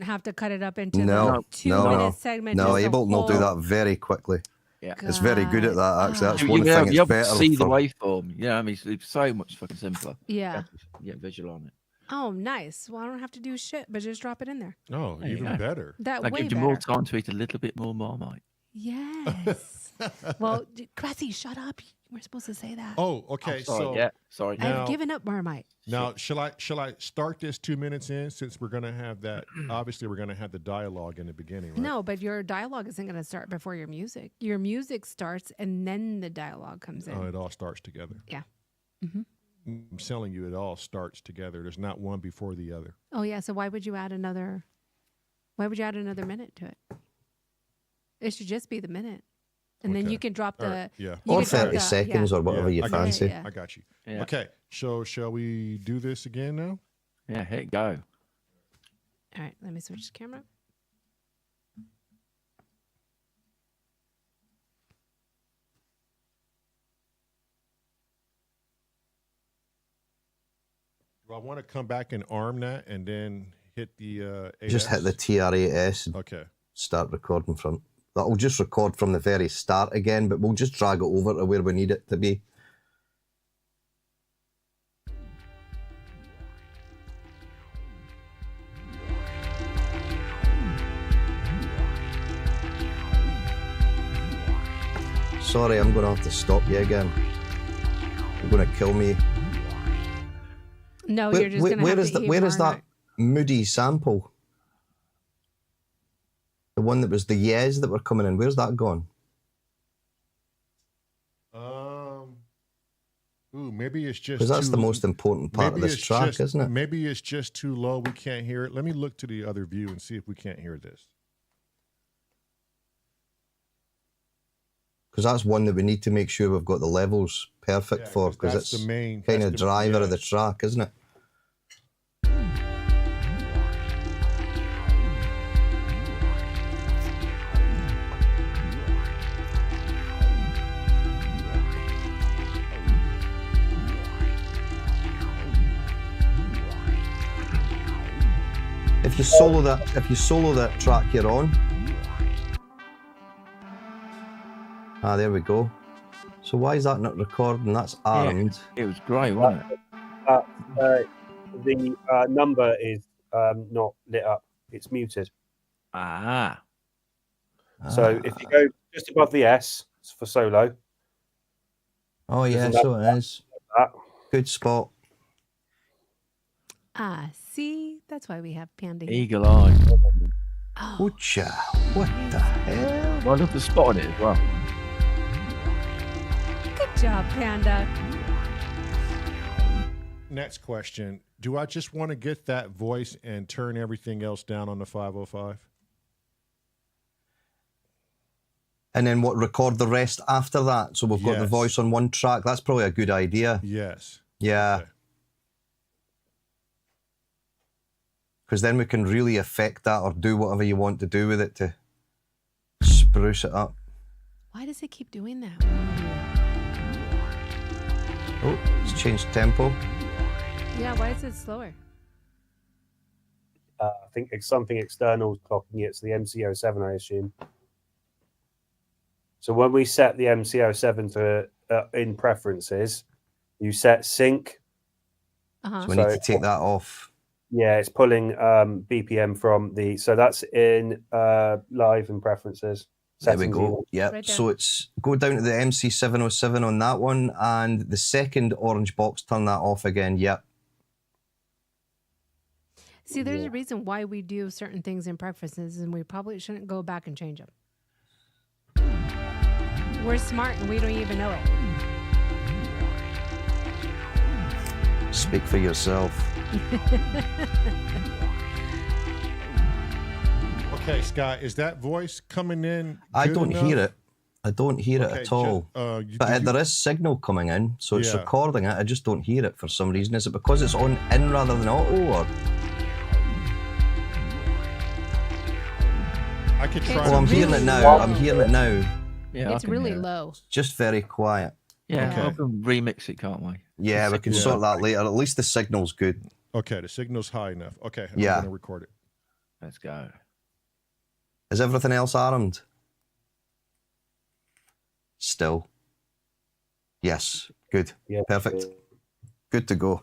have to cut it up into No, the 2 no, minute no. segment. No, just a Ableton will do whole- that very quickly. Yeah. It's very good at that, actually. That's God. one thing you it's better see the for. waveform. Yeah, I mean, it's so much fucking simpler. Yeah. Yeah, visual on it. Oh, nice. Well, I don't have to do shit, but just drop it in there. Oh, There you even go. better. That That way gives you better. more time to eat a little bit more Marmite. Yes. Well, Cressy, shut up. We're supposed to say that. Oh, okay. I'm sorry. So Yeah, sorry. now- I've given up Marmite. now, shall I start this 2 minutes in, since we're gonna have that? Obviously, we're gonna have the dialogue in the beginning, right? No, but your dialogue isn't going to start before your music. Your music starts and then the dialogue comes in. Oh, it all starts together. Yeah. Mhm. I'm telling you, it all starts together. There's not one before the other. Oh yeah. So why would you add another minute to it? It should just be the minute, and then Okay. you can drop All the right, yeah. you Or can drop 30 the- seconds yeah. or whatever Yeah, you I got fancy. Yeah. I got you. Yeah. Okay. So shall we do this again now? Yeah, hit go. All right. Let me switch the camera. Do I want to come back and arm that and then hit the Just hit the AS? TR8S and Okay. start recording from. That'll just record from the very start again, but we'll just drag it over to where we need it to be. Sorry, I'm going to have to stop you again. You're going to kill me. No, you're just going to where have is to that? Where is Marmite. that Moody sample? The one that was the yes that were coming in. Where's that gone? Ooh, maybe it's just Because that's too- the most important part of maybe this it's track, just- isn't it? Maybe it's just too low. We can't hear it. Let me look to the other view and see if we can't hear this. Because that's one that we need to make sure we've got the levels perfect Yeah, for. 'cause Because that's it's the main kind that's of the- driver yeah. of the track, isn't it? If you solo that track you're on. Ah, there we go. So why is that not recording? That's armed. It was great, wasn't it? The number is not lit up. It's muted. Ah. So if you go just above the S, it's for solo. Oh yeah, so it is. That. Good spot. Ah, see, that's why we have Panda. Here. Eagle eye. Oh, Oocha, what the hell? Well, I love the spot on it as well. good job, Panda. Next question. Do I just want to get that voice and turn everything else down on the 505? And then what? Record the rest after that. So we've got the Yes. voice on one track. That's probably a good idea. Yes. Yeah. Okay. Because then we can really affect that or do whatever you want to do with it to spruce it up. Why does it keep doing that? Oh, it's changed tempo. Yeah, why is it slower? I think it's something external clocking it. It's the MC07, I assume. So when we set the MC07 to in preferences, you set sync. Uh-huh. So we need to take that off. Yeah, it's pulling BPM from the. So that's in live and preferences. There we settings. go. Yep. Right there. So it's go down to the MC707 on that one, and the second orange box, turn that off again. Yep. See, there's a reason why we do certain things in preferences, and we probably shouldn't go back and change them. We're smart and we don't even know it. Speak for yourself. Okay, Scott, is that voice coming in? I good don't enough? hear it. I don't hear it Okay, at all. But there is signal coming in, so it's Yeah. recording it. I just don't hear it for some reason. Is it because it's on in rather than auto, or? I could Okay, try. so Oh, I'm to hearing really it now. low. I'm hearing it now. Yeah, I It's can really hear it. low. Just very quiet. Yeah, Okay. we can remix it, can't we? Yeah, we can Yeah. sort that later. At least the signal's good. Okay, the signal's high enough. Okay, I'm Yeah. going to record it. Let's go. Is everything else armed? Still. Yes. Good. Yeah, Perfect. Good to go.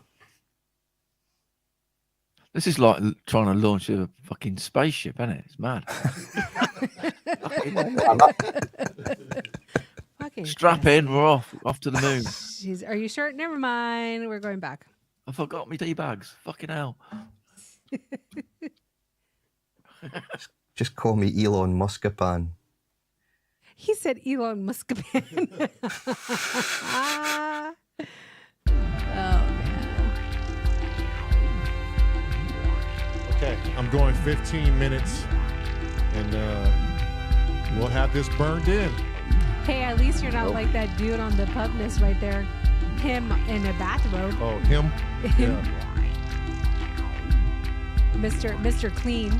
This is like trying to launch a fucking spaceship, isn't it? It's mad. Fucking Strap in, we're off to the moon. Jeez, are you sure? Never mind. We're going back. I forgot me tea bags. Fucking hell. Just call me Elon Muskapan. He said Elon Musk. Oh man. Okay, I'm going 15 minutes, and we'll have this burned in. Hey, at least you're not like that dude on the pub list right there. Him in a bathrobe. Oh, him? Him. Yeah. Mr. Clean.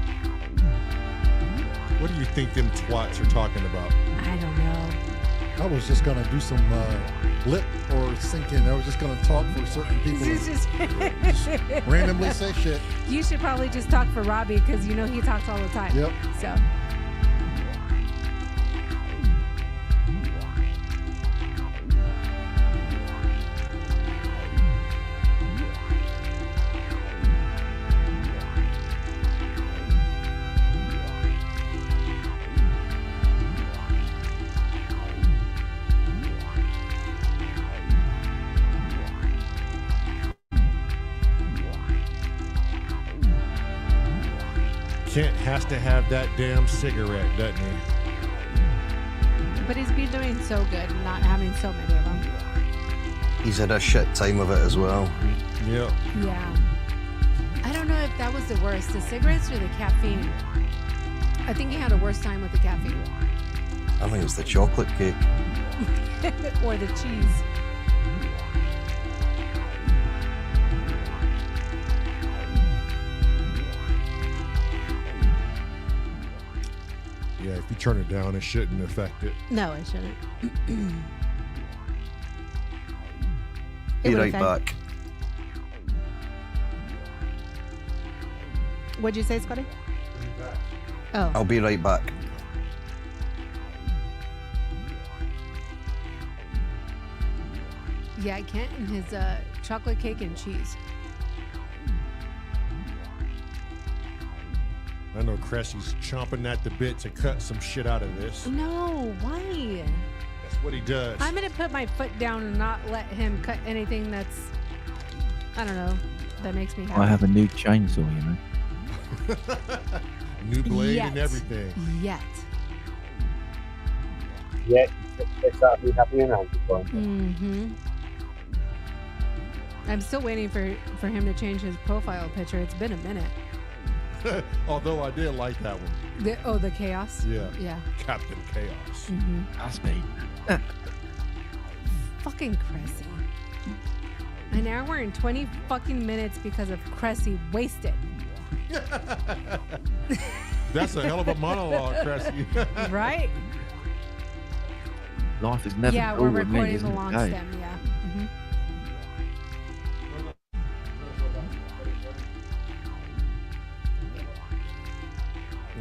What do you think them twats are talking about? I don't know. I was just gonna do some lip or syncing. I was just gonna talk for certain people. Just Randomly say shit. You should probably just talk for Robbie because you know he talks all the time. Yep. So. Kent has to have that damn cigarette, doesn't he? But he's been doing so good and not having so many of them. He's had a shit time of it as well. Yep. Yeah. I don't know if that was the worst, the cigarettes or the caffeine. I think he had a worse time with the caffeine. I think it's the chocolate cake. Or the cheese. Yeah, if you turn it down, it shouldn't affect it. No, it shouldn't. It Be would right affect- back. What'd you say, Scotty? Oh. I'll be right back. Yeah, I can't. And his chocolate cake and cheese. I know Cressy's chomping at the bit to cut some shit out of this. No, why? That's what he does. I'm gonna put my foot down and not let him cut anything that's, I don't know, that makes me happy. I have a new chainsaw, you know. New blade and Yet. everything. Yet. Yeah, it's that be happy and happy. Mm-hmm. I'm still waiting for him to change his profile picture. It's been a minute. Although I did like that one. The chaos? Yeah. Yeah. Captain Chaos. Mm-hmm. That's me. Fucking Cressy. An hour and 20 fucking minutes because of Cressy wasted. That's a hell of a monologue, Cressy. Right? Life is never Yeah, dull we're with me, recording the isn't it, long Dave? stem, yeah. Mm-hmm.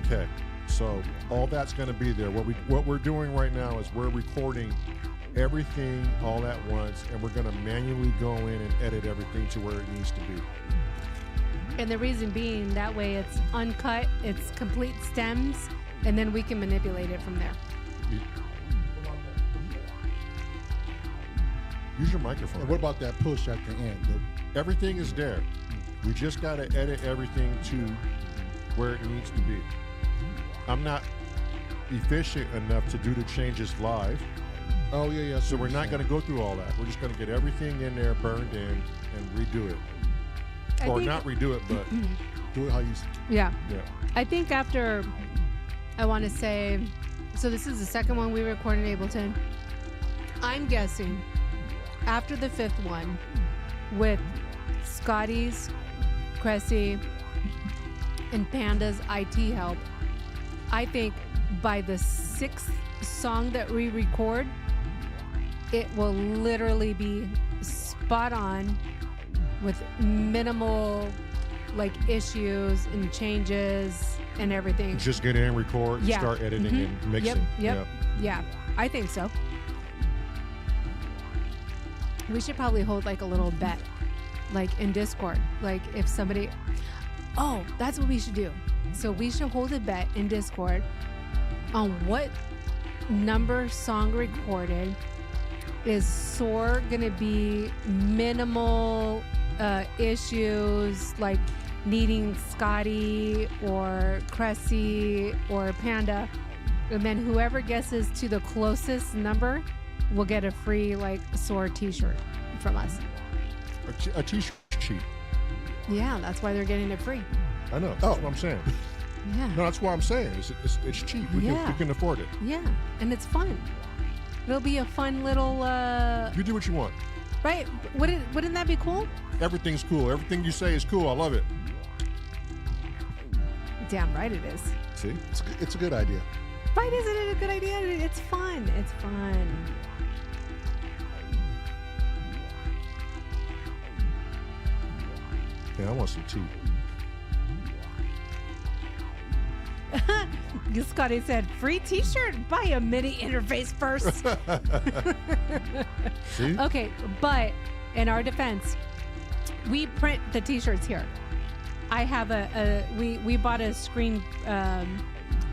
Okay, so all that's going to be there. What we're doing right now is we're recording everything all at once, and we're going to manually go in and edit everything to where it needs to be. And the reason being, that way it's uncut, it's complete stems, and then we can manipulate it from there. Use your microphone. And what about that push at the end? Everything is there. We just got to edit everything to where it needs to be. I'm not efficient enough to do the changes live. Oh, yeah. So we're not going to go through all that. We're just going to get everything in there, burned in, and redo it. Or not redo it, but do it how you. Yeah. Yeah. I think after, I want to say, so this is the second one we recorded in Ableton. I'm guessing after the fifth one with Scotty's, Cressy, and Panda's IT help, I think by the sixth song that we record, it will literally be spot on with minimal like issues and changes and everything. Just get in, record, Yeah. start editing and mixing. Yep. Yeah, I think so. We should probably hold like a little bet, like in Discord. Like if somebody, oh, that's what we should do. So we should hold a bet in Discord on what number song recorded is S.O.R gonna be minimal issues like needing Scotty or Cressy or Panda, and then whoever guesses to the closest number will get a free like S.O.R t-shirt from us. A t-shirt cheap. Yeah, that's why they're getting it free. I know. That's what I'm saying. Yeah. No, that's what I'm saying. It's cheap. We can afford it. Yeah, and it's fun. It'll be a fun little. You do what you want. Right? Wouldn't that be cool? Everything's cool. Everything you say is cool. I love it. Damn right it is. See? It's a good idea. Right? Isn't it a good idea? It's fun. It's fun. Yeah, I want some tea. Scotty said, free t-shirt, buy a MIDI interface first. See? Okay, but in our defense, we print the t-shirts here. I have we bought a screen, a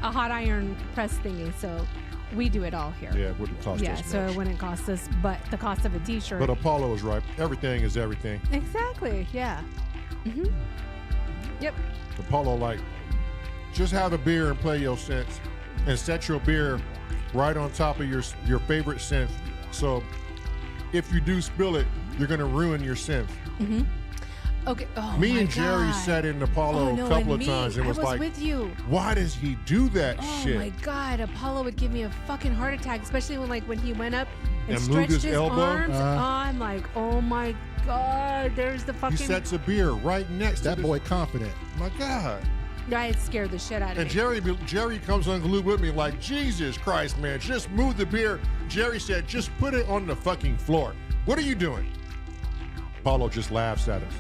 hot iron press thingy, so we do it all here. Yeah, it wouldn't cost us so much. it wouldn't cost us but the cost of a t-shirt. But Apollo is right. Everything is everything. Exactly, yeah. Mm-hmm. Yep. Apollo, like, just have a beer and play your synths and set your beer right on top of your favorite synth. So if you do spill it, you're going to ruin your synth. Mm-hmm. Okay. Oh, Me my and Jerry God. sat in Apollo a couple of times and I was was like, with you. why does he do that Oh shit? my God, Apollo would give me a fucking heart attack, especially when he went up and And moved stretched his his elbow? arms. I'm like, oh my God, there's the He fucking. sets a beer right next That to boy confident. My God. It scared the shit out of And me. Jerry comes unglued with me like, Jesus Christ, man, just move the beer. Jerry said, just put it on the fucking floor. What are you doing? Apollo just laughs at us.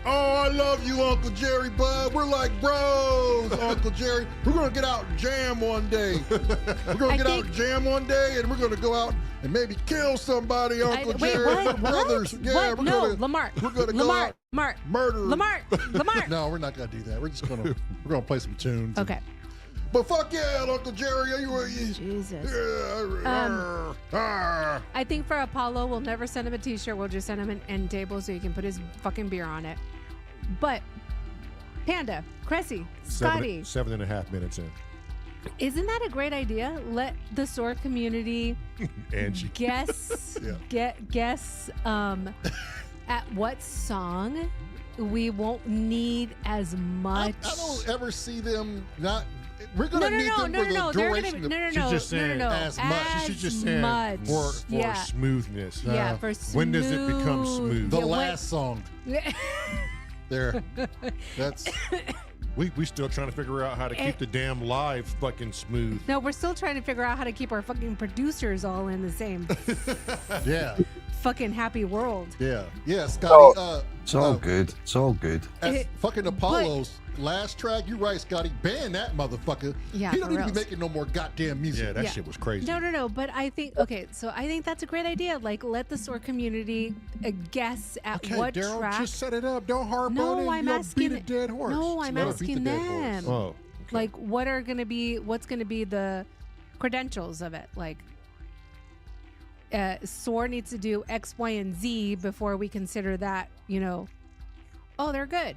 Oh, I love you, Uncle Jerry, bud. We're like bros, Uncle Jerry. We're gonna get out and jam one day. We're gonna get out and jam one day, and we're gonna go out and maybe kill somebody, Uncle Jerry. What? Brothers. Yeah, What? we're No, gonna. Lamar. We're gonna go Lamar. out, Lamar. murder. Lamar. Lamar. No, we're not gonna do that. We're just gonna play some tunes. Okay. But fuck yeah, Uncle Jerry. Jesus. Yeah. I think for Apollo, we'll never send him a t-shirt. We'll just send him an end table so he can put his fucking beer on it. But Panda, Cressy, Scotty, 7.5 minutes in. isn't that a great idea? Let the S.O.R community Angie. guess guess at what song we won't need as much. I don't ever see them not. We're gonna need them for the duration. She's just saying as much. She's just saying for smoothness. Yeah, for smooth. When does it become smooth? The last song. There. That's. We still trying to figure out how to keep the damn live fucking smooth. No, we're still trying to figure out how to keep our fucking producers all in the same Yeah. fucking happy world. Yeah. Yeah, Scotty. It's all good. It's all good. As fucking Apollo's last track, you're right, Scotty. Ban that motherfucker. Yeah, he don't for need to be reals. making no more goddamn music. Yeah, that shit was crazy. No. But I think so I think that's a great idea. Like, let the S.O.R community guess at Okay, what Daryl, track. just set it up. Don't harp on it. No, I'm asking. Beat a dead horse. No, I'm Let her beat the asking dead horse. them. Oh, okay. Like, what's gonna be the credentials of it? Like, S.O.R needs to do X, Y, and Z before we consider that. Oh, they're good.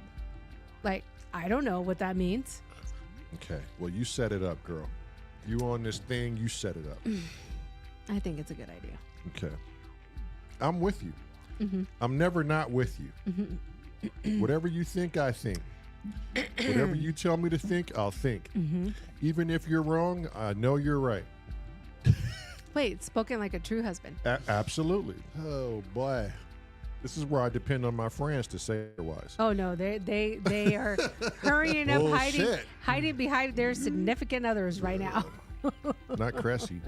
Like, I don't know what that means. Okay. Well, you set it up, girl. You on this thing, you set it up. I think it's a good idea. Okay. I'm with you. Mm-hmm. I'm never not with you. Mm-hmm. Whatever you think, I think. Whatever you tell me to think, I'll think. Mm-hmm. Even if you're wrong, I know you're right. Wait, spoken like a true husband. Absolutely. Oh boy. This is where I depend on my friends to say otherwise. Oh no, they are hurrying up, Bullshit. hiding behind their significant others right now. Not Cressy.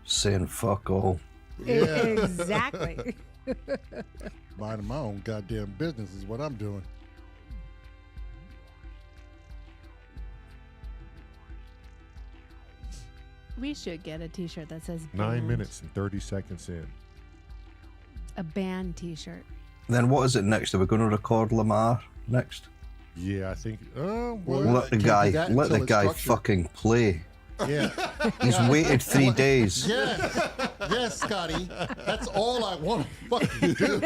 Saying fuck all. Yeah. Exactly. Minding my own goddamn business is what I'm doing. We should get a t-shirt that says 9 band. minutes and 30 seconds in. A band t-shirt. Then what is it next? Are we going to record Lamar next? Yeah, I think. Well, Let the can't do guy, that let until the it's guy structured. fucking play. Yeah. He's waited 3 days. Yes, Scotty. That's all I want to fucking do.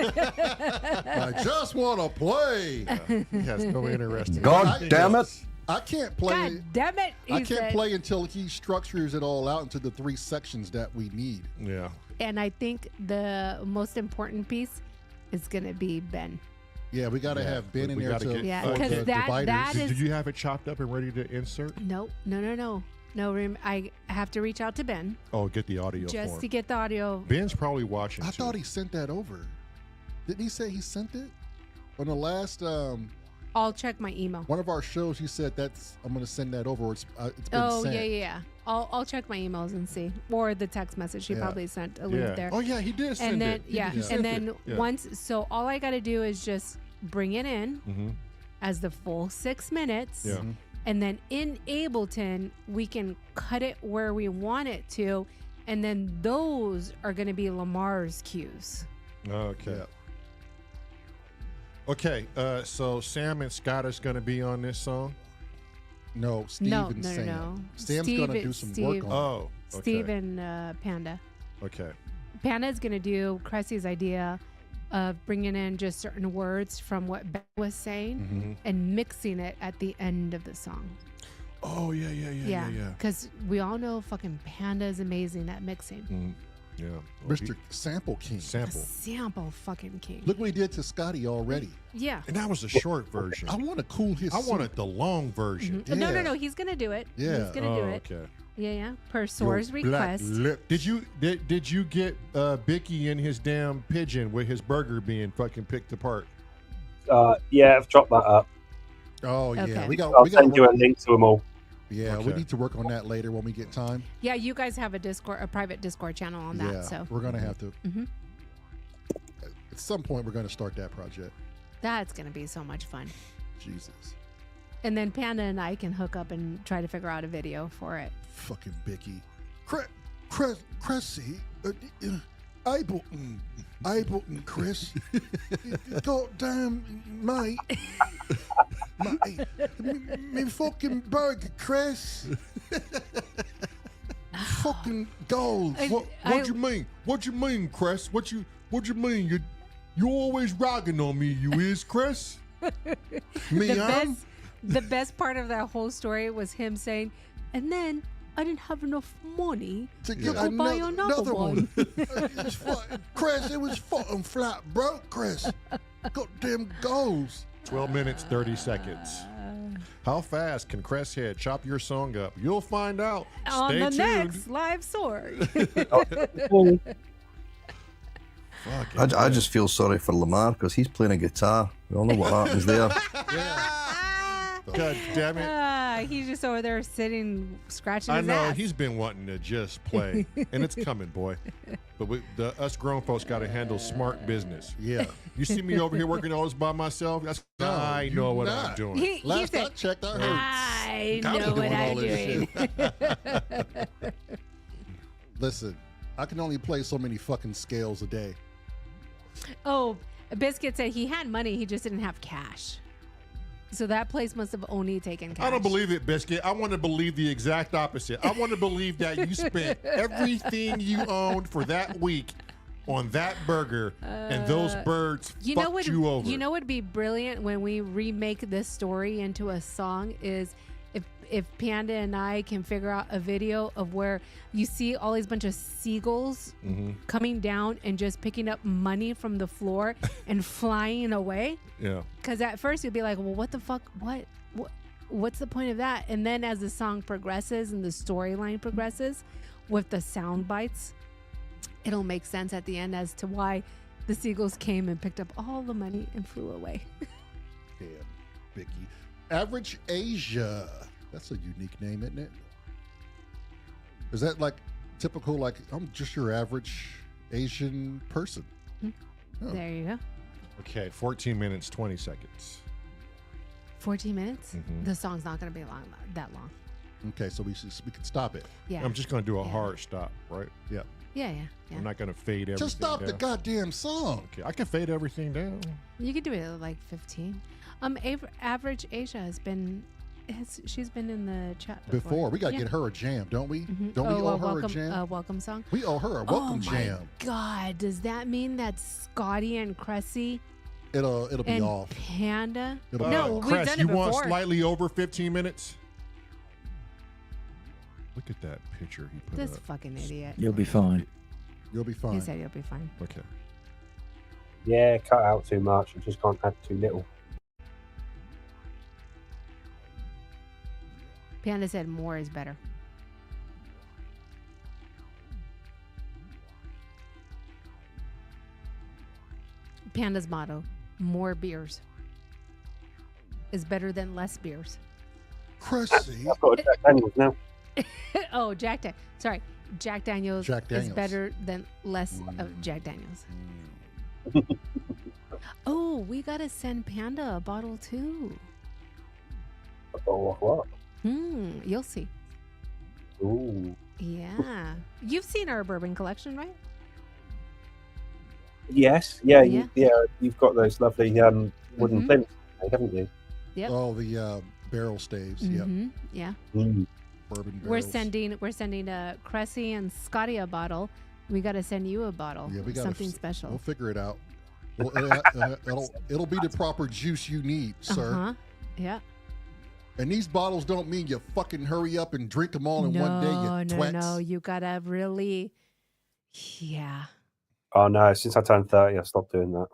I just want to play. he has no interest in God damn it. I can't play. God damn it! I he can't said. play until he structures it all out into the 3 sections that we need. Yeah. And I think the most important piece is gonna be Ben. Yeah, we got to have Ben in we there gotta to get- Yeah, for because the that dividers. is Did you have it chopped up and ready to insert? no. I have to reach out to Ben Oh, get the audio just for to him. get the audio. Ben's probably watching. I too. thought he sent that over. Didn't he say he sent it? On the last I'll check my email. one of our shows, he said I'm going to send that over. Or it's been Oh sent. yeah. I'll check my emails and see, or the text message he Yeah. probably sent a link Yeah. there. Oh yeah, he did send And then it. yeah, Sent and then it. Yeah. once, so all I got to do is just bring it in Mhm. as the full 6 minutes. Yeah. And then in Ableton, we can cut it where we want it to. And then those are going to be Lamar's cues. Okay. Yeah. Okay. So Sam and Scott is going to be on this song. No, Steve No, and no, Sam. no. Sam's Steve going to and- do some Steve. work on it. Oh. Okay. Steve and Panda. Okay. Panda is going to do Cressy's idea of bringing in just certain words from what Beth was saying Mm-hmm. and mixing it at the end of the song. Oh yeah. Because we all know fucking Panda is amazing at mixing. Mm, yeah. Mr. Sample King. Sample. Sample fucking king. Look what he did to Scotty already. Yeah. And that was a short version. I want to cool his I suit. wanted the long version. No, Yeah. no. He's going to do it. Yeah. He's going to do it. Okay. Yeah. Per Your S.O.R.'s black request. lips. Did you get Bicky and his damn pigeon with his burger being fucking picked apart? Yeah, I've chopped that up. Oh yeah, Okay. we got. I'll We got. send you a link to them all. Yeah, we Okay. need to work on that later when we get time. Yeah, you guys have a private Discord channel on that. Yeah, So we're gonna have to. Mhm. At some point, we're gonna start that project. That's gonna be so much fun. Jesus. And then Panda and I can hook up and try to figure out a video for it. Fucking Bicky. Cressy. Ableton, Chris. Goddamn, mate. Me fucking burger, Chris. Fucking goals. What you mean? What you mean, Chris? What you mean? You always ragging on me, you is, Chris? The best part of that whole story was him saying, and then I didn't have enough money to get buy another one. Chris, it was fucking flat broke, Chris. Goddamn goals. 12 minutes, 30 seconds. How fast can Cresshead chop your song up? You'll find out. On Stay the tuned. next live S.O.R. I just feel sorry for Lamar because he's playing a guitar. We all know what happens there. God damn it. He's just over there sitting, scratching his I know ass. he's been wanting to just play, and it's coming, boy. But us grown folks got to handle smart business. Yeah. You see me over here working all this by myself? I know what I'm doing. He Last said, I checked, I heard. I Scotty know what doing I'm all this doing. Listen, I can only play so many fucking scales a day. Oh, Biscuit said he had money, he just didn't have cash. So that place must have only taken cash. I don't believe it, Biscuit. I want to believe the exact opposite. I want to believe that you spent everything you owned for that week on that burger, and those birds fucked you over. You know what would be brilliant when we remake this story into a song is if Panda and I can figure out a video of where you see all these bunch of seagulls coming down and just picking up money from the floor and flying away. Yeah. Because at first you'll be like, well, what the fuck? What's the point of that? And then as the song progresses and the storyline progresses with the sound bites, it'll make sense at the end as to why the seagulls came and picked up all the money and flew away. Damn, Vicky. Average Asia. That's a unique name, isn't it? Is that like typical, like, I'm just your average Asian person? Oh. There you go. Okay, 14 minutes, 20 seconds. 14 minutes? The song's not going to be that long. Okay, so we can stop it. Yeah. I'm just going to do a hard stop, right? Yeah. Yeah. I'm not going to fade everything Just stop down. the goddamn song. Okay, I can fade everything down. You could do it at like 15. Average Asia has been... she's been in the chat before. We got to get her a jam, don't we? Don't we owe her a jam? Welcome song? We owe her a welcome jam. Oh my God. Does that mean that Scotty and Cressy It'll be and off. Panda? No, we've Cress, done you it before. want slightly over 15 minutes? Look at that picture he put This up. fucking idiot. You'll be fine. You'll be fine. He said you'll be fine. Okay. Yeah, cut out too much. I just can't add too little. Panda said more is better. Panda's motto, more beers is better than less beers. Cressy. I've got a Jack Daniels now. Oh, Sorry. Jack Daniels is Daniels. better than less of Jack Daniels. Oh, we got to send Panda a bottle too. Oh, what? You'll see. Ooh. Yeah. You've seen our bourbon collection, right? Yes. Yeah. Yeah. You've got those lovely wooden plinths, haven't you? Yep. Oh, the barrel staves. Yep. Yeah. Mm. Bourbon We're barrels. sending Cressy and Scotty a bottle. We got to send you a bottle. Yeah, we got something special. We'll figure it out. Well, it'll be the proper juice you need, sir. Yeah. And these bottles don't mean you fucking hurry up and drink them all in one day, you twats. No. You gotta really, yeah. Oh no! Since I turned 30, I stopped doing that.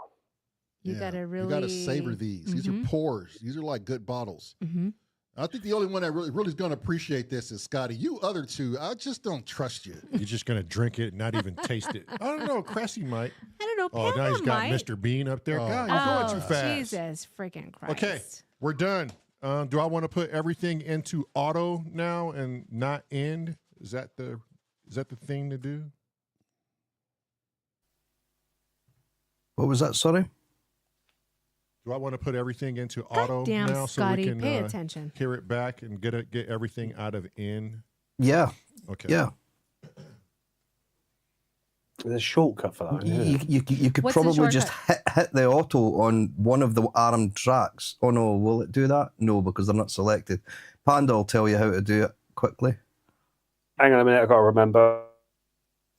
You gotta really. You gotta savor these. These are pours. These are like good bottles. I think the only one that really is going to appreciate this is Scotty. You other two, I just don't trust you. You're just going to drink it and not even taste it. I don't know. Cressy might. I don't know. Oh, now he's got might. Mr. Bean up there. Oh. God, you're going too fast. Jesus freaking Christ. Okay, we're done. Do I want to put everything into auto now and not end? Is that the thing to do? What was that? Sorry. Do I want to put everything into God auto damn, now so Scotty, we can pay attention. hear it back and get everything out of in? Yeah. Okay. Yeah. There's a shortcut for that. You could What's the probably just hit the auto on one of the armed tracks. Oh no, will it do that? No, because they're not selected. Panda will tell you how to do it quickly. Hang on a minute, I've got to remember.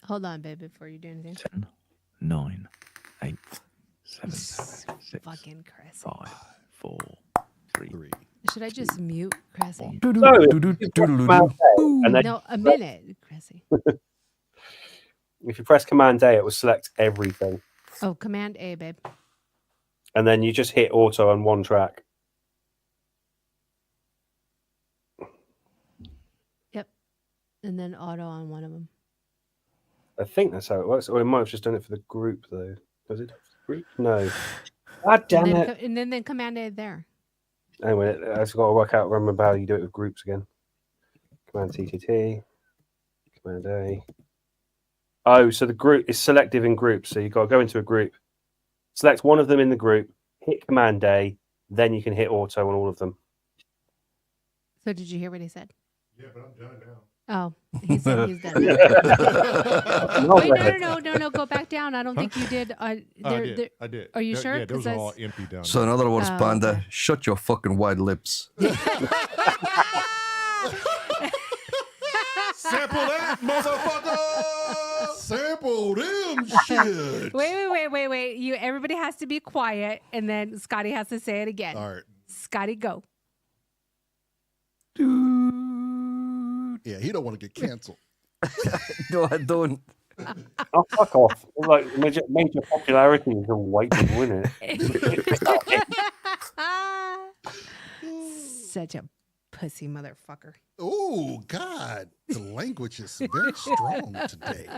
Hold on, babe, before you do anything. 10, 9, 8, 7, 6, Fucking Chris. 5, 4, 3. Should I just mute Cressy? And then No, a minute, Cressy. if you press Command A, it will select everything. Oh, Command A, babe. And then you just hit auto on one track. Yep. And then auto on one of them. I think that's how it works. Or it might have just done it for the group, though. Does it? Group? No. God damn it. And then Command A there. Anyway, I've got to remember how you do it with groups again. Command TTT. Command A. Oh, so the group is selective in groups. So you've got to go into a group, select one of them in the group, hit Command A, then you can hit auto on all of them. So did you hear what he said? Yeah, but I'm done now. Oh, he said he's done. Wait, no. Go back down. I don't think you did. I did. Are you sure? Yeah, those are all empty down So in other words, Panda, shut your fucking wide lips. Sample that, motherfucker! Sample them shit. Wait. Everybody has to be quiet, and then Scotty has to say it again. All right. Scotty, go. Yeah, he don't want to get canceled. No, I don't. Oh, fuck off. Like, major popularity is all white people, isn't it? Such a pussy motherfucker. Oh, God. The language is very strong today.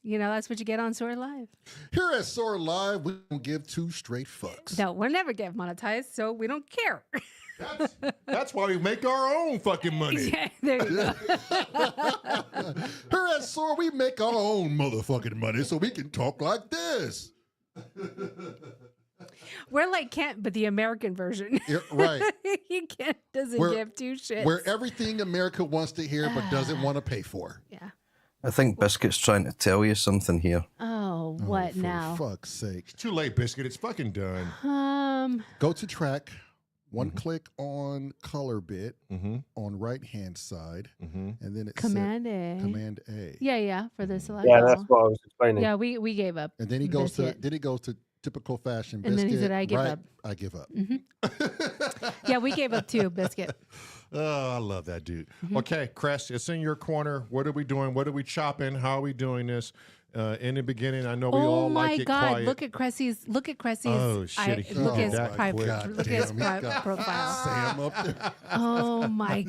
That's what you get on S.O.R Live. Here at S.O.R Live, we don't give two straight fucks. No, we'll never get monetized, so we don't care. That's why we make our own fucking money. Yeah, there you go. Here at S.O.R, we make our own motherfucking money so we can talk like this. We're like Kent, but the American version. Yeah, right. Kent doesn't give two shits. Where everything America wants to hear but doesn't want to pay for. Yeah. I think Biscuit's trying to tell you something here. Oh, what now? For fuck's sake. It's too late, Biscuit. It's fucking done. Go to track. One click on color bit on right hand side, and then it's Command A. Command A. Yeah, for the select. Yeah, that's what I was explaining. Yeah, we gave up. And then he goes to typical fashion. And Biscuit, then he said, "I give up." I give up. Yeah, we gave up too, Biscuit. Oh, I love that dude. Okay, Cress, it's in your corner. What are we doing? What are we chopping? How are we doing this? In the beginning, I know we all like it quiet. Oh my God! Look at Cressy's. Oh shit! Look at his that private. quick. Look at his private profile. Sam up there. Oh my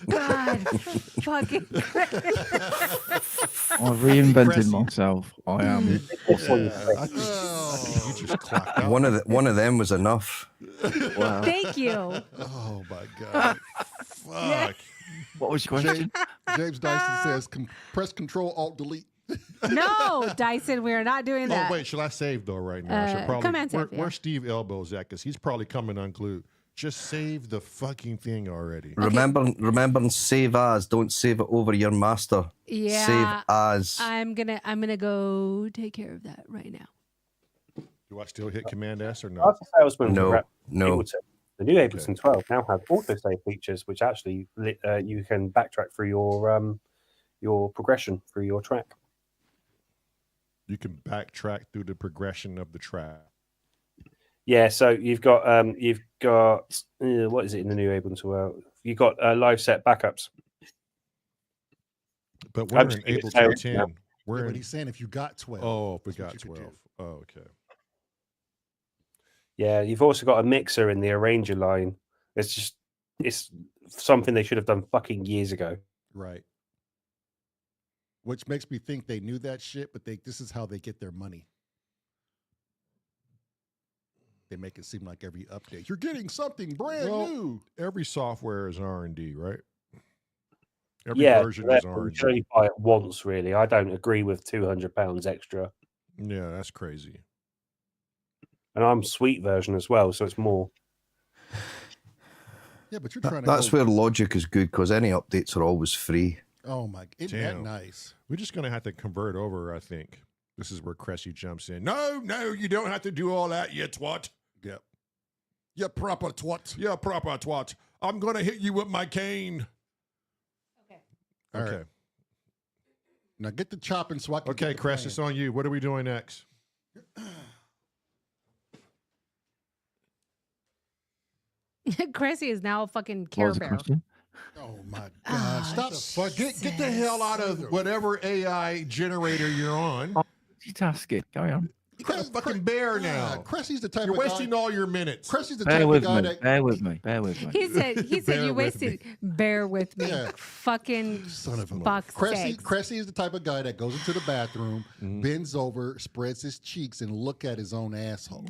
God! Fucking. I've reinvented myself. I am. You just clocked out. One of them was enough. Wow. Thank you. Oh my God! Fuck. What was your question? James Dyson says, "Press Control Alt Delete." No, Dyson, we are not doing that. Oh wait, should I save though right now? I should probably. Command save, Where Steve Elbows at? Because he's probably coming unglued. Just save the fucking thing already. Okay. Remember and save as. Don't save it over your master. Yeah. Save as. I'm gonna go take care of that right now. Do I still hit Command S or no? As a salesman, No. The new ABLETON 12 now have autosave features, which actually you can backtrack through your progression through your track. You can backtrack through the progression of the track. Yeah, so you've got what is it in the new ABLETON 12? You've got live set backups. But we're in ABLETON 10. Yeah. But he's saying if you got 12. Oh, if we got 12. Oh, okay. Yeah, you've also got a mixer in the arranger line. It's something they should have done fucking years ago. Right. Which makes me think they knew that shit, but this is how they get their money. They make it seem like every update, you're getting something brand new. Every software is R&D, right? Every version is R&D. You should only buy it once, really. I don't agree with £200 extra. Yeah, that's crazy. And I'm sweet version as well, so it's more. Yeah, but you're trying to. That's go... where Logic is good because any updates are always free. Oh my! Isn't that nice? We're just gonna have to convert over. I think this is where Cressy jumps in. No, you don't have to do all that, you twat. Yep. You proper twat. Yeah, proper twat. I'm gonna hit you with my cane. Okay. All Okay. right. Now get the chopping so I can. Okay, Cress, it's on you. What are we doing next? Cressy is now a fucking What Care was the Bear. question? Oh my God! Ah, Stop the fuck. Get the hell out of whatever AI generator you're on. Multitasking. Carry on. You got a fucking bear now. Cressy's the type You're of wasting guy. all your minutes. Cressy's the type Bear of with guy me. that. Bear with me. Bear with me. He said Bear you with wasted. Bear with me. Yeah. Fucking Son of a fuck's Cressy, sakes. Cressy is the type of guy that goes into the bathroom, bends over, spreads his cheeks, and look at his own asshole.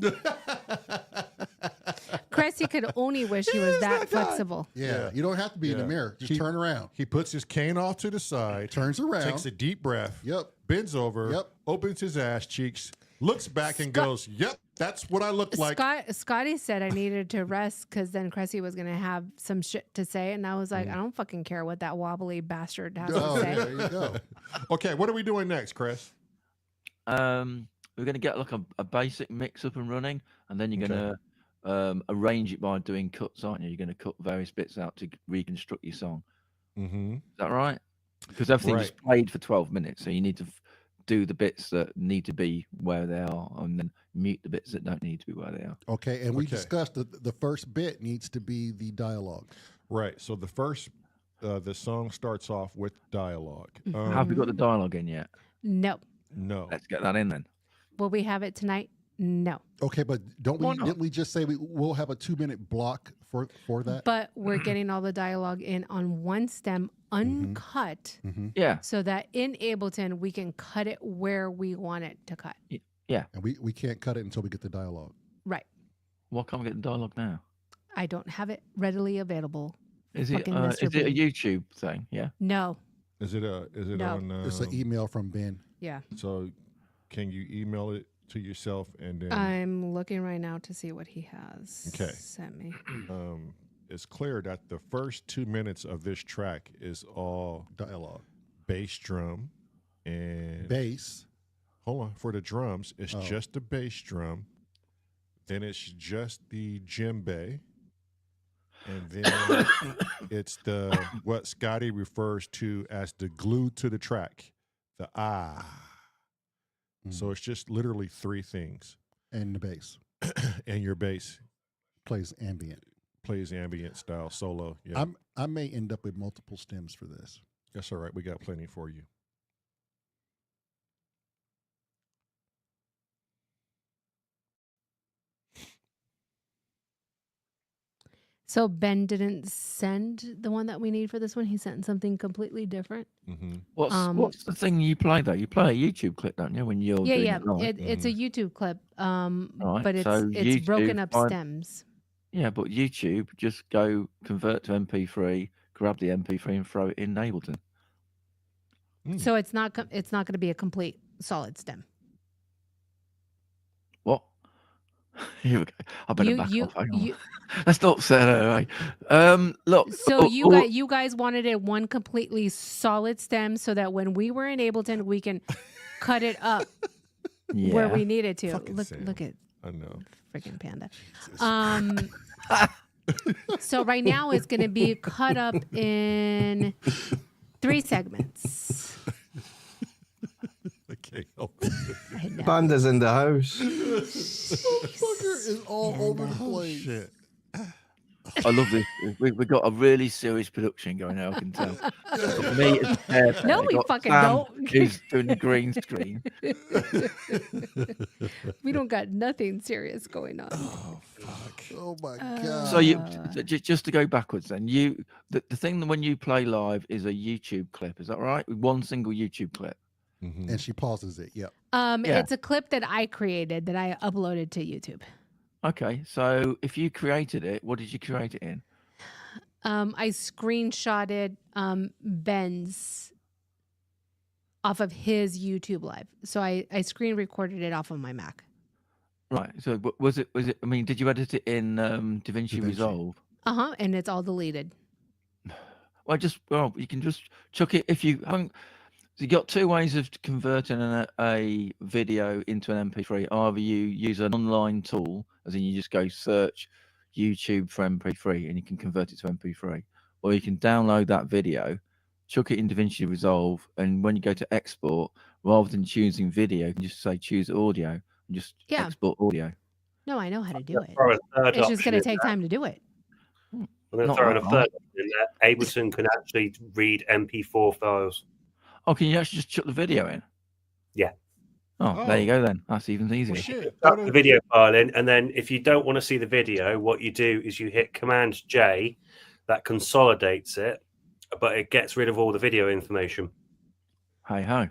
Cressy could only wish he was that flexible. Yeah, you don't have to be in the Yeah. mirror. Just turn around. He puts his cane off to the side, Turns around. takes a deep breath, Yep. bends over, Yep. opens his ass cheeks, looks back and goes, "Yep, that's what I look like." Scotty said I needed to rest because then Cressy was gonna have some shit to say, and I was like, I don't fucking care what that wobbly bastard has Oh, to say. there you go. Okay, what are we doing next, Chris? We're gonna get like a basic mix up and running, and then you're gonna arrange it by doing cuts, aren't you? You're gonna cut various bits out to reconstruct your song. Mm-hmm. Is that right? Because everything just played for 12 minutes, so you need to do the bits that need to be where they are, and then mute the bits that don't need to be where they are. Okay, and we Okay. discussed the first bit needs to be the dialogue. Right. So the first, the song starts off with dialogue. Have we got the dialogue in yet? No. No. Let's get that in then. Will we have it tonight? No. Okay, but Why not? didn't we just say we'll have a 2-minute block for that? But we're getting all the dialogue in on one stem uncut Yeah. so that in Ableton we can cut it where we want it to cut. Yeah. And we can't cut it until we get the dialogue. Right. Why can't we get the dialogue now? I don't have it readily available. Is it Fucking Mr. a B. YouTube thing? Yeah. No. Is it No. on? It's an email from Ben. Yeah. So can you email it to yourself and then I'm looking right now to see what he has Okay. sent me. it's clear that the first 2 minutes of this track is all Dialogue. bass drum and Bass. hold on, for the drums it's Oh. just the bass drum, then it's just the djembe, and then it's the what Scotty refers to as the glue to the track, the so it's just literally 3 things. And the bass And your bass plays ambient. plays ambient style solo. Yeah, I may end up with multiple stems for this. that's all right, we got plenty for you. So Ben didn't send the one that we need for this one. He sent something completely different. Mm-hmm. What's the thing you play though? You play a YouTube clip, don't you? When you're Yeah, doing yeah. it live? It's a YouTube clip. Right, But so it's broken YouTube, up fine. stems. Yeah, but YouTube, just go convert to MP3, grab the MP3 and throw it in Ableton. So it's not going to be a complete solid stem. What? Here we go. I better You- back you- off. Hang on. you- Let's not say that anyway. Look. So you guys wanted it one completely solid stem so that when we were in Ableton we can cut it up where we needed to. Fucking Sam. Look at I know. freaking panda. So right now it's going to be cut up in 3 segments. I can't help it. I know. Panda's in the house. Fucker is all over the place. Shit. I love this. We've got a really serious production going now, I can tell. Got me as Pear, No, we got fucking Sam, don't. Who's doing the green screen. We don't got nothing serious going on. Oh my God. So just to go backwards then, the thing that when you play live is a YouTube clip, is that right? One single YouTube clip. Mm-hmm. And she pauses it. Yep. Yeah. It's a clip that I created that I uploaded to YouTube. Okay, so if you created it, what did you create it in? I screenshotted Ben's off of his YouTube live. So I screen recorded it off of my Mac. Right. So was it? I mean, did you edit it in DaVinci Resolve? And it's all deleted. Well, you can just chuck it if you haven't. So you got two ways of converting a video into an MP3. Either you use an online tool, as in you just go search YouTube for MP3 and you can convert it to MP3, or you can download that video, chuck it in DaVinci Resolve, and when you go to export, rather than choosing video, you can just say choose audio and just export audio. No, I know how to do it. It's It's just going to take time to do it. I'm going to throw in a third option in that Ableton can actually read MP4 files. Oh, can you actually just chuck the video in? Yeah. Oh, there you go then. That's even easier. Well, shit. Chuck the video file in, and then if you don't want to see the video, what you do is you hit Command J, that consolidates it, but it gets rid of all the video information. Hey ho.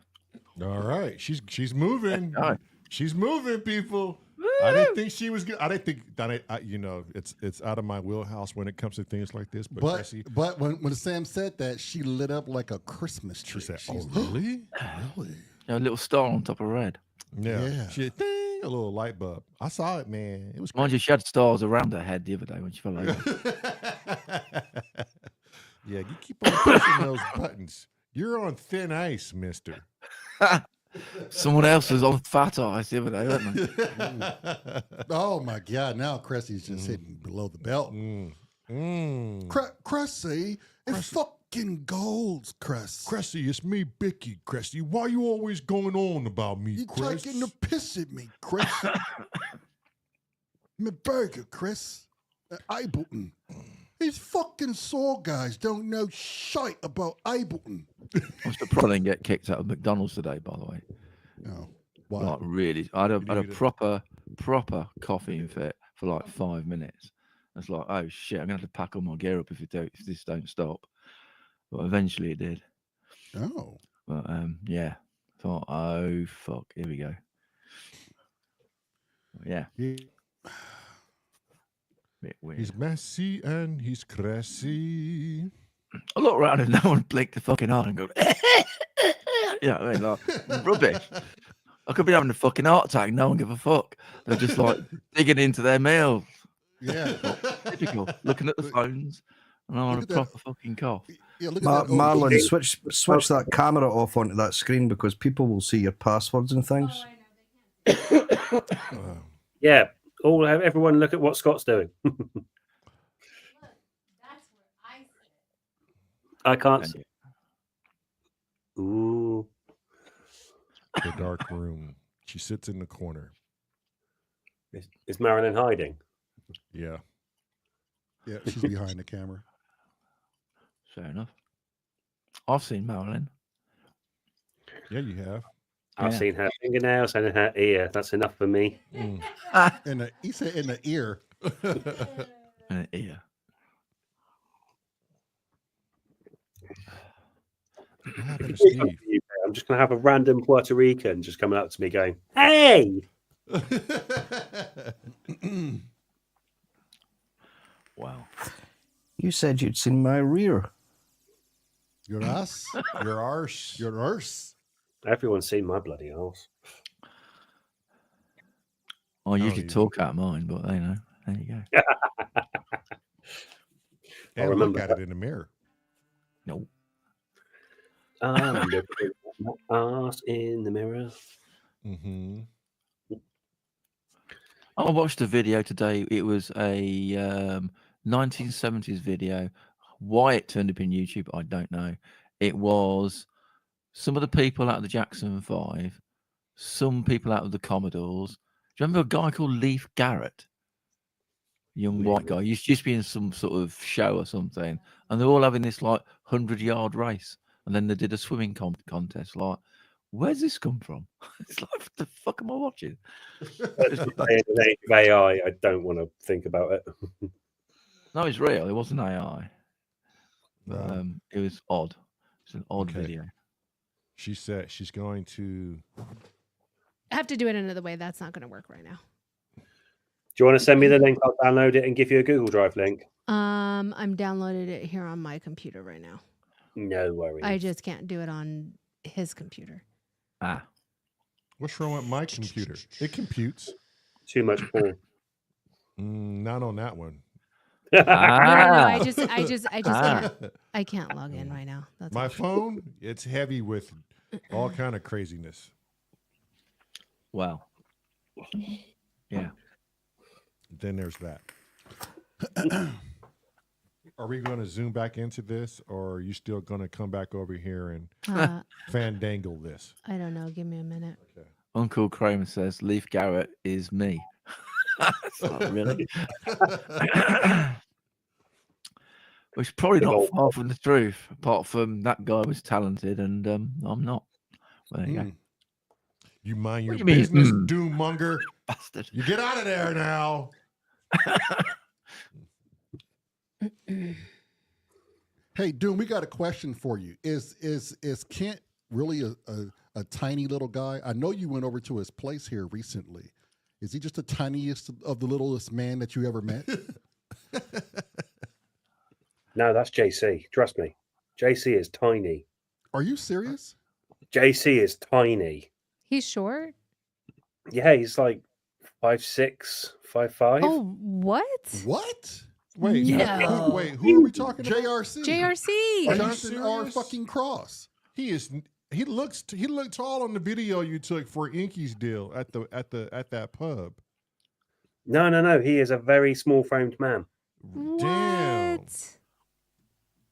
All right, she's moving. Right. She's moving, people. I didn't think she was good. I didn't think it's out of my wheelhouse when it comes to things like this. But when Sam said that, she lit up like a Christmas tree. She said, "Oh, really? Really? A little star on top of red." Yeah. She had, ding, a little light bulb. I saw it, man. It was. Mind you, she had stars around her head the other day when she fell over. Yeah, you keep on pushing those buttons. You're on thin ice, mister. Someone else was on fat ice the other day, wasn't they? Oh my God! Now Cressy's just hitting below the belt. Cressy, it's fucking gold, Cressy, it's me, Bicky. Cressy, why you always going on about me, You Chris? taking the piss at me, Chris. My burger, Chris. Ableton. These fucking S.O.R guys don't know shite about Ableton. I was probably get kicked out of McDonald's today, by the way. Oh, why? Like really, I had a proper coughing fit for like 5 minutes. I was like, oh shit, I'm gonna have to pack all my gear up if this don't stop. But eventually it did. Oh. But yeah, thought, oh fuck, here we go. But, yeah. Bit weird. He's messy and he's cressy. I look around and no one blinked the fucking eye and go, yeah, I mean, like, rubbish. I could be having a fucking heart attack. No one give a fuck. They're just like digging into their meals. Yeah. Typical. Looking at the phones, and I'm on a proper fucking cough. Yeah, look at that old Marlon, lady. switch that camera off onto that screen because people will see your passwords and things. Yeah. Everyone look at what Scott's doing. I can't see. Ooh. The dark room. She sits in the corner. Is Marilyn hiding? Yeah. Yeah, she's behind the camera. Fair enough. I've seen Marilyn. Yeah, you have. I've seen her fingernails and her ear. That's enough for me. He said in the ear. An ear. What happened to Steve? I'm just going to have a random Puerto Rican just coming up to me going, hey! Wow. You said you'd seen my rear. Your ass? Your arse. Your arse? Everyone's seen my bloody arse. I usually talk out of mine, but you know, there you go. And remember look at it in the mirror. No. I'm looking at my arse in the mirror. Mm-hmm. I watched a video today. It was a 1970s video. Why it turned up in YouTube, I don't know. It was some of the people out of the Jackson 5, some people out of the Commodores. Do you remember a guy called Leif Garrett? Young white guy. He used to be in some sort of show or something. And they're all having this like 100-yard race. And then they did a swimming contest. Like, where's this come from? It's like, what the fuck am I watching? In the age of AI, I don't want to think about it. No, it's real. It wasn't AI. But, it was odd. It's an odd video. She said she's going to. I have to do it another way. That's not going to work right now. Do you want to send me the link? I'll download it and give you a Google Drive link. I'm downloaded it here on my computer right now. No worries. I just can't do it on his computer. Ah. What's wrong with my computer? It computes. Too much porn. Not on that one. No, Ah. I just I can't log in right now. That's My all. phone, it's heavy with all kind of craziness. Well. Yeah. Then there's that. Are we going to zoom back into this, or are you still going to come back over here and fandangle this? I don't know. Give me a minute. Okay. Uncle Kramer says Leif Garrett is me. It's not really. Which is probably not far from the truth, apart from that guy was talented and I'm not. Well, there you go. You mind your What do you mean, business, doom-monger. Bastard. You get out of there now. Hey, Doom, we got a question for you. Is Kent really a tiny little guy? I know you went over to his place here recently. Is he just the tiniest of the littlest man that you ever met? No, that's JC. Trust me. JC is tiny. Are you serious? JC is tiny. He's short. Yeah, he's like 5'6", 5'5". Oh, what? What? Wait, No. wait, who are we talking about? JRC. JRC. Are you Jonathan R. serious? fucking Cross. He looked tall on the video you took for Inky's deal at that pub. No. He is a very small-framed man. Damn. What?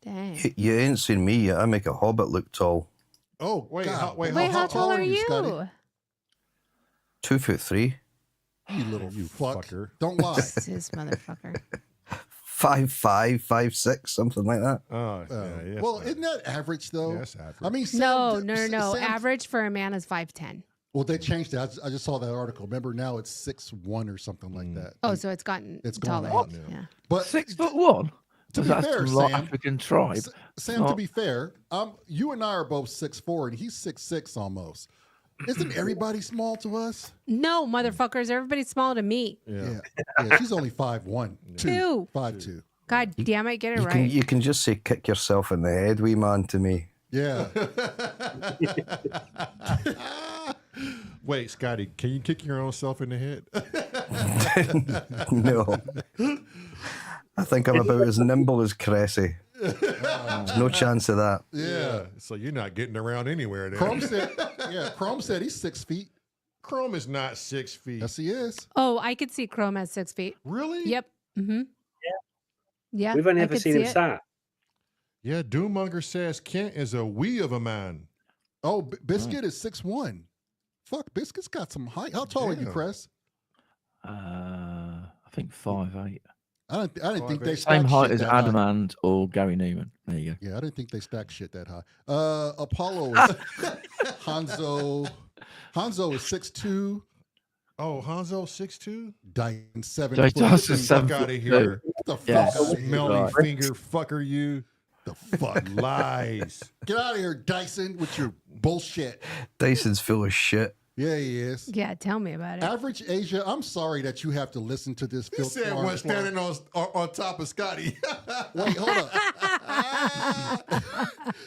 Dang. You ain't seen me yet. I make a hobbit look tall. Oh, Wait, God. wait, Wait, how tall are you? Scotty? 2'3". You little You fuck. fucker. Don't lie. This motherfucker. 5'5", 5'6", something like that. Oh, yeah. Well, isn't that average though? Yes, average. I mean, No. Sam- Average for a man is 5'10". Well, they changed that. I just saw that article. Remember, now it's 6'1" or something like that. Oh, so it's gotten It's gone taller. up. Yeah. But 6'1". to be That's fair, a lot Sam, African tribe. Sam, to not- be fair, you and I are both 6'4", and he's 6'6" almost. Isn't everybody small to us? No, motherfuckers. Everybody's small to me. Yeah. Yeah, she's only 5'1", 2. 5'2". God damn it, get it You right. can, you can just say kick yourself in the head, wee man, to me. Yeah. Wait, Scotty, can you kick your own self in the head? No. I think I'm about as nimble as Cressy. There's no chance of that. Yeah. So you're not getting around anywhere then. Chrome said he's 6 feet. Chrome is not 6 feet. Yes, he is. Oh, I could see Chrome at 6 feet. Really? Yep. Mm-hmm. Yeah. We've only I ever could seen see him it. sat. Yeah, Doommonger says Kent is a wee of a man. Oh, Biscuit is 6'1". Fuck, Biscuit's got some height. How tall are you, Damn. Cress? I think 5'8". I didn't think they Same stacked height shit as that high. Adamant or Gary Newman. There you go. Yeah, I didn't think they stacked shit that high. Apollo is Hanzo. Hanzo is 6'2". Oh, Hanzo 6'2"? Dying 7 Jay foot. Dawson, Fuck 7 out of foot here. two. the fuck? Yeah. Smelly Right. finger fucker, you. The fuck? Lies. Get out of here, Dyson, with your bullshit. Dyson's full of shit. Yeah, he is. Yeah, tell me about it. Average Asia, I'm sorry that you have to listen to this. He filth said farm one floor. standing on top of Scotty. Wait, hold up.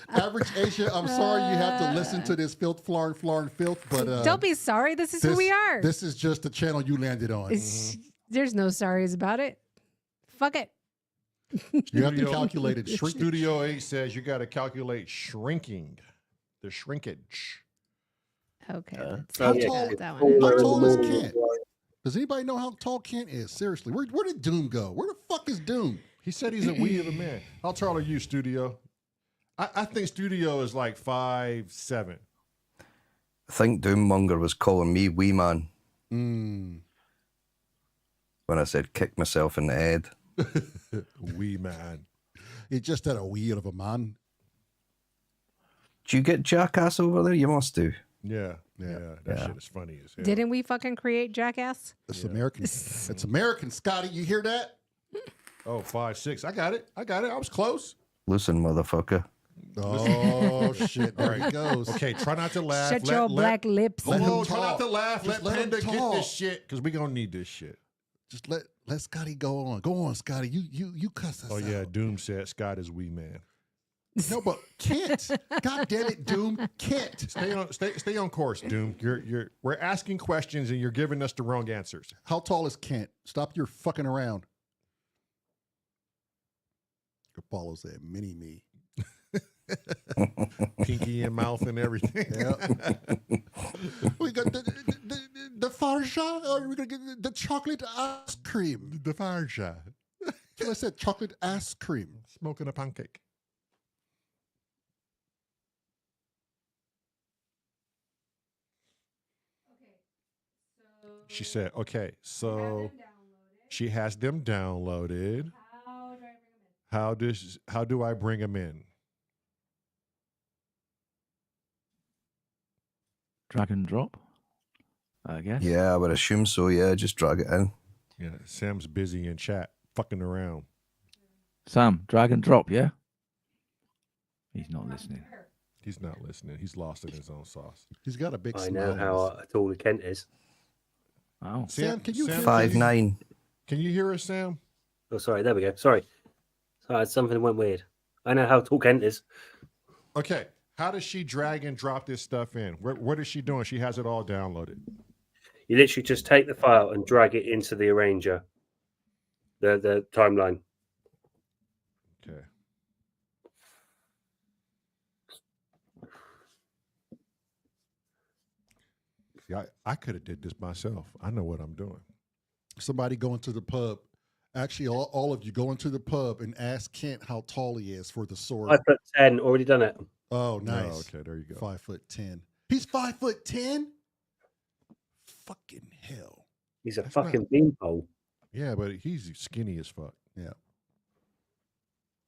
Average Asia, I'm sorry you have to listen to this filth, filth, but Don't be sorry. This is who we are. This is just the channel you landed on. There's no sorries about it. Fuck it. You have to calculate it. Shrink Studio 8 says you got to calculate shrinking, the shrinkage. Okay. let's How see tall- about that how one. tall is Kent? Does anybody know how tall Kent is? Seriously, where did Doom go? Where the fuck is Doom? He said he's a wee of a man. How tall are you, Studio? I think Studio is like 5'7". I think Doommonger was calling me wee man Mm. when I said kick myself in the head. Wee man. It's just that a wee of a man. Do you get Jackass over there? You must do. Yeah. That Yeah. shit is funny as hell. Didn't we fucking create Jackass? It's American. It's American, Scotty. You hear that? Oh, 5'6". I got it. I was close. Listen, motherfucker. Oh shit! There he goes. Okay, try not to laugh. Shut your black lips. let him Hold on, try not talk. to laugh. Just Let let him Panda get talk. this shit because we gonna need this shit. Just let Scotty go on. Go on, Scotty. You cuss us Oh out. yeah, Doom said Scott is wee man. No, but Kent. God damn it, Doom. Kent. Stay on course, Doom. We're asking questions and you're giving us the wrong answers. How tall is Kent? Stop your fucking around. Follows that mini me. Pinky and mouth and everything. Yep. We got the farja, or we're gonna get the chocolate ice cream. The farja. I said chocolate ice cream. Smoking a pancake. She said, okay, so she has them downloaded. How do I bring them in? Drag and drop, I guess. Yeah, I would assume so. Yeah, just drag it in. Yeah, Sam's busy in chat, fucking around. Sam, drag and drop, yeah? He's not listening. He's not listening. He's lost in his own sauce. He's got a big I smile. know how tall Kent is. Oh. Sam, can you 5'9". Can you hear us, Sam? Oh, sorry. There we go. Sorry, something went weird. I know how tall Kent is. Okay. How does she drag and drop this stuff in? What is she doing? She has it all downloaded. You literally just take the file and drag it into the arranger, the timeline. Okay. Yeah, I could have did this myself. I know what I'm doing. Somebody going to the pub. Actually, all of you go into the pub and ask Kent how tall he is for the sword. 5'10", already done it. Oh, No, nice. okay, there you go. 5'10". He's 5'10". Fucking hell. He's a That's fucking beanpole. Yeah, but he's skinny as fuck. Yeah.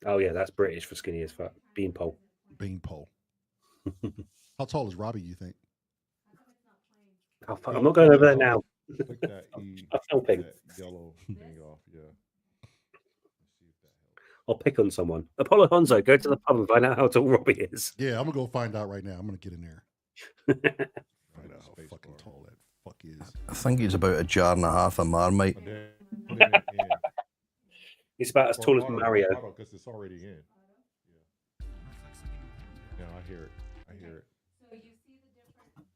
Oh yeah, that's British for skinny as fuck. Beanpole. Beanpole. How tall is Robbie, you think? Oh, fuck, I'm not going over there now. Click that E. I'm helping. That yellow thing off. Yeah. I'll pick on someone. Apollo Honzo, go to the pub and find out how tall Robbie is. Yeah, I'm going to go find out right now. I'm going to get in there. Find out how fucking tall that fuck is. I think he's about 1.5 jars of Marmite. He's about as tall as Mario. Because it's already in. Yeah, I hear it. So you see the different breaks.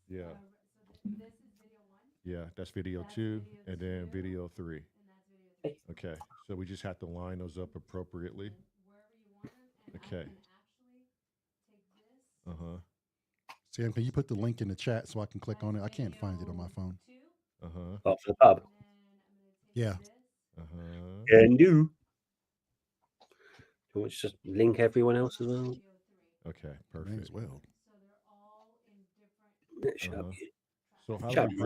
Yeah. So this is video 1. Yeah, that's video 2, and then video 3. Okay, so we just have to line those up appropriately. Okay. Uh-huh. Sam, can you put the link in the chat so I can click on it? I can't find it on my phone. Uh-huh. Oh, for the pub. Yeah. Uh-huh. Can do. Do you want to just link everyone else as well? Okay, May perfect. as well. Shut up. So how Shut do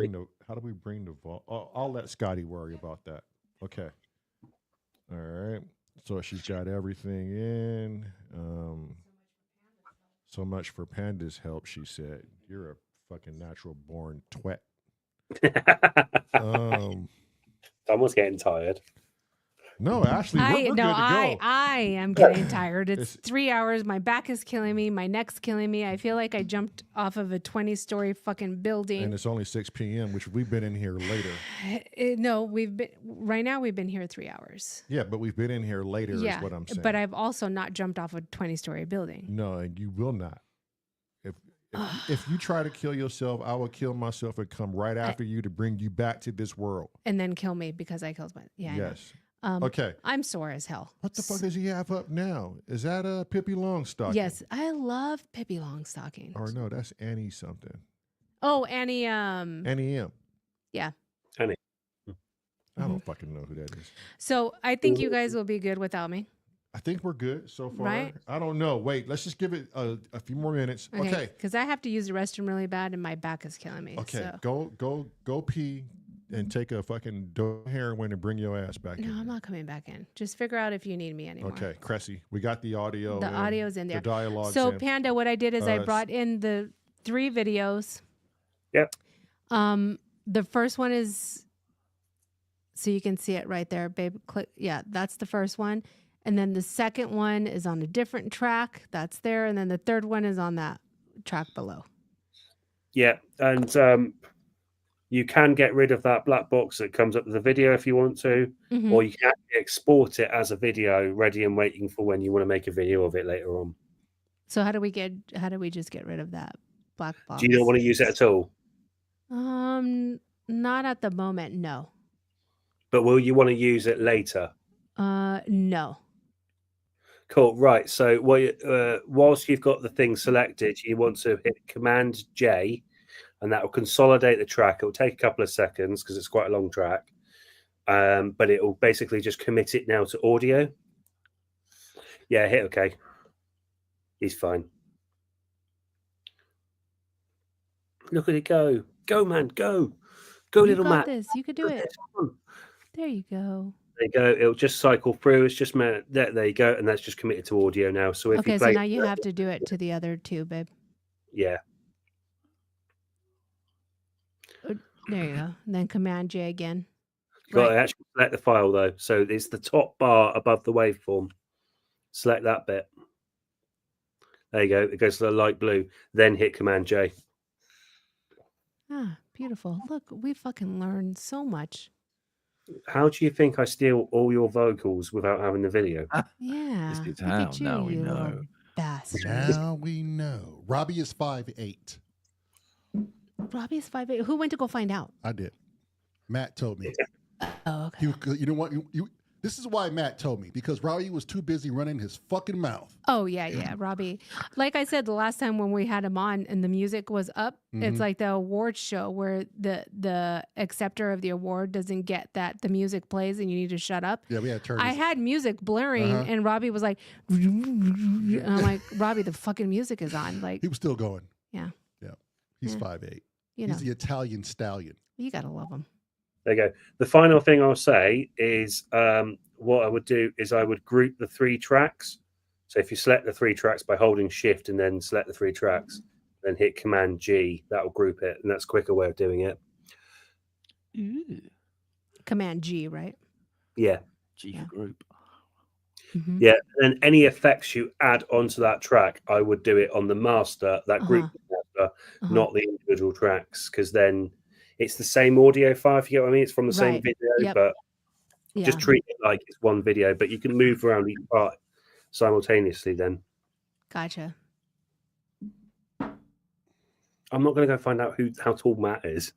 we bring the vault? Oh, I'll let Scotty worry about that. Okay. All right. So she's got everything in. So much for Panda's help, she said. You're a fucking natural born twat. Someone's getting tired. No, Ashley, we're good to go. I am getting tired. It's It's- 3 hours. My back is killing me. My neck's killing me. I feel like I jumped off of a 20-story fucking building. And it's only 6 p.m., which we've been in here later. No, we've been here 3 hours. Yeah, but we've been in here later Yeah, is what I'm saying. but I've also not jumped off a 20-story building. No, and you will not. If you try to kill yourself, I will kill myself and come right after you to bring you back to this world. And then kill me because I killed my. Yeah. I know. Yes. Um, Okay. I'm sore as hell. What the fuck does he have up now? Is that Pippi Longstocking? Yes, I love Pippi Longstocking. Or no, that's Annie something. Oh, Annie. Annie M. Yeah. Annie. I don't fucking know who that is. So I think you guys will be good without me. I think we're good so far. Right? I don't know. Wait, let's just give it a few more minutes. Okay. Because I have to use the restroom really bad, and my back is killing me. Okay. So. Go pee and take a fucking heroin and bring your ass back in. No, I'm not coming back in. Just figure out if you need me anymore. Okay, Cressy, we got the audio. The in, audio's in there. The dialogue. So Panda, what I did is I brought in the 3 videos. Yep. The first one is, so you can see it right there, babe. Click. Yeah, that's the first one. And then the second one is on a different track. That's there. And then the third one is on that track below. Yeah, and you can get rid of that black box that comes up with the video if you want to, Mhm. or you can actually export it as a video ready and waiting for when you want to make a video of it later on. So how do we just get rid of that black box? Do you not want to use it at all? Not at the moment, no. But will you want to use it later? No. Cool. Right. So whilst you've got the thing selected, you want to hit Command J, and that will consolidate the track. It will take a couple of seconds because it's quite a long track, but it will basically just commit it now to audio. Yeah, hit OK. He's fine. Look at it go. Go, man. Go. Go, You little got Matt. this. You could do it. There you go. There you go. It'll just cycle through. It's just there you go, and that's just committed to audio now. So if Okay, you so play, now you have to do it to the other two, babe. yeah, There you go. And then Command J again. you got to Right. actually select the file though. So it's the top bar above the waveform. Select that bit. There you go. It goes to the light blue. Then hit Command J. Ah, beautiful. Look, we fucking learned so much. How do you think I steal all your vocals without having the video? Yeah. This is Look how. at you, Now we you know. little bastard. Now we know. Robbie is 5'8". Robbie's 5'8". Who went to go find out? I did. Matt told me. Oh, okay. You know what? This is why Matt told me, because Robbie was too busy running his fucking mouth. Oh, yeah, Robbie. Like I said, the last time when we had him on and the music was up, it's like the award show where the acceptor of the award doesn't get that the music plays and you need to shut up. Yeah, we had turn. I had music blaring and Robbie was like, and I'm like, Robbie, the fucking music is on. Like, He was still going. yeah, Yeah. He's Yeah. 5'8". you know, He's the Italian stallion. you got to love him. There you go. The final thing I'll say is what I would do is I would group the 3 tracks. So if you select the 3 tracks by holding Shift and then select the 3 tracks, then hit Command G, that will group it, and that's a quicker way of doing it. Ooh. Command G, right? Yeah. G Yeah. for group. Mm-hmm. Yeah. And then any effects you add onto that track, I would do it on the master, that group master, not the individual tracks, because then it's the same audio file, if you get what I mean. It's from the same Right. video, Yep. but Yeah. just treat it like it's one video, but you can move around each part simultaneously then. Gotcha. I'm not going to go find out how tall Matt is.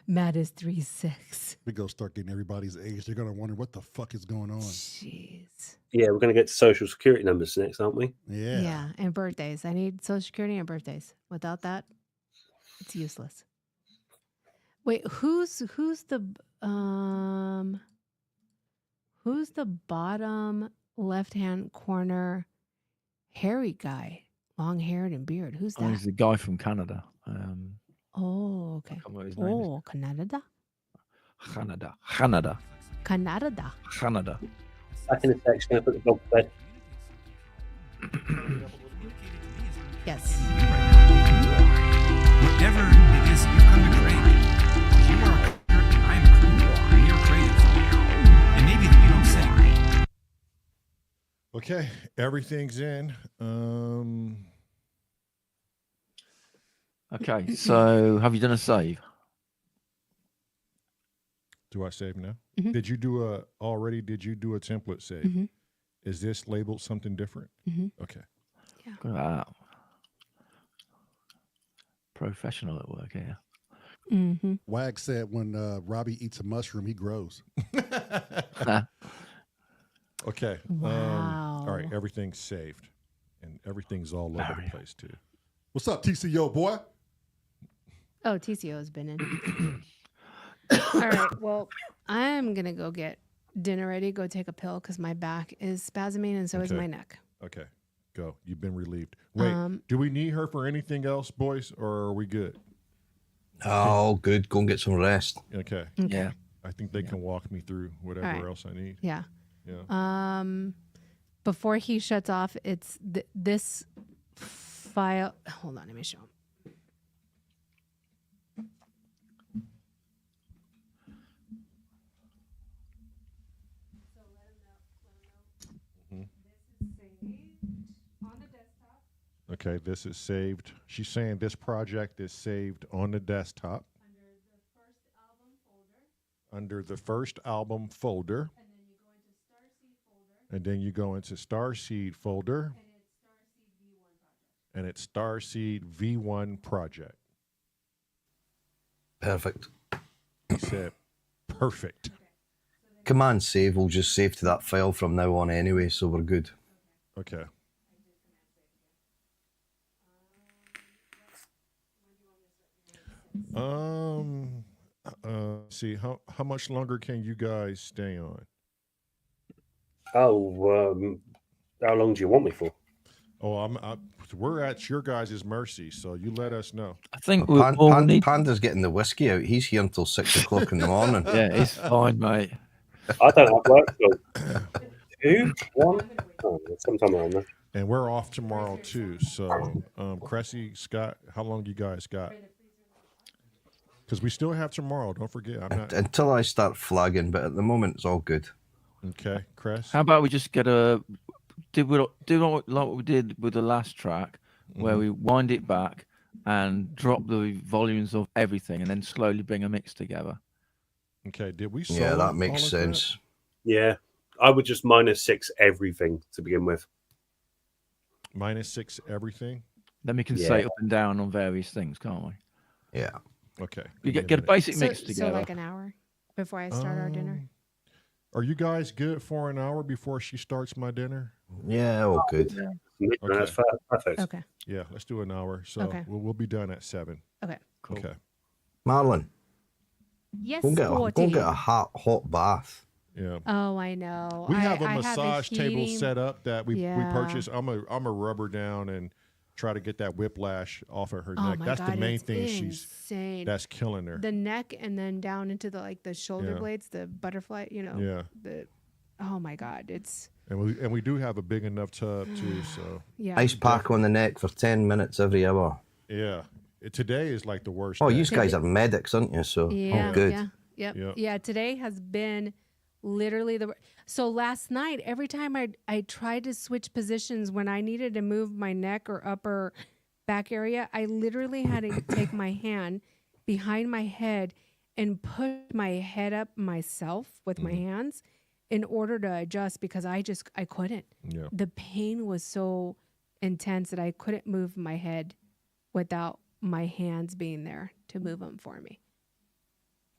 Matt is 3'6". We go start getting everybody's age. They're going to wonder what the fuck is going on. Jeez. Yeah, we're going to get to social security numbers next, aren't we? Yeah. Yeah, and birthdays. I need Social Security and birthdays. Without that, it's useless. Wait, who's the bottom left-hand corner hairy guy, long-haired and beard? Who's Oh, he's that? the guy from Canada. Oh, I okay. can't remember what his name Oh, Canada. Canada. Canada. Back in a section, going to put the dog to bed. Yes. Whatever it is you've come to create, you are a creator and I am a creator. And you're creative. And maybe you don't sing. Okay, everything's in. Okay, so have you done a save? Do I save now? Mhm. Did you do a template save? Mhm. Is this labeled something different? Mhm. Okay. Look at that. Professional at work here. Mm-hmm. Wag said when Robbie eats a mushroom, he grows. Okay. Wow. All right, everything's saved. And everything's all over the place too. What's up, TCO boy? Oh, TCO has been in. All right. Well, I'm going to go get dinner ready, go take a pill because my back is spasming and so is Okay. my neck. Okay. Go. You've been relieved. Wait, do we need her for anything else, boys, or are we good? Oh, good. Go and get some rest. Okay. Yeah. I think they can walk me through whatever All right. else I need. Yeah. Yeah. Before he shuts off, it's this file. Hold on, let me show him. Okay, this is saved. She's saying this project is saved on the desktop. Under the first album folder. And then you go into Starseed folder. And it's Starseed V1 project. Perfect. He said, perfect. Command save will just save to that file from now on anyway, so we're good. Okay. See, how much longer can you guys stay on? Oh, how long do you want me for? Oh, we're at your guys' mercy, so you let us know. I think Panda's getting the whiskey out. He's here until 6 o'clock in the morning. Yeah, it's fine, mate. I don't have work till 2, 1, sometime around there. And we're off tomorrow too. So, Cressy, Scott, how long you guys got? Because we still have tomorrow. Don't forget. Until I start flagging, but at the moment it's all good. Okay, Cress. How about we just get do like we did with the last track, where we wind it back and drop the volumes of everything, and then slowly bring a mix together. Okay, did we? Yeah, that makes sense. Yeah, I would just -6 everything to begin with. -6 everything. Then we can say up and down on various things, can't we? Yeah. Okay. You get a basic mix together. So like an hour before I start our dinner. Are you guys good for an hour before she starts my dinner? Yeah, all good. Okay. That's perfect. Okay. Yeah, let's do an hour. So Okay. we'll be done at 7. Okay. Cool. Okay. Marlon, Yes, go and get a hot bath. Yeah. Oh, I know. We have a I massage table heating- set up that we Yeah. purchased. I'm a rubber down and try to get that whiplash off of her Oh neck. my That's God, the main it's thing insane. that's killing her. The neck and then down into the shoulder Yeah. blades, the butterfly. Yeah. Oh my God, it's And we do have a big enough tub too. So yeah. Ice pack on the neck for 10 minutes every hour. yeah, Today is like the worst. Oh, day. you guys are medics, aren't you? So Yeah, oh, good. yeah, yep. Yep. Yeah. Today has been literally so last night, every time I tried to switch positions when I needed to move my neck or upper back area, I literally had to take my hand behind my head and push my head up myself with my hands in order to adjust, because I couldn't. Yeah. The pain was so intense that I couldn't move my head without my hands being there to move them for me.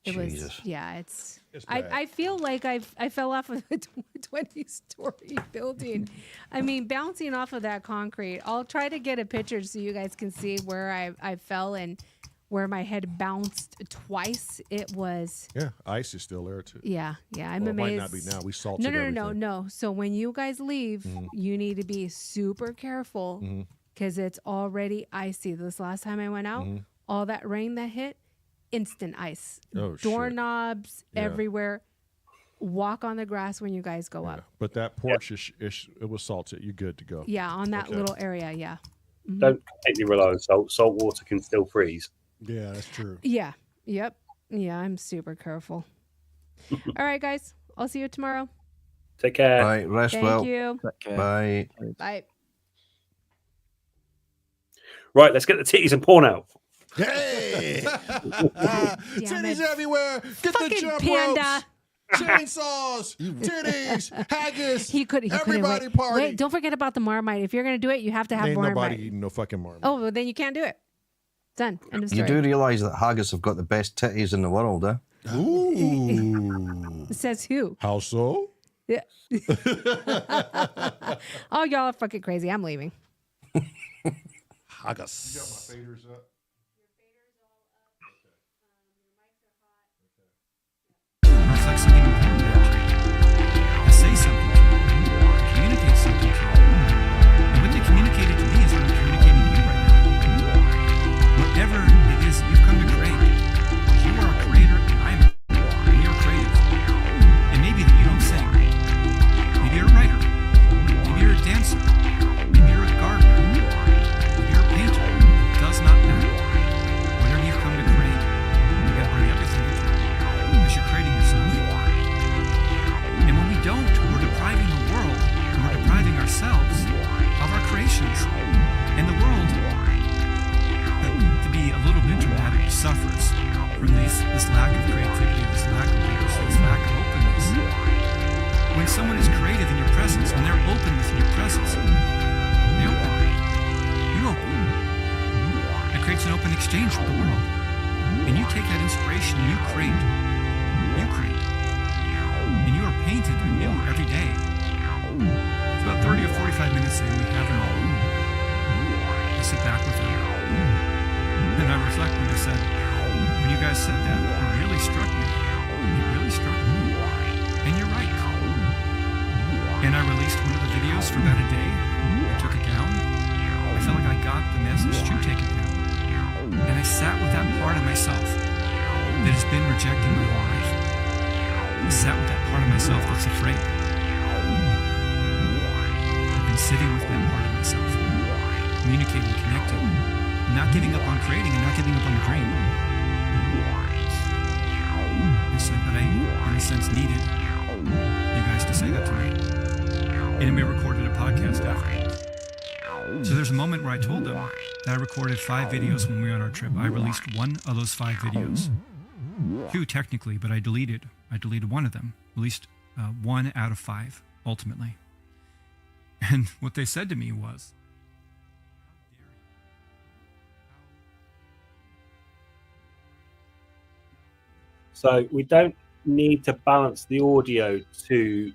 It Jesus. was, yeah, it's bad. I feel like I fell off of a 20-story building. I mean, bouncing off of that concrete. I'll try to get a picture so you guys can see where I fell and where my head bounced twice. It was, Yeah, ice is still there too. yeah. I'm Well, it amazed. might not be now. We salted No. everything. So when you guys leave, you need to be super careful because it's already icy. This last time I went out, all that rain that hit, instant ice. Oh, shit. Doorknobs Yeah. everywhere. Walk on the grass when you guys go Yeah. up. But that porch it was salted. You're good to go. Yeah, on that Okay. little area. Yeah. Don't completely rely on salt. Salt water can still freeze. Yeah, that's true. Yeah. Yep. Yeah, I'm super careful. All right, guys. I'll see you tomorrow. Take care. All right, rest Thank well. you. Bye. Bye. Right, let's get the titties and porn out. Hey! Titties it. everywhere! Get the Fucking jump panda. ropes! Chainsaws! Titties! Haggis! He couldn't Everybody wait. party! Wait, don't forget about the Marmite. If you're gonna do it, you have to have Ain't nobody Marmite. eating no fucking marmite. Oh, well, then you can't do it. Done. End of You story. do realise that haggis have got the best titties in the world, eh? Ooh. Says who? How so? Yeah. Oh, y'all are fucking crazy. I'm leaving. Haggis. Faders up. It's like something important to say something to you, communicate something to you. And what they communicated to me is what I'm communicating to you right now. Whatever it is that you've come to create, you are a creator and you're creative. And maybe that you don't sing. Maybe you're a writer. Maybe you're a dancer. Maybe you're a gardener. Maybe you're a painter. It does not matter. world. And you take that inspiration and you create. And you are painted anew every day. It's about 30 or 45 minutes in, we have it all. I sit back with it. And I reflect and I said, when you guys said that, it really struck me. It really struck me. And you're right. And I released one of the videos for about a day. I took it down. I felt like I got the message to take it down. And I sat with that part of myself that has been rejecting my whole life. I sat with that part of myself that's afraid. I've been sitting with that part of myself, communicating, connecting, not giving up on creating and not giving up on the dream. And so that I, in a sense, needed you guys to say that to me. And we recorded a podcast after. So there's a moment where I told them that I recorded 5 videos when we were on our trip. I released one of those 5 videos. 2 technically, but I deleted one of them. Released 1 out of 5, ultimately. And what they said to me was, So we don't need to balance the audio to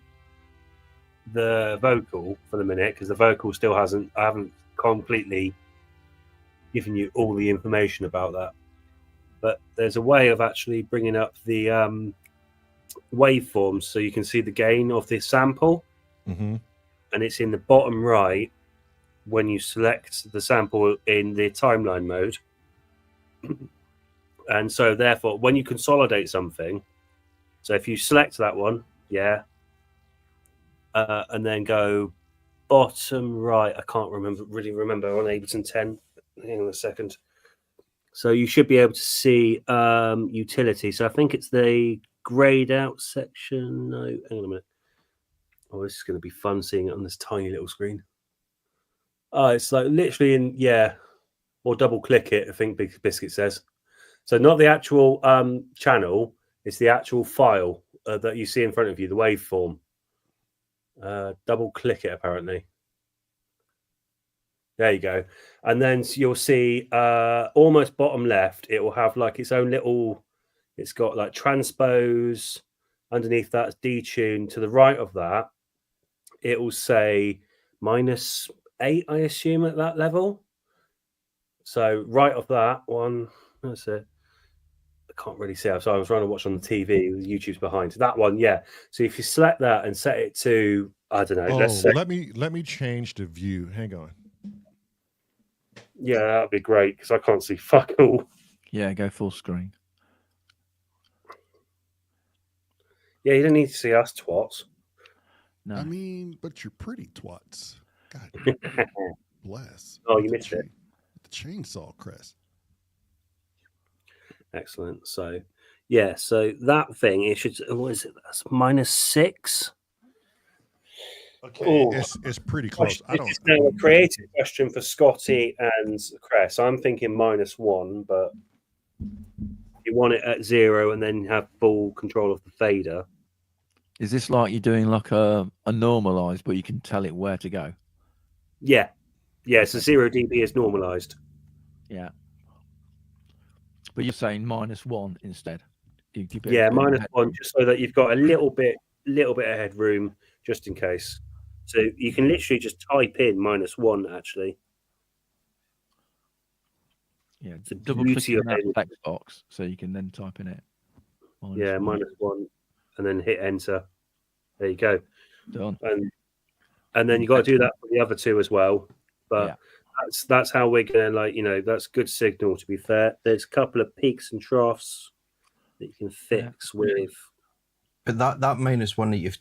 the vocal for the minute, because the vocal still I haven't completely given you all the information about that. But there's a way of actually bringing up the waveforms so you can see the gain of the sample. Mm-hmm. And it's in the bottom right when you select the sample in the timeline mode. And so therefore, when you consolidate something, so if you select that one, and then go bottom right, I can't really remember on Ableton 10. Hang on a second. So you should be able to see utility. So I think it's the grayed out section. No, hang on a minute. Oh, this is going to be fun seeing it on this tiny little screen. Oh, it's like literally in, or double click it, I think Big Biscuit says. So not the actual channel, it's the actual file that you see in front of you, the waveform. Double click it, apparently. There you go. And then you'll see almost bottom left, it will have like its own little, it's got like transpose. Underneath that's detune. To the right of that, it will say -8, I assume, at that level. So right of that one, that's it. I can't really see. So I was trying to watch on the TV. YouTube's behind. So that one, yeah. So if you select that and set it to, I don't know. Let's say, let me change the view. Hang on. Yeah, that'd be great because I can't see fuck all. Yeah, go full screen. Yeah, you don't need to see us twats. No. I mean, but you're pretty twats. God bless. Oh, you missed it. The chainsaw crest. Excellent. So, yeah, so that thing, it should, what is it? That's -6. Okay, it's pretty close. This is now a creative question for Scotty and Cress. I'm thinking -1, but you want it at 0 and then have full control of the fader. Is this like you're doing like a normalized, but you can tell it where to go? Yeah. Yeah, so 0 dB is normalized. Yeah. But you're saying -1 instead. Yeah, -1, just so that you've got a little bit of headroom just in case. So you can literally just type in -1 actually. Yeah, it's a double click on that text box so you can then type in it. -1 and then hit enter. There you go. Done. And then you got to do that for the other 2 as well. But that's how we're gonna that's good signal, to be fair. There's a couple of peaks and troughs that you can fix with. But that -1 that you've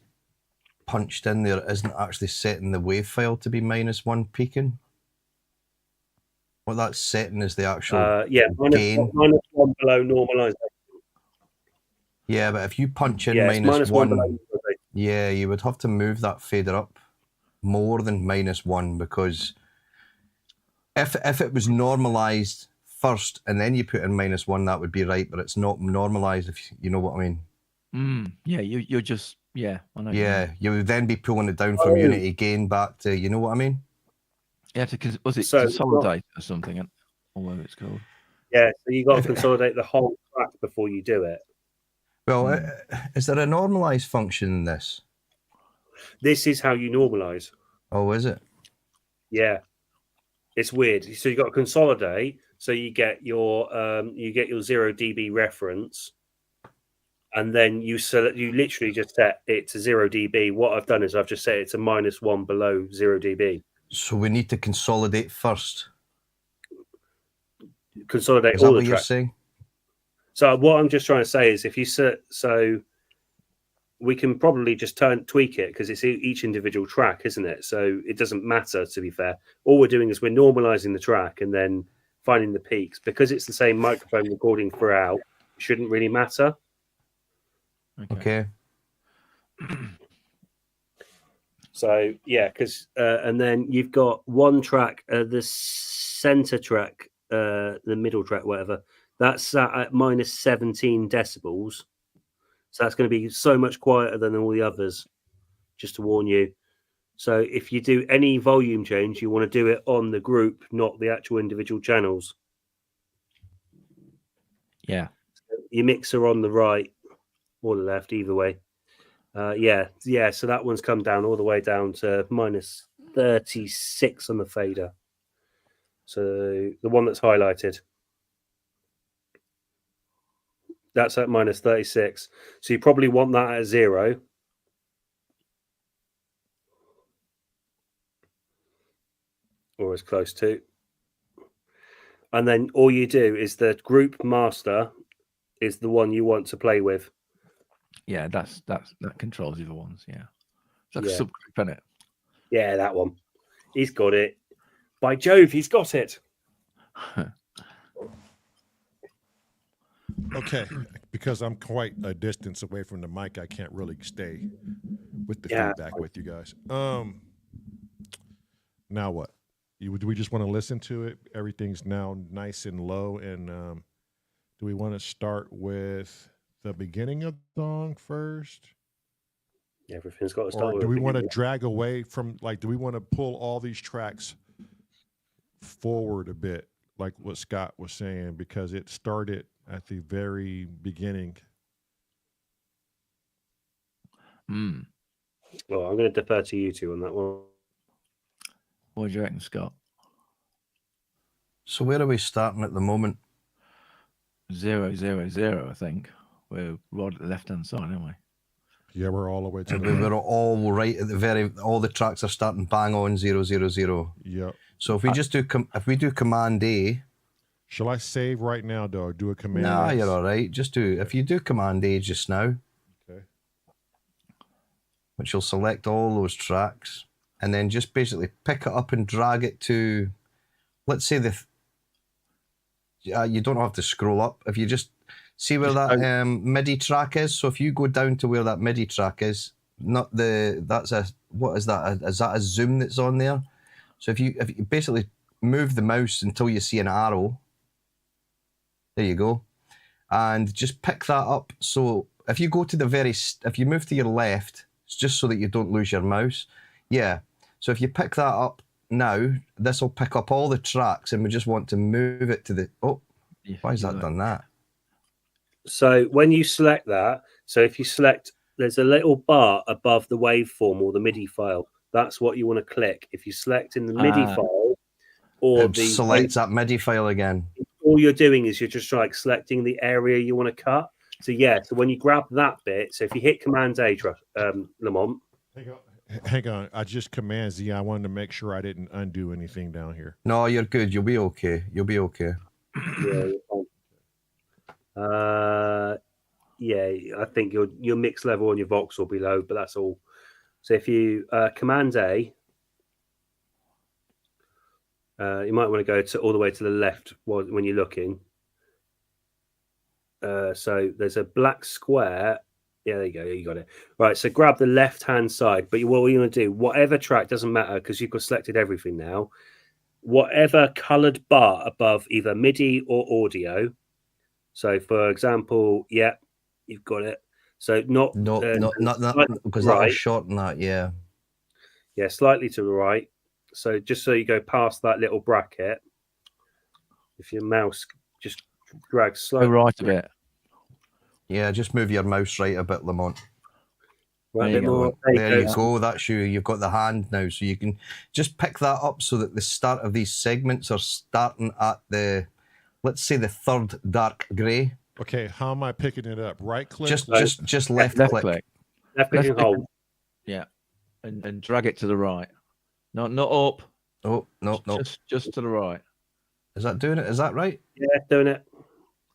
punched in there isn't actually setting the wave file to be -1 peaking. What that's setting is the actual gain. -1 below normalization. Yeah, but if you punch in -1, yeah, you would have to move that fader up more than -1, because if it was normalized first and then you put in -1, that would be right, but it's not normalized, if you know what I mean. Yeah, you're just I know. Yeah, you would then be pulling it down from unity gain back to, you know what I mean? Yeah, was it consolidate or something, or whatever it's called? Yeah, so you got to consolidate the whole track before you do it. Well, is there a normalize function in this? This is how you normalize. Oh, is it? Yeah, it's weird. So you got to consolidate. So you get your 0 dB reference, and then you literally just set it to 0 dB. What I've done is I've just set it to -1 below 0 dB. So we need to consolidate first. Consolidate Is that all what the you're tracks. saying? So what I'm just trying to say is, if you so we can probably just tweak it because it's each individual track, isn't it? So it doesn't matter, to be fair. All we're doing is we're normalizing the track and then finding the peaks. Because it's the same microphone recording throughout, it shouldn't really matter. Okay. So yeah, because and then you've got one track, the center track, the middle track, whatever. That's sat at -17 decibels. So that's going to be so much quieter than all the others, just to warn you. So if you do any volume change, you want to do it on the group, not the actual individual channels. Yeah. Your mixer on the right or the left, either way. Yeah. So that one's come down all the way down to -36 on the fader. So the one that's highlighted. That's at -36. So you probably want that at 0. Or as close to. And then all you do is the group master is the one you want to play with. Yeah, that controls the other ones. Yeah. It's like a Yeah. subgroup, isn't it? Yeah, that one. He's got it. By Jove, he's got it. Okay, because I'm quite a distance away from the mic, I can't really stay with the Yeah. feedback with you guys. Now what? Do we just want to listen to it? Everything's now nice and low, and do we want to start with the beginning of the song first? Everything's got to Or start with. do we a want to beginning. drag away from, like, do we want to pull all these tracks forward a bit, like what Scott was saying, because it started at the very beginning? Mm. Well, I'm going to defer to you two on that one. What do you reckon, Scott? So where are we starting at the moment? 0, 0, 0, I think. We're right at the left-hand side, aren't we? Yeah, we're all the way to And the we were all right at the very. All the tracks are starting bang on 0, 0, 0. Yep. So if we just do Command A. Shall I save right now, though? Do a Command Nah, X? you're all right. Just do. If you do Command A just now, Okay. which will select all those tracks, and then just basically pick it up and drag it to, let's say you don't have to scroll up. If you just see where that MIDI track is, so if you go down to where that MIDI track is, what is that? Is that a zoom that's on there? So if you basically move the mouse until you see an arrow, there you go, and just pick that up. So if you go to if you move to your left, it's just so that you don't lose your mouse. Yeah. So if you pick that up now, this will pick up all the tracks, and we just want to move it to the. Oh, why has that done that? So when you select that, so if you select, there's a little bar above the waveform or the MIDI file. That's what you want to click. If you select in the MIDI file or It selects that MIDI file again. All you're doing is you're just like selecting the area you want to cut. So yeah, so when you grab that bit, so if you hit Command A, Lamont. Hang on. I just Command Z. I wanted to make sure I didn't undo anything down here. No, you're good. You'll be okay. You'll be okay. Yeah, you're fine. Yeah, I think your mix level on your Vox will be low, but that's all. So if you Command A, you might want to go all the way to the left when you're looking. So there's a black square. Yeah, there you go. You got it. Right, so grab the left-hand side. But what you're going to do, whatever track, doesn't matter because you've got selected everything now. Whatever coloured bar above either MIDI or audio. So, for example, yeah, you've got it. So not because that will shorten that. Yeah. Yeah, slightly to the right. So just so you go past that little bracket, if your mouse just drag Go slightly right a bit. Yeah, just move your mouse right a bit, Lamont. right, a There bit you go. more. There you goes. go. That's you. You've got the hand now, so you can just pick that up so that the start of these segments are starting at the, let's say, the third dark grey. Okay, how am I picking it up? Right click. Just left, Left click. click. Left click Left and click. hold. Yeah. And drag it to the right. Not up. Oh no, no. Just to the right. Is that doing it? Is that right? Yeah, doing it.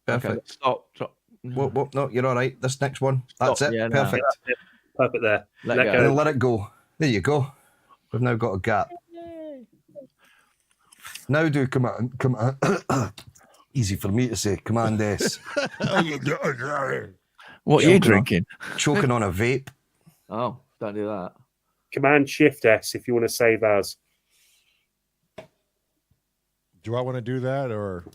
Perfect. Okay. Stop. Whoa, no, you're all right. This next one. That's Stop. it. Yeah, no. Perfect. Perfect there. Let Let go. And then go. let it go. There you go. We've now got a gap. Now do command. Easy for me to say. Command S. What are you drinking? Choking on a vape. Oh, don't do that. Command Shift S if you want to save as. Do I want to do that or?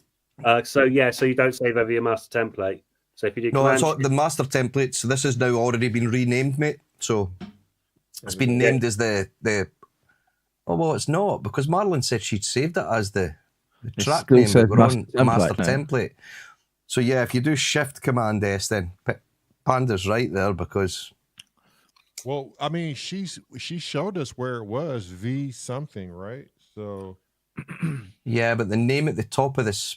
So you don't save over your master template. So if you do No, Command it's all, Shift, the master template. So this has now already been renamed, mate. So it's been named as the. Oh well, it's not because Marilyn said she'd saved it as the track still name. says But we're on master master template now. template. So yeah, if you do Shift Command S, then Panda's right there because. Well, I mean, she showed us where it was V something, right? So Yeah, but the name at the top of this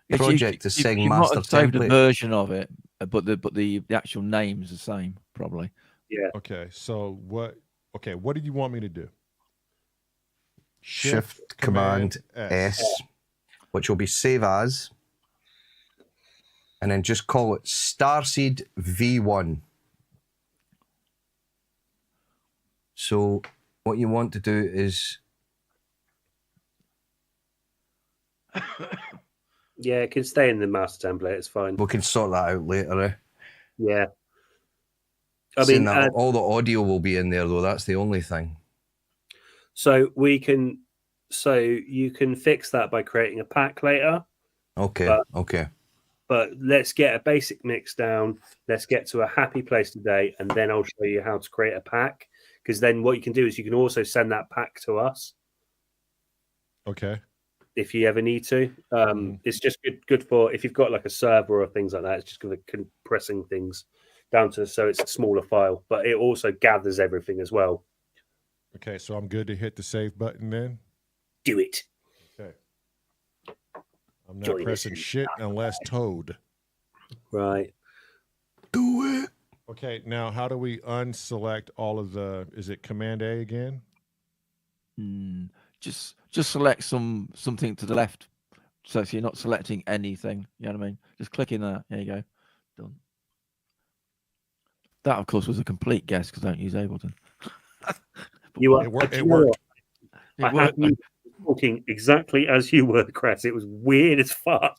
Yes, project is saying you master might have saved a template. version of it, but the actual name's the same, probably. yeah. okay, so what? Okay, what do you want me to do? Shift Command S, which will be save as, and then just call it Starseed V1. So what you want to do is Yeah, it can stay in the master template. It's fine. we can sort that out later. Eh? Yeah. I Saying mean, that all the audio will be in there though. That's the only thing. so you can fix that by creating a pack later. Okay. Okay. But let's get a basic mix down. Let's get to a happy place today, and then I'll show you how to create a pack. Because then what you can do is you can also send that pack to us Okay. if you ever need to. It's just good for if you've got like a server or things like that. It's just good for compressing things down to so it's a smaller file, but it also gathers everything as well. Okay, so I'm good to hit the save button then. Do it. Okay. I'm not Join us pressing in shit unless told. Right. Do it. Okay, now how do we unselect all of the? Is it Command A again? Just select something to the left, so you're not selecting anything. You know what I mean? Just click in there. There you go. Done. That, of course, was a complete guess because I don't use Ableton. You are. It worked. you It know worked. what? It I had worked. you talking exactly as you were, Chris. It was weird as fuck.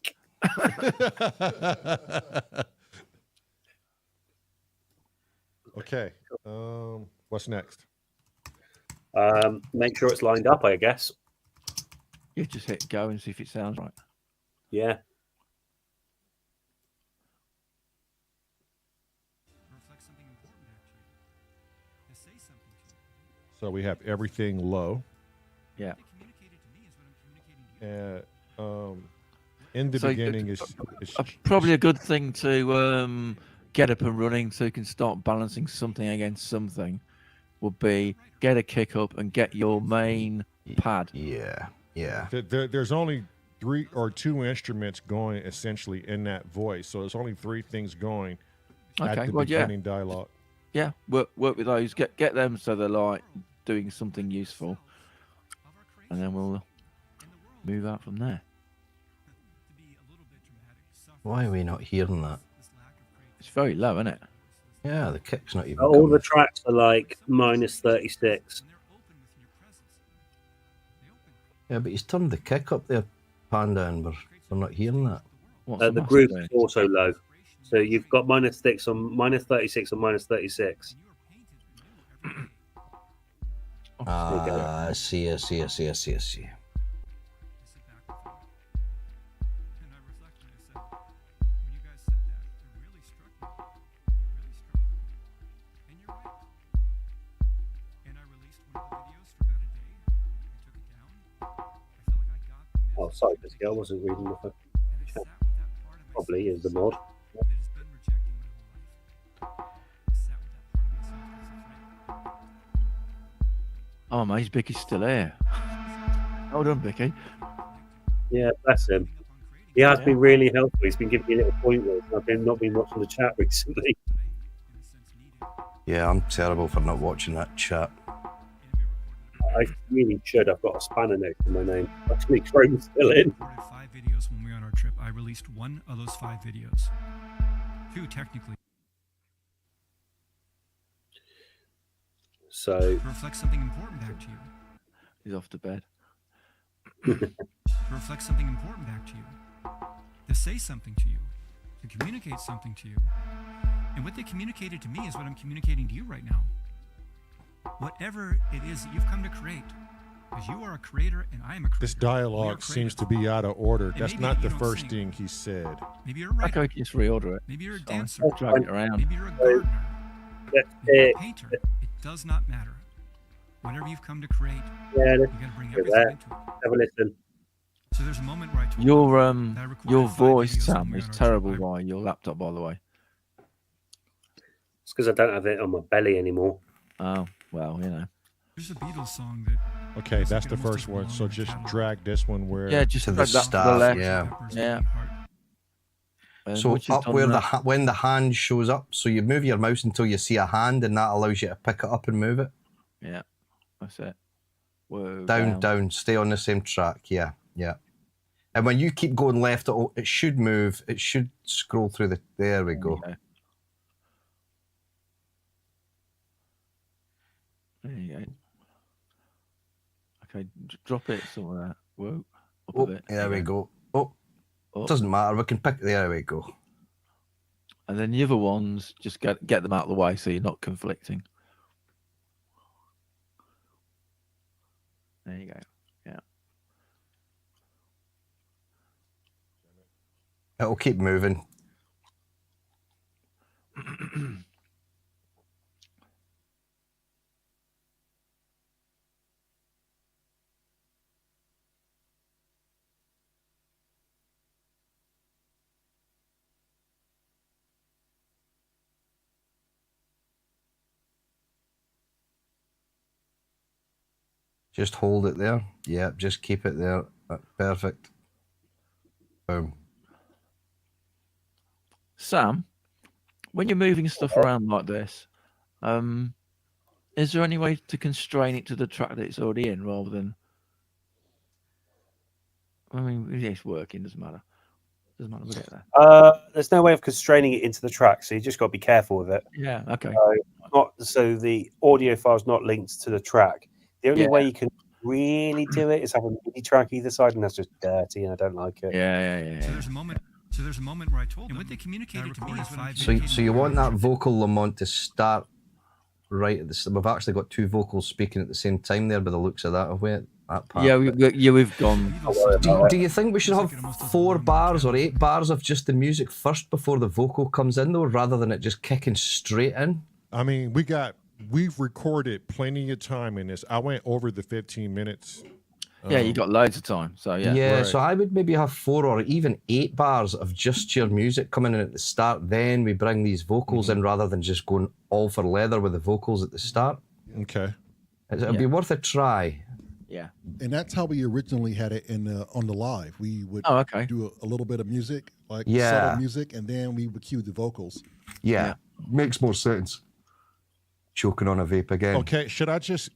Okay. What's next? Make sure it's lined up, I guess. You just hit go and see if it sounds right. Yeah. Reflects something important, actually. To say something to you. So we have everything low. Yeah. What they communicated to me is what I'm communicating to you. In the So, beginning is Probably a good thing to get up and running so you can start balancing something against something would be get a kick up and get your main pad. Yeah. Yeah. there's only 3 or 2 instruments going essentially in that voice. So there's only 3 things going at Okay, the well, yeah. beginning dialogue. Yeah, work with those. Get them so they're like doing something useful, and then we'll move out from there. To be a little bit dramatic, suffer Why are we not hearing that? this lack of creativity. It's very low, isn't it? Yeah, the kick's not even. All coming. the tracks are like -36. When they're open with your presence, they open. Yeah, but he's turned the kick up there, Panda, and we're not hearing that. What's The master group doing? is also low. So you've got -6 on -36 and -36. Ah, I see. I sit back with it, and I reflect, and I said, when you guys said that, it really struck me. It really struck me. And you're right. And I released one of the videos for about a day. I took it down. I felt like I got the message. Oh, sorry, Biscuit, I wasn't reading the And I probably is the mod. that has been rejecting my whole life. Sat with that part of myself that's afraid. Oh, mate, Vicky's still here. Hold on, Vicky. Yeah, bless him. He has been really helpful. He's been giving me little pointers. I've not been watching the chat recently. Yeah, I'm terrible for not watching that chat. I really should. I've got a spanner next to my name. Actually, Chrome's still in. I recorded 5 videos when we were on our trip. I released 1 of those 5 videos. 2 technically. So To reflect something important back to you. He's off to bed. To reflect something important back to you. To say something to you. To communicate something to you. And what they communicated to me is what I'm communicating to you right now. Whatever it is that you've come to create. Because you are a creator and I am a creator. This dialogue seems to be out of order. That's maybe not you the don't first sing. thing he said. Maybe you're a writer. Okay, just reorder it. Maybe you're a It's fine. dancer. Drag it around. Maybe you're a gardener. that's Maybe you're it. a painter. It does not matter. Whatever you've come to create, Yeah, you let's got to bring hear everything that. into it. have a listen. So there's a moment where I told Your them that I recorded your 5 voice, videos when Sam, we were is on our trip. terrible I- by your laptop, by the way. It's because I don't have it on my belly anymore. Oh, well, you know. There's a Beatles song that Okay, doesn't that's get the almost first as one. long So in the just catalog. drag this one where. Yeah, just To the drag that to the start, left. yeah. Pepper's Yeah. Beating Heart. So which is up on where that. when the hand shows up, so you move your mouse until you see a hand, and that allows you to pick it up and move it. Yeah, that's it. Whoa, Down, stay on the same track. Yeah, yeah. And when you keep going left, it should move. It should scroll through the. There we go. There you go. Okay, drop it somewhere. Whoa, up Oh, a bit. there we go. Oh, Up. doesn't matter. We can pick. There we go. And then the other ones, just get them out of the way so you're not conflicting. There you go. Yeah. It'll keep moving. Just hold it there. Yeah, just keep it there. Perfect. Boom. Sam, when you're moving stuff around like this, is there any way to constrain it to the track that it's already in rather than? I mean, it's working, doesn't matter. Doesn't matter, we'll get there. There's no way of constraining it into the track, so you just got to be careful with it. Yeah, okay. So the audio file's not linked to the track. The only Yeah. way you can really do it is have a MIDI track either side, and that's just dirty, and I don't like it. Yeah. So there's a moment where I told them. And what they communicated to me is what I'm So you want that vocal Lamont to start right at the. We've actually got 2 vocals speaking at the same time there, by the looks of that. Have we? That part. Yeah, we've gone. Do you think we should have 4 bars or 8 bars of just the music first before the vocal comes in, though, rather than it just kicking straight in? I mean, we've recorded plenty of time in this. I went over the 15 minutes. Yeah, you got loads of time, so yeah. Yeah, Right. so I would maybe have 4 or even 8 bars of just your music coming in at the start. Then we bring these vocals in rather than just going all for leather with the vocals at the start. Okay. It'd be worth a try. Yeah. And that's how we originally had it in on the live. We would Oh, okay. do a little bit of music, like Yeah. subtle music, and then we would cue the vocals. Yeah, makes more sense. Choking on a vape again. Okay. Should I just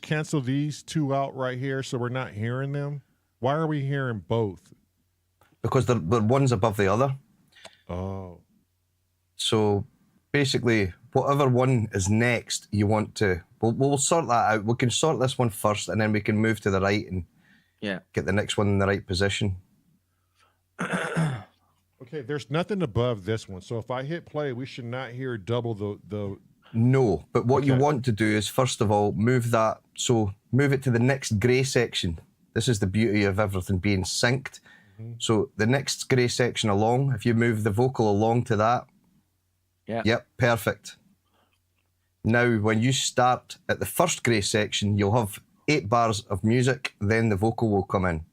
cancel these 2 out right here so we're not hearing them? Why are we hearing both? Because the one's above the other. Oh. So basically, whatever one is next, you want to. We'll sort that out. We can sort this one first, and then we can move to the right and get the next one in the right position. Okay. There's nothing above this one. So if I hit play, we should not hear double the. No, but what you Okay. want to do is, first of all, move that. So move it to the next grey section. This is the beauty of everything being synced. So the next grey section along, if you move the vocal along to that. Yeah. Yep, perfect. Now, when you start at the first grey section, you'll have 8 bars of music, then the vocal will come in.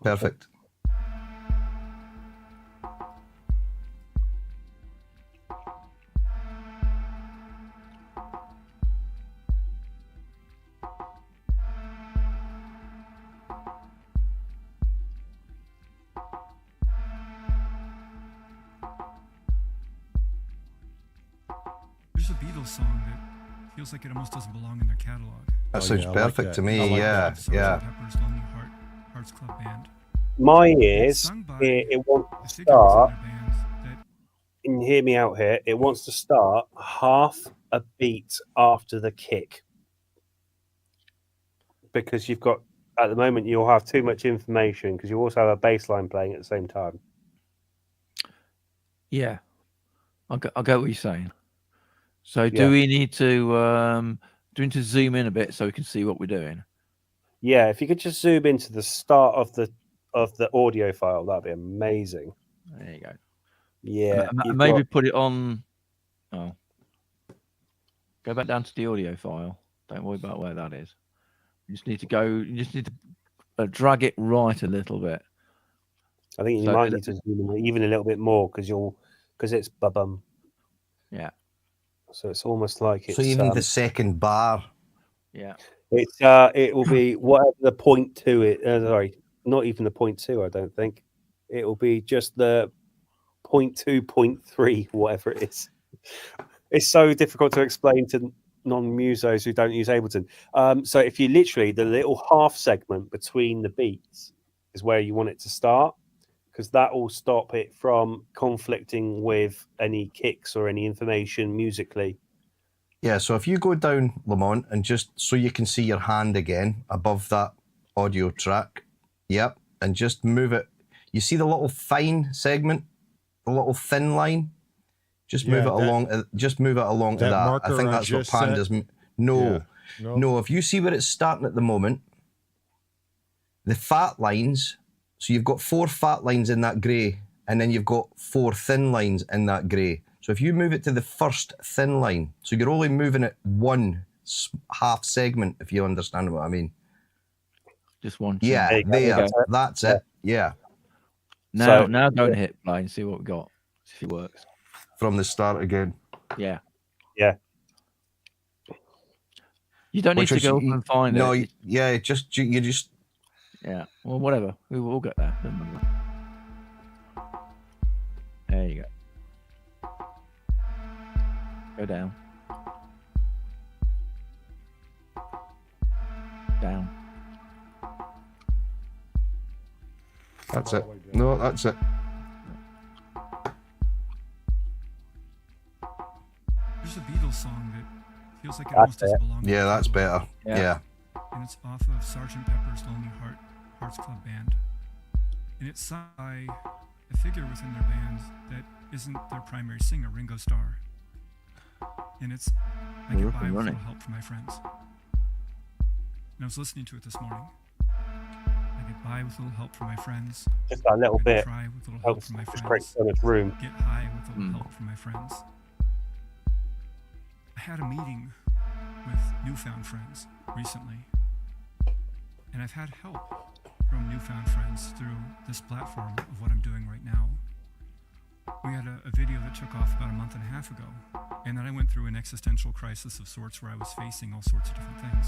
Perfect. There's a Beatles song that feels like it almost doesn't belong in their catalog. That Oh, sounds yeah, I like perfect that. to I me. like Yeah, Sgt. yeah. Pepper's Lonely Hearts Club Band. My It's ears, sung by it wants a to figure within start, their band that and hear me out here, it wants to start half a beat after the kick. Because you've got, at the moment, you'll have too much information because you also have a bass line playing at the same time. Yeah, I get what you're saying. So Yeah. do we need to zoom in a bit so we can see what we're doing? Yeah, if you could just zoom into the start of the audio file, that'd be amazing. There you go. Yeah, And you've maybe got- put it on. Oh, go back down to the audio file. Don't worry about where that is. You just need to go. You just need to drag it right a little bit. I think you So might did need to zoom in even a little bit more because it's bum. Yeah, So it's almost like it's So even the second bar. yeah. it will be whatever the point to it. Sorry, not even the 0.2. I don't think it will be just the 0.2, 0.3, whatever it is. It's so difficult to explain to non-musos who don't use Ableton. So if you literally the little half segment between the beats is where you want it to start, because that will stop it from conflicting with any kicks or any information musically. Yeah, so if you go down, Lamont, and just so you can see your hand again above that audio track, yep, and just move it. You see the little fine segment, the little thin line? Just move Yeah, it along. Just move it along to that that. I marker think I that's what just set? Panda's. No, Yeah. no. If you see where it's starting at the moment, the fat lines. So you've got 4 fat lines in that grey, and then you've got 4 thin lines in that grey. So if you move it to the first thin line, so you're only moving it one half segment, if you understand what I mean. Just one. Yeah, There you go. there. There That's it. Yeah, Now, So- now go and hit play and see what we got. See if it works. from the start again. Yeah. Yeah. You don't need Which to was- go up and find No, it. yeah, you just. Yeah. Well, whatever. We will get there. Doesn't matter. There you go. Go down. Down. That's it. No, that's it. There's a Beatles song that feels like it That's almost doesn't it. belong in Yeah, their that's catalog. better. Yeah. Yeah. And it's off of Sgt. Pepper's Lonely Hearts Club Band. And it's sung by a figure within their band that isn't their primary singer, Ringo Starr. And it's I We're Get up By and with a running. Little Help from My Friends. And I was listening to it this morning. I get by with a little help from my friends. Just a little I bit try with a little help helps from my just friends. create so much room. Get high with a little help from my friends. I had a meeting with newfound friends recently, and I've had help from newfound friends through this platform of what I'm doing right now. We had a video that took off about a month and a half ago, and then I went through an existential crisis of sorts where I was facing all sorts of different things.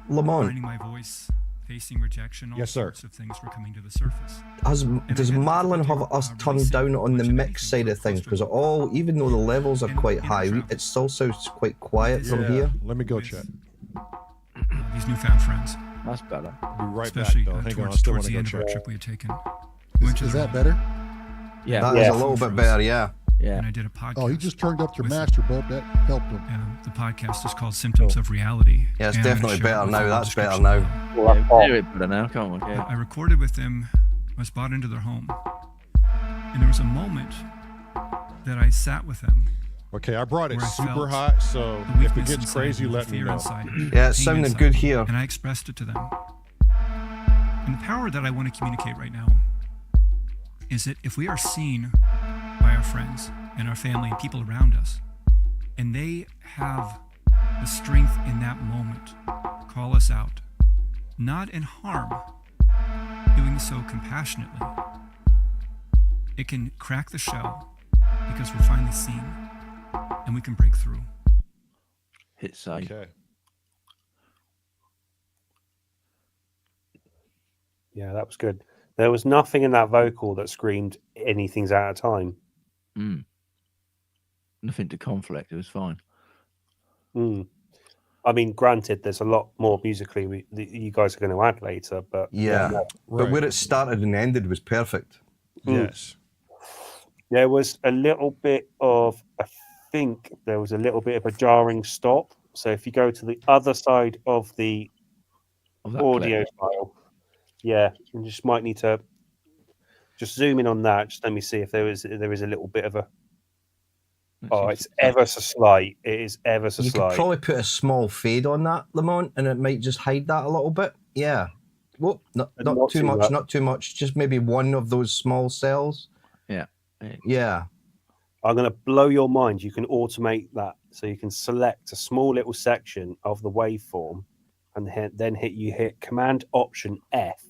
Lamont, Finding my voice, facing rejection, all Yes, sir. sorts of things were coming to the surface. does Marlon have us turned down on the mix side of things? Because even though the levels are quite high, it still sounds quite quiet from Yeah, here. let me go with, check. These newfound friends. That's better. I'll be right Especially back, though. Hang on, I towards, still towards want to the go end of our check. trip we had taken. We went to Is their that home, better? Yeah. That is Yeah. a little bit better, yeah. Yeah. And I did a podcast. Oh, he just turned up your with master, Bob. That helped him. the podcast is called Symptoms of Reality. Yeah, it's and I'm gonna definitely share it better with now, you in the that's better description now. below. Well, Yeah, that's we all. can do it better now. Come on. Yeah. I recorded with them. I was brought into their home, and there was a moment that I sat with them. Okay, I brought it Where I super felt hot, so The if it weakness gets inside crazy, me, the let me fear know. inside me, Yeah, the it's pain sounding inside good me, here. and I expressed it to them. And the power that I want to communicate right now is that if we are seen by our friends and our family and people around us, and they have the strength in that moment, call us out, not in harm. It doing so compassionately, it can crack the shell because we're finally seeing and we can break through. Hit save. Okay. Yeah, that was good. There was nothing in that vocal that screamed anything's out of time. Mm. Nothing to conflict. It was fine. Mm. I mean, granted, there's a lot more musically that you guys are going to add later, but Yeah. no. But where it started and ended was perfect. Yes. There was a little bit of, I think there was a little bit of a jarring stop. So if you go to the other side of the audio file, yeah, you just might need to just zoom in on that. Just let me see if there is a little bit of a. Oh, it's ever so slight. It is ever so You slight. could probably put a small fade on that, Lamont, and it might just hide that a little bit. Yeah. Whoop, not too much, not too much. Just maybe one of those small cells. Yeah. Yeah. I'm going to blow your mind. You can automate that. So you can select a small little section of the waveform and then hit Command Option F.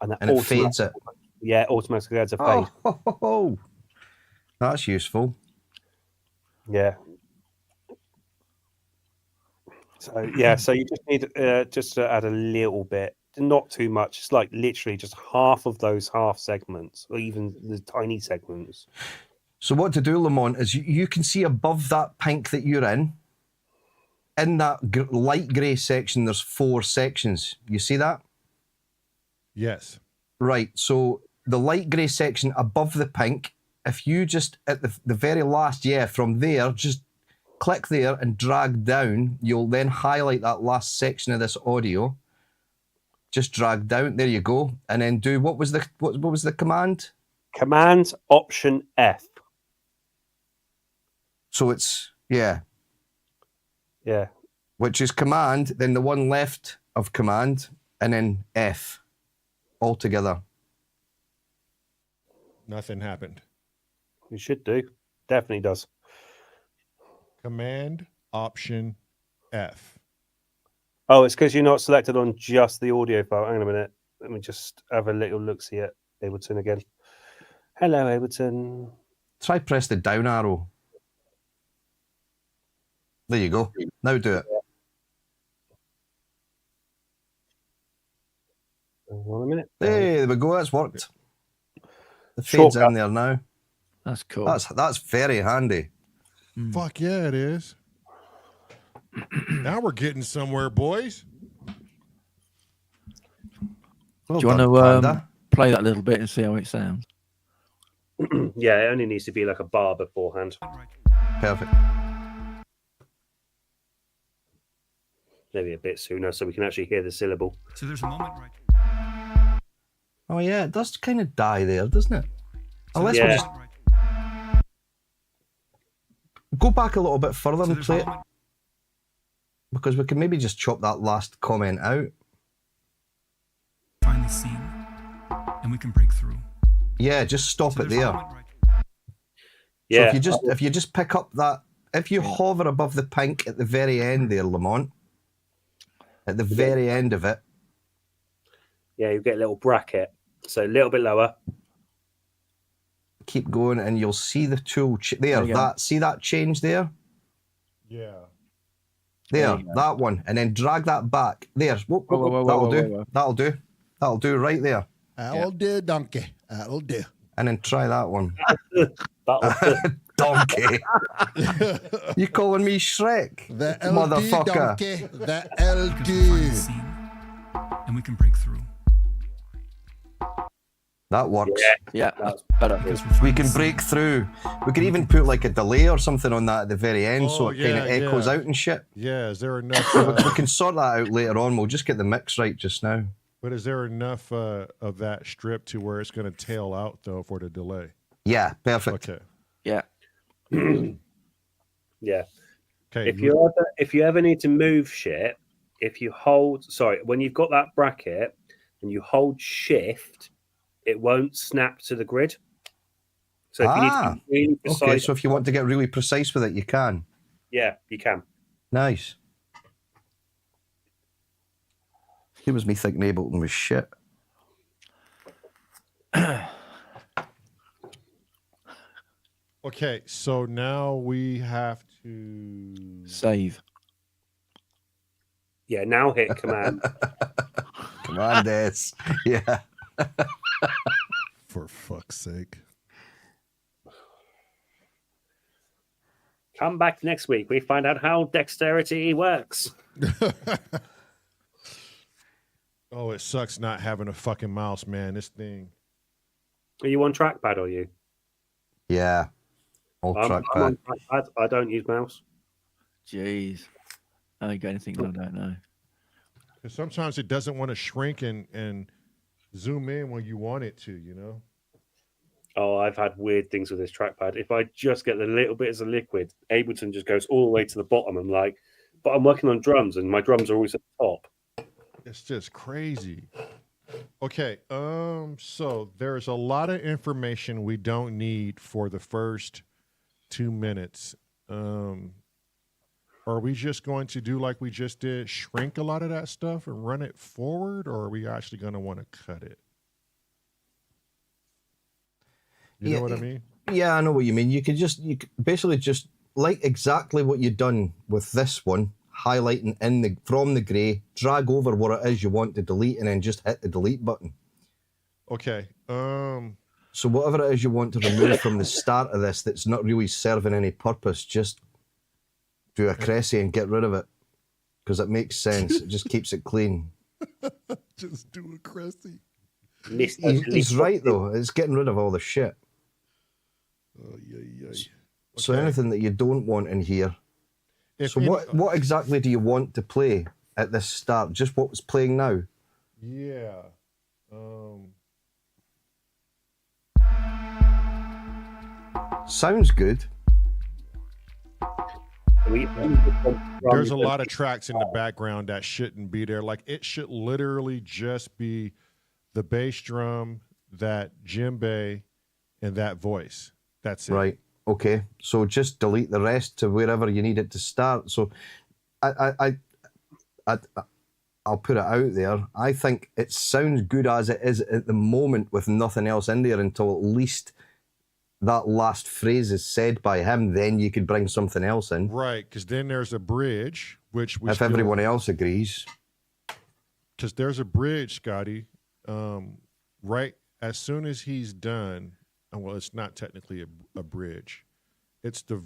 And it fades it. Yeah, automatically adds a fade. Oh, that's useful. Yeah. So yeah, so you just need just to add a little bit, not too much. It's like literally just half of those half segments, or even the tiny segments. So what to do, Lamont, is you can see above that pink that you're in that light grey section, there's 4 sections. You see that? Yes. Right. So the light grey section above the pink, if you just at the very last, from there, just click there and drag down, you'll then highlight that last section of this audio. Just drag down. There you go. And then do what was the command? Command Option F. So it's yeah. Which is command, then the one left of command, and then F altogether. Nothing happened. You should do. Definitely does. Command Option F. Oh, it's because you're not selected on just the audio file. Hang on a minute. Let me just have a little look-see at Ableton again. Hello, Ableton. Try press the down arrow. There you go. Now do it. Hang on a minute. Hey, there we go. That's worked. The fade's in there now. That's cool. That's very handy. Fuck yeah, it is. Now we're getting somewhere, boys. Well Do you done, want to Panda. play that little bit and see how it sounds? Yeah, it only needs to be like a bar beforehand. Perfect. Maybe a bit sooner so we can actually hear the syllable. So there's a moment right. Oh yeah, it does kind of die there, doesn't it? So Unless yeah. we just go back a little bit further and play it, because we can maybe just chop that last comment out. Finally seen, and we can break through. Yeah, just stop So it there's a there. moment right. Yeah. So if you just pick up that, if you hover above the pink at the very end there, Lamont, at the very end of it. Yeah, you get a little bracket. So a little bit lower. Keep going and you'll see the tool there. you go. See that change there? Yeah. There, that one. And then drag that back. There. Whoop, whoop, whoop. That'll do. That'll do. That'll do right there. That'll do, donkey. That'll do. And then try that one. That'll Donkey. You calling me Shrek? The LD, Motherfucker. donkey. The Because we're finally LD. seen, and we can break through. That works. Yeah, that's better. Because we're We finally can seen. break through. We could even put like a delay or something on that at the very end so Oh, it kind of yeah, echoes yeah. out and shit. Yeah. Is there enough? We can sort that out later on. We'll just get the mix right just now. But is there enough of that strip to where it's going to tail out though for the delay? Yeah, perfect. Okay. Yeah. yeah. Okay. If you ever need to move shit, when you've got that bracket and you hold shift, it won't snap to the grid. So if you need to be really precise, Okay, so if you want to get really precise with it, you can. yeah, you can. Nice. It was me thinking Ableton was shit. Okay, so now we have to Save. Yeah, now hit command. Command S. Yeah. For fuck's sake. Come back next week. We find out how dexterity works. Oh, it sucks not having a fucking mouse, man. This thing. Are you on trackpad, are you? Yeah. All I'm trackpad. on trackpad. I don't use mouse. Jeez. I ain't got anything I don't know. Because sometimes it doesn't want to shrink and zoom in when you want it to, you know? Oh, I've had weird things with this trackpad. If I just get the little bits of liquid, Ableton just goes all the way to the bottom. I'm like, but I'm working on drums and my drums are always at the top. It's just crazy. Okay, so there's a lot of information we don't need for the first 2 minutes. Are we just going to do like we just did, shrink a lot of that stuff and run it forward, or are we actually going to want to cut it? You know what I mean? Yeah, I know what you mean. You could basically just like exactly what you've done with this one, highlighting from the grey, drag over what it is you want to delete, and then just hit the delete button. Okay. So whatever it is you want to remove from the start of this that's not really serving any purpose, just do a Cressy and get rid of it, because it makes sense. It just keeps it clean. Just do a Cressy. He's right though. It's getting rid of all the shit. Oh, yeah. So anything that you don't want in here. So what exactly do you want to play at this start? Just what was playing now? Yeah. Sounds good. There's a lot of tracks in the background that shouldn't be there. Like, it should literally just be the bass drum, that djembe, and that voice. That's it. Right. Okay. So just delete the rest to wherever you need it to start. So I'll put it out there. I think it sounds good as it is at the moment with nothing else in there until at least that last phrase is said by him. Then you could bring something else in. Right, because then there's a bridge, which we if everyone else agrees. Because there's a bridge, Scotty. Right as soon as he's done, well, it's not technically a bridge. It's the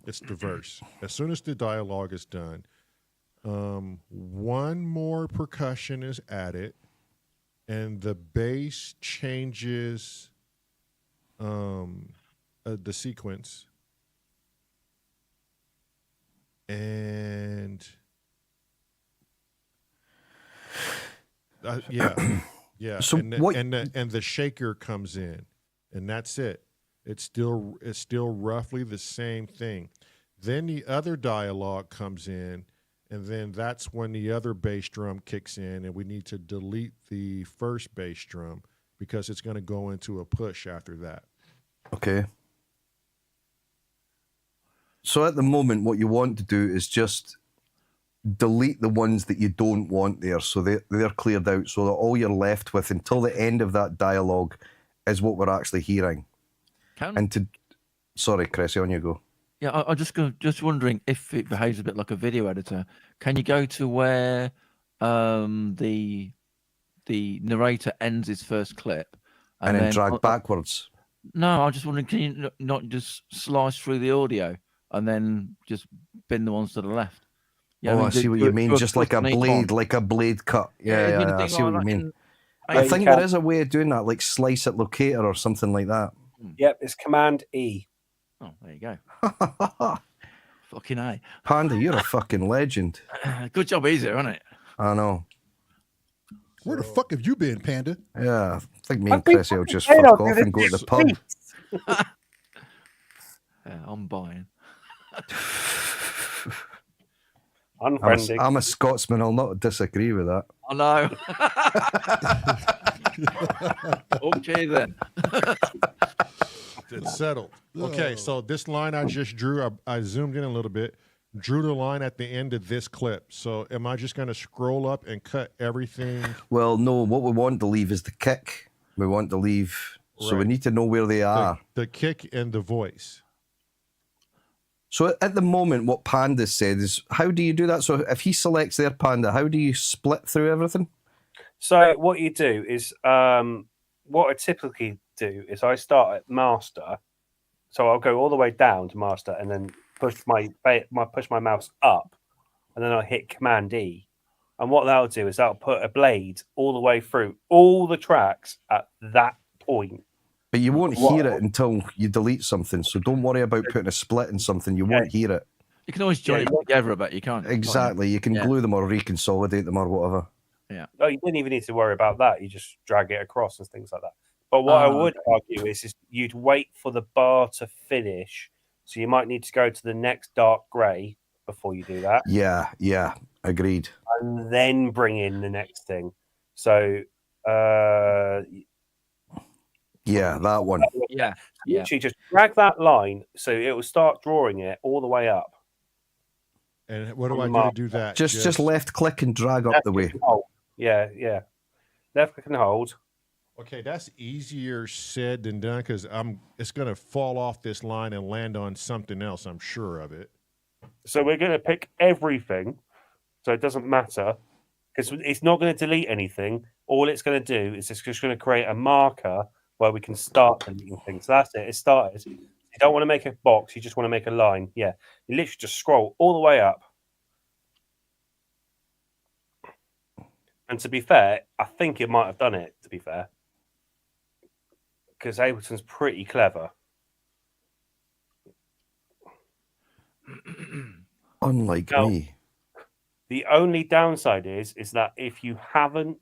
verse. As soon as the dialogue is done, one more percussion is added, and the bass changes the sequence, and yeah. So and the shaker comes in, and that's it. It's still roughly the same thing. Then the other dialogue comes in, and then that's when the other bass drum kicks in, and we need to delete the first bass drum because it's going to go into a push after that. Okay. So at the moment, what you want to do is just delete the ones that you don't want there, so they're cleared out, so that all you're left with until the end of that dialogue is what we're actually hearing. Sorry, Cressy, on you go. Yeah, I'm just wondering if it behaves a bit like a video editor. Can you go to where the narrator ends his first clip and then drag backwards? No, I'm just wondering, can you not just slice through the audio and then just bin the ones to the left? Yeah, I see what you mean. Just like a blade cut. Yeah, I see what you mean. I think there is a way of doing that, like slice at locator or something like that. Yep, it's Command E. Oh, there you go. Fucking A. Panda, you're a fucking legend. Good job, easier, isn't it? I know. Where the fuck have you been, Panda? Yeah, I think me and Cressy will just fuck off and go to the pub. Yeah, I'm buying. I'm a Scotsman. I'll not disagree with that. I know. Okay, then. It's settled. Okay, so this line I just drew, I zoomed in a little bit, drew the line at the end of this clip. So am I just going to scroll up and cut everything? Well, no. What we want to leave is the kick. We want to leave. So we Right. need to know where they are. The kick and the voice. So at the moment, what Panda said is, how do you do that? So if he selects their Panda, how do you split through everything? So what you do is, what I typically do is I start at master. So I'll go all the way down to master and then push my mouse up, and then I hit Command E. And what that'll do is that'll put a blade all the way through all the tracks at that point. But you won't hear it until you delete something. So don't worry about putting a split in something. You won't hear it. You can always join it together, but you can't. Exactly. You can glue them or reconsolidate them or whatever. Yeah. Oh, you didn't even need to worry about that. You just drag it across and things like that. But what I would argue is you'd wait for the bar to finish. So you might need to go to the next dark grey before you do that. Yeah. Agreed. And then bring in the next thing. So, yeah, that one. Yeah. Literally just drag that line so it will start drawing it all the way up. And what do I do to do that? Just left click and drag up the way. Yeah. Left click and hold. Okay, that's easier said than done because it's going to fall off this line and land on something else. I'm sure of it. So we're going to pick everything, so it doesn't matter because it's not going to delete anything. All it's going to do is it's just going to create a marker where we can start deleting things. So that's it. It started. You don't want to make a box. You just want to make a line. Yeah, you literally just scroll all the way up. And to be fair, I think it might have done it. To be fair. Because Ableton's pretty clever. Unlike Now, me. The only downside is that if you haven't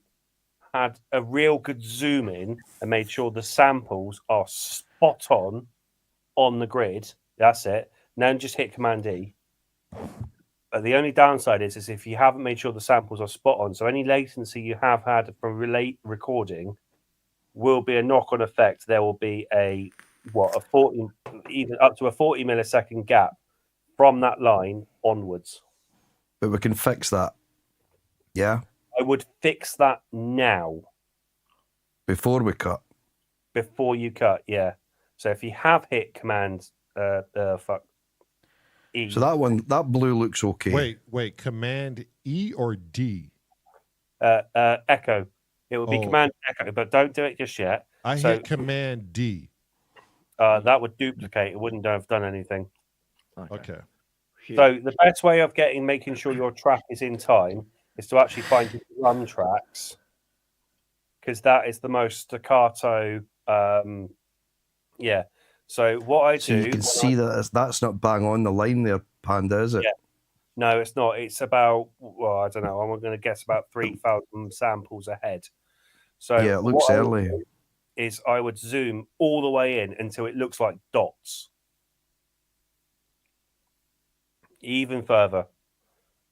had a real good zoom in and made sure the samples are spot on the grid, that's it. Now just hit Command E. But the only downside is if you haven't made sure the samples are spot on, so any latency you have had from recording will be a knock-on effect. There will be a 40, even up to a 40 millisecond gap from that line onwards. But we can fix that. Yeah? I would fix that now. Before we cut. Before you cut, yeah. So if you have hit Command E. So that blue looks okay. Wait, Command E or D? Echo. It would be Command Echo, but don't do it just yet. I hit Command D. That would duplicate. It wouldn't have done anything. Okay. So the best way of making sure your track is in time is to actually find your drum tracks, because that is the most staccato. Yeah. So what I do, you can see that's not bang on the line there, Panda, is it? Yeah. No, it's not. It's about, well, I don't know. I'm going to guess about 3,000 samples ahead. So yeah, it looks early. I would zoom all the way in until it looks like dots. Even further.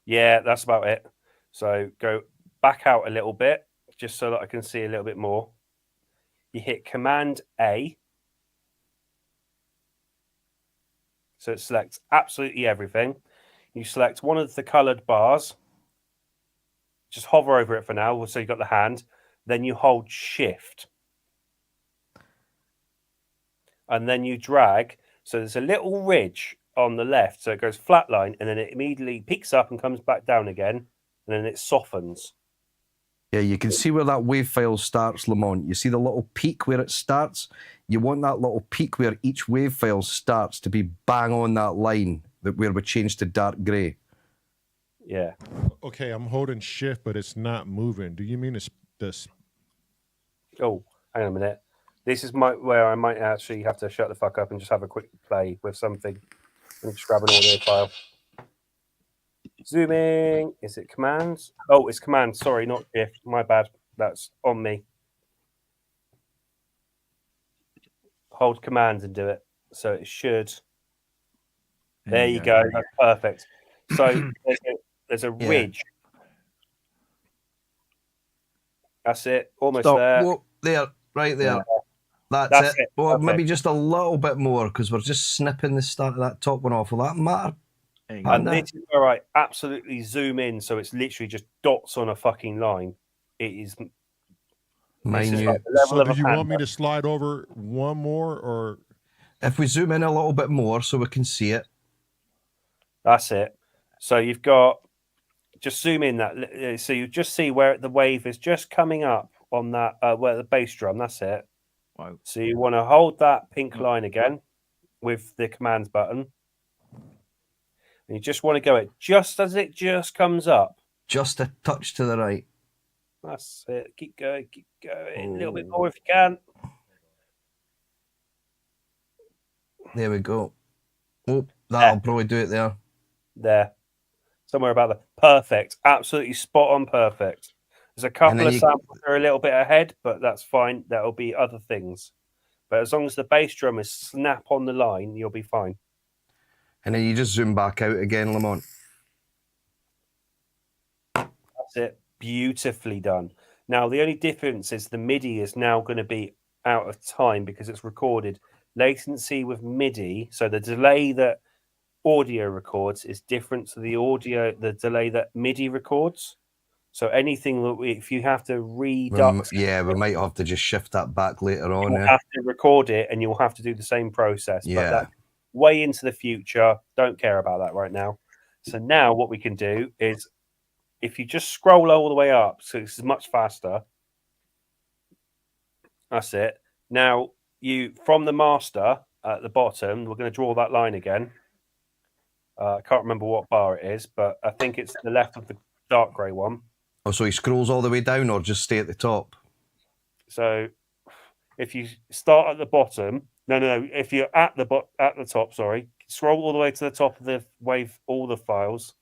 Yeah, that's about it. So go back out a little bit, just so that I can see a little bit more. You hit Command A. So it selects absolutely everything. You select one of the colored bars. Just hover over it for now, so you've got the hand. Then you hold Shift. And then you drag. So there's a little ridge on the left. So it goes flatline, and then it immediately peaks up and comes back down again. And then it softens. Yeah, you can see where that wave file starts, Lamont. You see the little peak where it starts? You want that little peak where each wave file starts to be bang on that line where we change to dark grey. Yeah. Okay, I'm holding Shift, but it's not moving. Do you mean it's this? Oh, hang on a minute. This is where I might actually have to shut the fuck up and just have a quick play with something. I'm just grab an audio file. Zooming. Is it commands? Oh, it's commands. Sorry, not Shift. My bad. That's on me. Hold commands and do it. So it should. There you go. That's perfect. So there's a ridge. That's it. Almost there. Whoa, there, right there. Yeah. That's it. Well, perfect. maybe just a little bit more because we're just snipping the start of that top one off. Will that matter? And this is where I absolutely zoom in, so it's literally just dots on a fucking line. It is Mine just you. like the level So of do a you want me panda. to slide over one more, or If we zoom in a little bit more so we can see it. That's it. So you've got, just zoom in that. So you just see where the wave is just coming up on that, where the bass drum. That's it. Wow. So you want to hold that pink line again with the commands button. And you just want to go it just as it just comes up. Just a touch to the right. That's it. Keep going, keep going. A little bit more if you can. There we go. Oh, that'll probably do it there. There. Somewhere about there. Perfect. Absolutely spot on perfect. There's a couple then of you- samples that are a little bit ahead, but that's fine. That'll be other things. But as long as the bass drum is snap on the line, you'll be fine. And then you just zoom back out again, Lamont. That's it. Beautifully done. Now, the only difference is the MIDI is now going to be out of time because it's recorded. Latency with MIDI, so the delay that audio records is different to the delay that MIDI records. So anything that if you have to redux, We might have to just shift that back later on. you'll have to record it and you'll have to do the same process. But Yeah. that's way into the future. Don't care about that right now. So now what we can do is if you just scroll all the way up, so this is much faster. That's it. Now you from the master at the bottom, we're going to draw that line again. I can't remember what bar it is, but I think it's the left of the dark grey one. Oh, so he scrolls all the way down or just stay at the top? So if you start at the bottom, no, if you're at the top, sorry, scroll all the way to the top of the wave, all the files.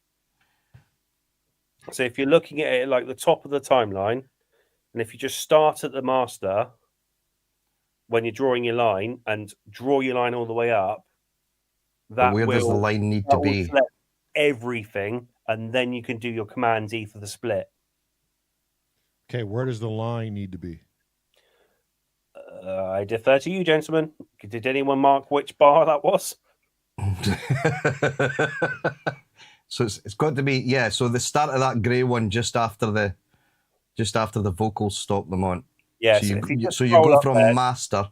So if you're looking at it like the top of the timeline, and if you just start at the master when you're drawing your line and draw your line all the way up, that Where does the will line need that to will be? select everything, and then you can do your Command E for the split. okay, where does the line need to be? I defer to you, gentlemen. Did anyone mark which bar that was? So it's got to be, yeah, so the start of that grey one just after the vocals stop them on. Yes. So if you just you scroll go up from there, master.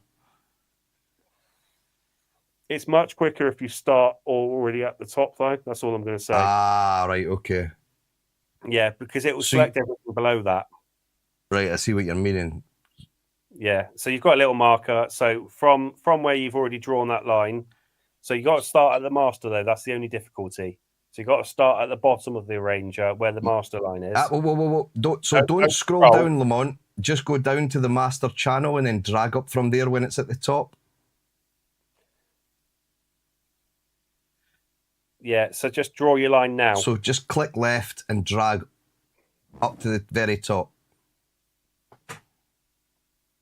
it's much quicker if you start already at the top, though. That's all I'm going to say. Ah, right, okay. Yeah, because it will So select everything below that. Right, I see what you're meaning. Yeah, so you've got a little marker. So from where you've already drawn that line, so you got to start at the master, though. That's the only difficulty. So you got to start at the bottom of the arranger where the master line is. Whoa. Don't Don't scroll scroll. down, Lamont. Just go down to the master channel and then drag up from there when it's at the top. Yeah, so just draw your line now. So just click left and drag up to the very top.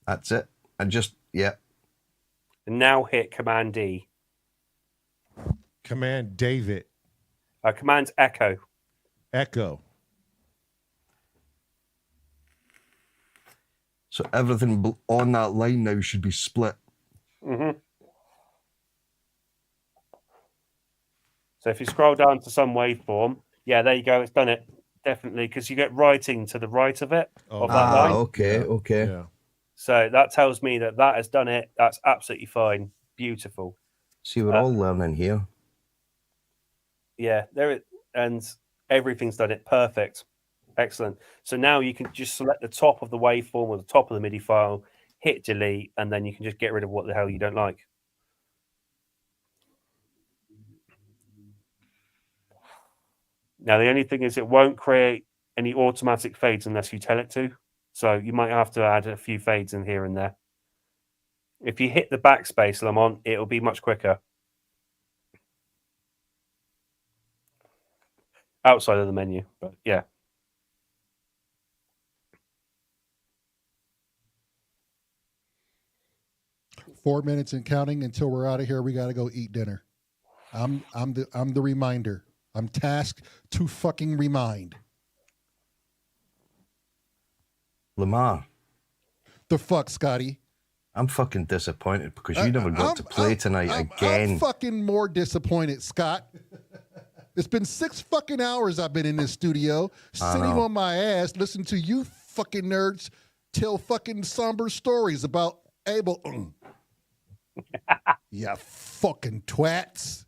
That's it. And just, yeah. And now hit Command D. Command David. Command Echo. Echo. So everything on that line now should be split. Mm-hmm. So if you scroll down to some waveform, yeah, there you go. It's done it. Definitely, because you get writing to the right of it, of that line. Okay. Yeah. So that tells me that has done it. That's absolutely fine. Beautiful. See, we're all learning here. Yeah, there it, and everything's done it. Perfect. Excellent. So now you can just select the top of the waveform or the top of the MIDI file, hit delete, and then you can just get rid of what the hell you don't like. Now, the only thing is it won't create any automatic fades unless you tell it to. So you might have to add a few fades in here and there. If you hit the backspace, Lamont, it'll be much quicker. Outside of the menu, but yeah. Four minutes and counting until we're out of here. We got to go eat dinner. I'm the reminder. I'm tasked to fucking remind. Lamar, The fuck, Scotty? I'm fucking disappointed because you never got to play tonight again. I'm fucking more disappointed, Scott. It's been 6 fucking hours I've been in this studio, sitting know. on my ass, listening to you fucking nerds tell fucking somber stories about Ableton. Yeah, fucking twats.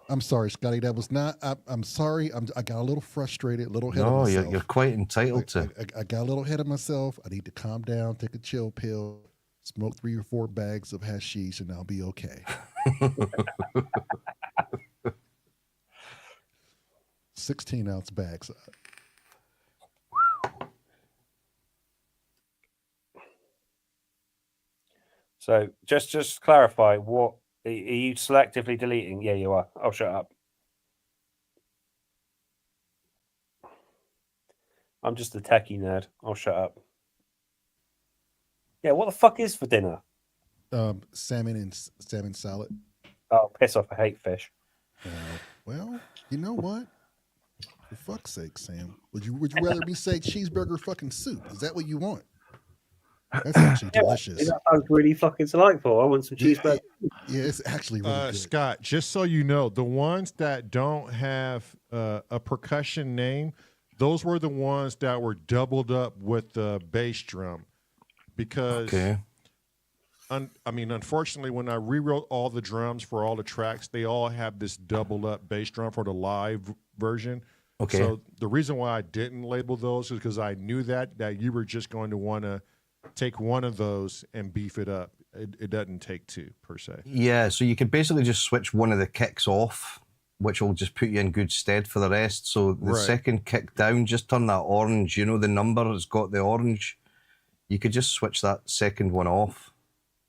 I'm sorry, Scotty. That was not. I'm sorry. I got a little frustrated, a little ahead of No, myself. you're quite entitled to. I got a little ahead of myself. I need to calm down, take a chill pill, smoke 3 or 4 bags of hashish, and I'll be okay. 16-ounce bags. So just clarify, what are you selectively deleting? Yeah, you are. I'll shut up. I'm just a techie nerd. I'll shut up. Yeah, what the fuck is for dinner? Salmon salad. Oh, piss off! I hate fish. Well, you know what? For fuck's sake, Sam, would you rather me say cheeseburger fucking soup? Is that what you want? That's actually delicious. That sounds really fucking delightful. I want some cheeseburger. Yeah, it's actually really good. Scott, just so you know, the ones that don't have a percussion name, those were the ones that were doubled up with the bass drum. Because, unfortunately, when I rewrote all the drums for all the tracks, they all have this doubled up bass drum for the live version. Okay. So the reason why I didn't label those is because I knew that you were just going to want to take one of those and beef it up. It doesn't take 2 per se. Yeah, so you could basically just switch one of the kicks off, which will just put you in good stead for the rest. So the second kick down, just turn that orange, you know, the number has got the orange. You could just switch that second one off.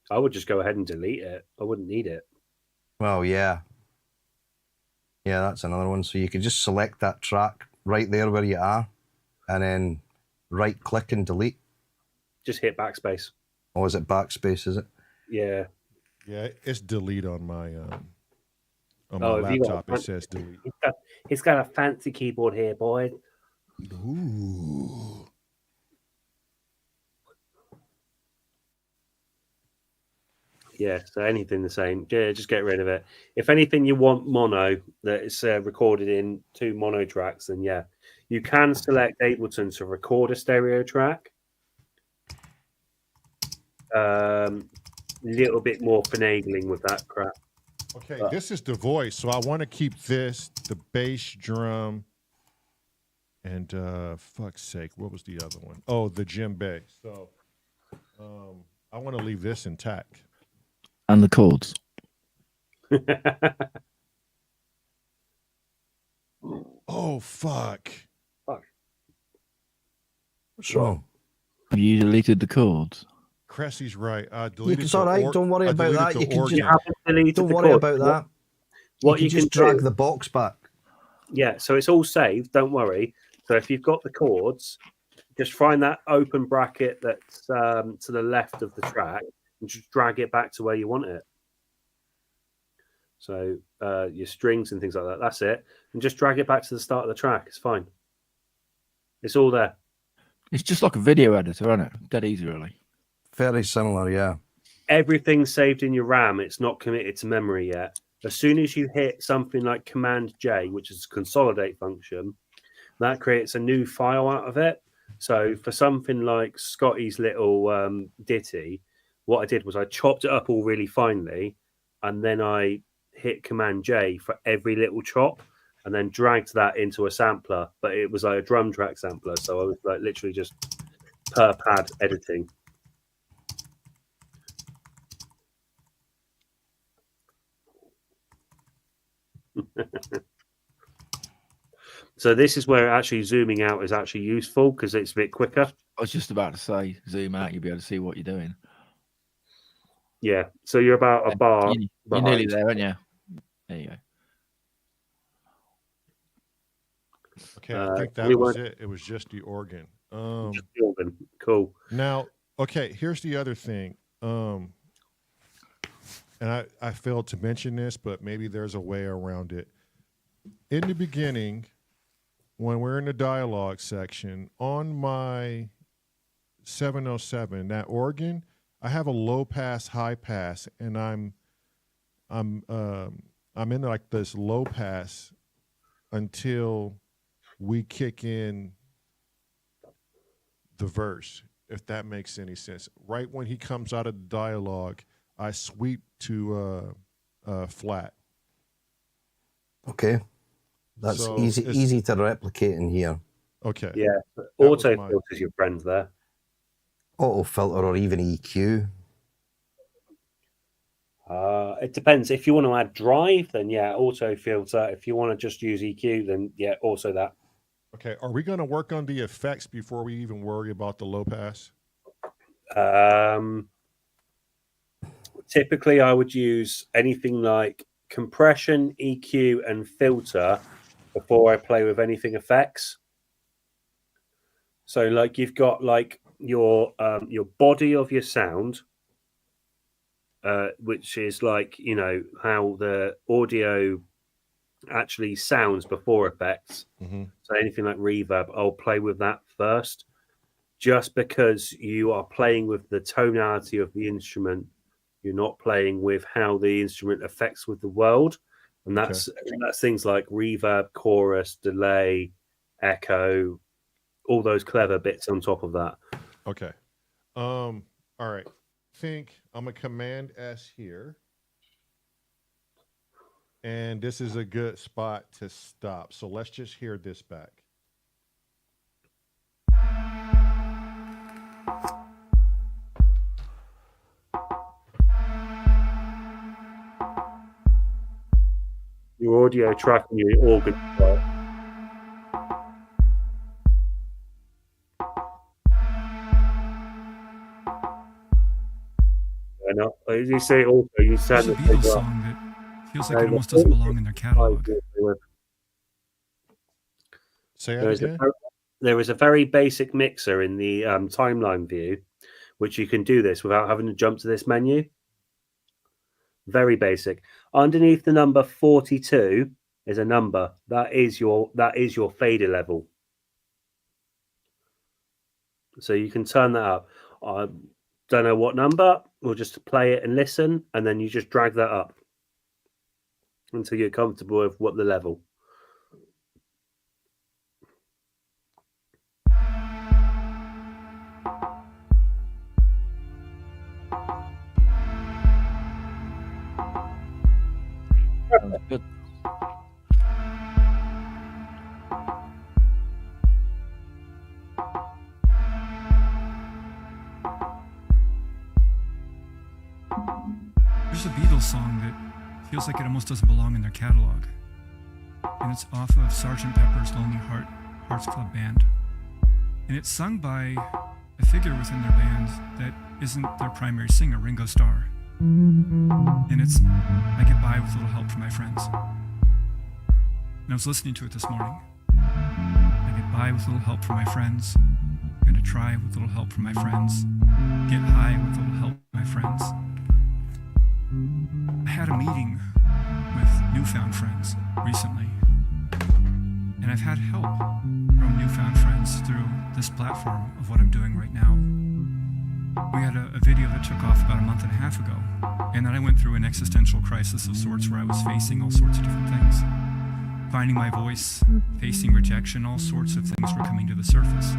I would just go ahead and delete it. I wouldn't need it. Well, yeah. Yeah, that's another one. So you could just select that track right there where you are, and then right-click and delete. Just hit backspace. Oh, is it backspace, is it? Yeah. Yeah, it's delete on my laptop. It says delete. It's got a fancy keyboard here, boy. Ooh. Yeah, so anything the same. Yeah, just get rid of it. If anything you want mono that is recorded in 2 mono tracks, then yeah. You can select Ableton to record a stereo track. Little bit more finagling with that crap. Okay, this is the voice, so I want to keep this, the bass drum, and fuck's sake, what was the other one? Oh, the djembe. So I want to leave this intact. And the chords. Oh, fuck. What's wrong? Have you deleted the chords? Cressy's right. I deleted It's all right. Don't worry about that. You can just don't worry about that. What you can just drag the box back. Yeah, so it's all saved. Don't worry. So if you've got the chords, just find that open bracket that's to the left of the track and just drag it back to where you want it. So your strings and things like that. That's it. And just drag it back to the start of the track. It's fine. It's all there. It's just like a video editor, isn't it? Dead easy, really. Very similar, yeah. Everything's saved in your RAM. It's not committed to memory yet. As soon as you hit something like Command J, which is a consolidate function, that creates a new file out of it. So for something like Scotty's little ditty, what I did was I chopped it up all really finely, and then I hit Command J for every little chop, and then dragged that into a sampler. But it was like a drum track sampler, so I was like literally just per pad editing. So this is where actually zooming out is actually useful because it's a bit quicker. I was just about to say, zoom out, you'll be able to see what you're doing. Yeah, so you're about a bar. You're nearly there, aren't you? There you go. Okay, I think that was it. It was just the organ. Just the organ. Cool. Now, okay, here's the other thing. And I failed to mention this, but maybe there's a way around it. In the beginning, when we're in the dialogue section, on my 707, that organ, I have a low pass, high pass, and I'm in like this low pass until we kick in the verse, if that makes any sense. Right when he comes out of the dialogue, I sweep to flat. Okay. That's So easy to replicate in here. Okay. Yeah, That was auto my- filters your friends there. Auto filter or even EQ. It depends. If you want to add drive, then yeah, auto filter. If you want to just use EQ, then yeah, also that. Okay. Are we going to work on the effects before we even worry about the low pass? Typically, I would use anything like compression, EQ, and filter before I play with anything effects. So, like, you've got like your body of your sound, which is like, you know, how the audio actually sounds before effects. Mm-hmm. So anything like reverb, I'll play with that first, just because you are playing with the tonality of the instrument. You're not playing with how the instrument affects with the world, and that's things like reverb, chorus, delay, echo, all those clever bits on top of that. Okay. All right. Think I'm a Command S here. And this is a good spot to stop. So let's just hear this back. Your audio track and your organ. I know. As you say, also you said There's a Beatles song that feels like it almost doesn't belong in their catalog. Say that again. There is a very basic mixer in the timeline view, which you can do this without having to jump to this menu. Very basic. Underneath the number 42 is a number. That is your fader level. So you can turn that up. I don't know what number. We'll just play it and listen, and then you just drag that up until you're comfortable with what the level. Sounds good. There's a Beatles song that feels like it almost doesn't belong in their catalog. And it's off of Sgt. Pepper's Lonely Hearts Club Band. And it's sung by a figure within their band that isn't their primary singer, Ringo Starr. And it's I Get By With a Little Help from My Friends. And I was listening to it this morning. I get by with a little help from my friends. I'm going to try with a little help from my friends. Get high with a little help from my friends. I had a meeting with newfound friends recently, and I've had help from newfound friends through this platform of what I'm doing right now. We had a video that took off about a month and a half ago, and then I went through an existential crisis of sorts where I was facing all sorts of different things. Finding my voice, facing rejection, all sorts of things were coming to the surface.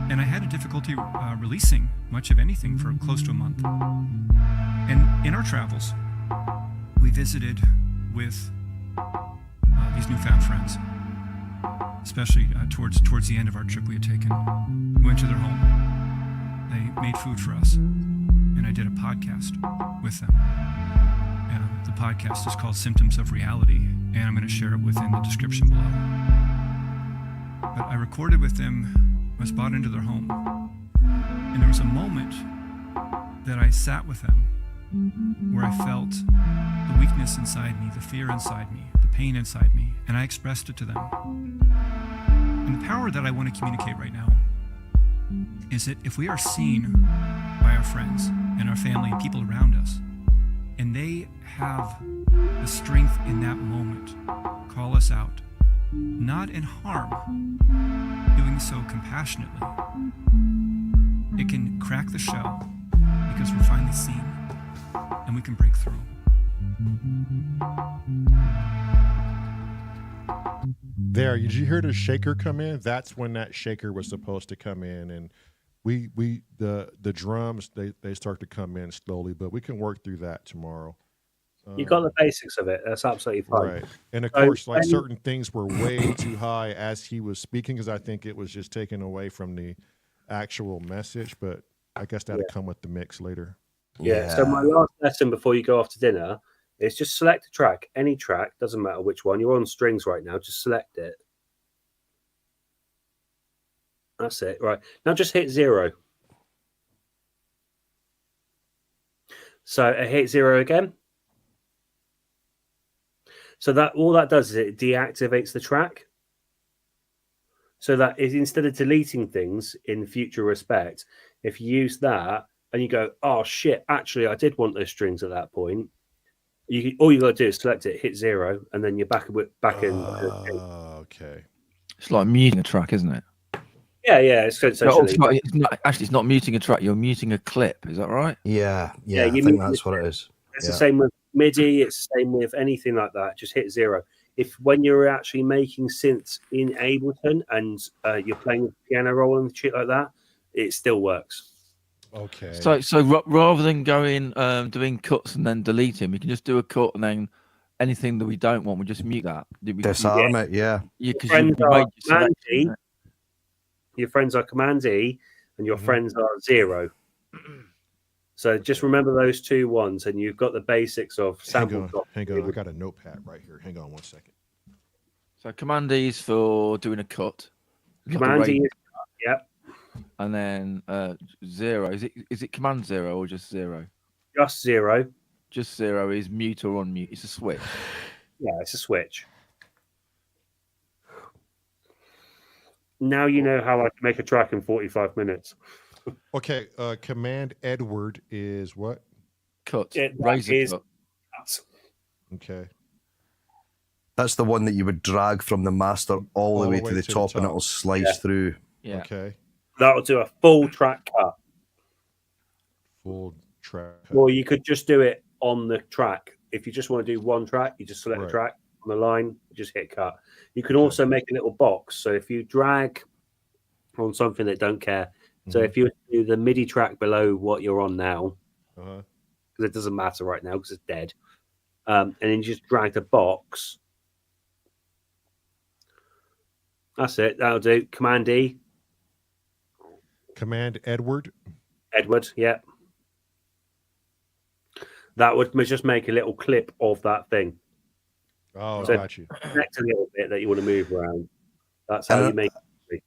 And I had a difficulty releasing much of anything for close to a month. And in our travels, we visited with these newfound friends, especially towards the end of our trip we had taken. We went to their home. They made food for us, and I did a podcast with them. The podcast is called Symptoms of Reality, and I'm going to share it within the description below. But I recorded with them, was brought into their home, and there was a moment that I sat with them where I felt the weakness inside me, the fear inside me, the pain inside me, and I expressed it to them. And the power that I want to communicate right now is that if we are seen by our friends and our family and people around us, and they have the strength in that moment, call us out, not in harm, doing so compassionately, it can crack the shell because we're finally seen and we can break through. There, did you hear the shaker come in? That's when that shaker was supposed to come in, and the drums they start to come in slowly, but we can work through that tomorrow. You got the basics of it. That's absolutely fine. Right. And of So course, like when- certain things were way too high as he was speaking, because I think it was just taken away from the actual message. But I guess that'll come with the mix later. Yeah. So my last lesson before you go off to dinner is just select a track, any track, doesn't matter which one. You're on strings right now. Just select it. That's it. Right. Now just hit 0. So I hit 0 again. So that all that does is it deactivates the track. So that is, instead of deleting things in future respect, if you use that and you go, oh shit, actually I did want those strings at that point. All you got to do is select it, hit 0, and then you're back in. Okay. It's like muting a track, isn't it? Yeah, it's essentially. No, it's not muting a track. You're muting a clip. Is that right? Yeah, Yeah, I you think mute that's what it is. It's the same with MIDI. It's the same with anything like that. Just hit 0. If when you're actually making synths in Ableton and you're playing with piano roll and shit like that, it still works. Okay. So rather than going doing cuts and then deleting, we can just do a cut and then anything that we don't want, we just mute that. Disarm it, yeah. Yeah, because Friends you are made your Command selection, E. Your friends are Command E, and your friends are 0. So just remember those 2 ones, and you've got the basics of sample. Hang on. I got a notepad right here. Hang on 1 second. So Command E is for doing a cut. Command E, yep. And then 0. Is it Command 0 or just 0? Just 0. Just 0 is mute or unmute. It's a switch. Yeah, it's a switch. Now you know how I can make a track in 45 minutes. Okay. Command Edward is what? Cut. That Razor is cut. Okay. That's the one that you would drag from the master all the way to the top, and it'll slice through. Yeah. Okay. That'll do a full track cut. Full track. Or you could just do it on the track. If you just want to do one track, you just select the track on the line, just hit cut. You can also make a little box. So if you drag on something that don't care, so if you do the MIDI track below what you're on now, because it doesn't matter right now because it's dead, and then you just drag the box. That's it. That'll do. Command E. Command Edward. Edward, yeah. That would just make a little clip of that thing. Oh, so got you. Connect a little bit that you want to move around. That's how you make it.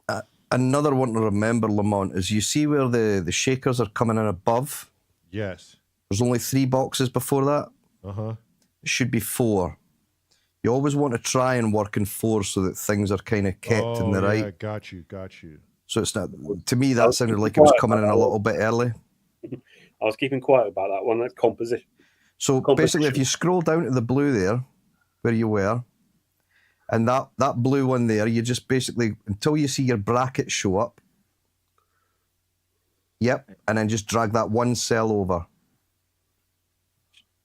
Another one to remember, Lamont, is you see where the shakers are coming in above? Yes. There's only 3 boxes before that. It should be 4. You always want to try and work in 4 so that things are kind of kept in the right. Yeah, got you. So it's not. To me, that sounded like it was coming in a little bit early. I was keeping quiet about that one. That's composition. So basically, if you scroll down to the blue there, where you were, and that blue one there, you just basically, until you see your bracket show up. Yep, and then just drag that one cell over.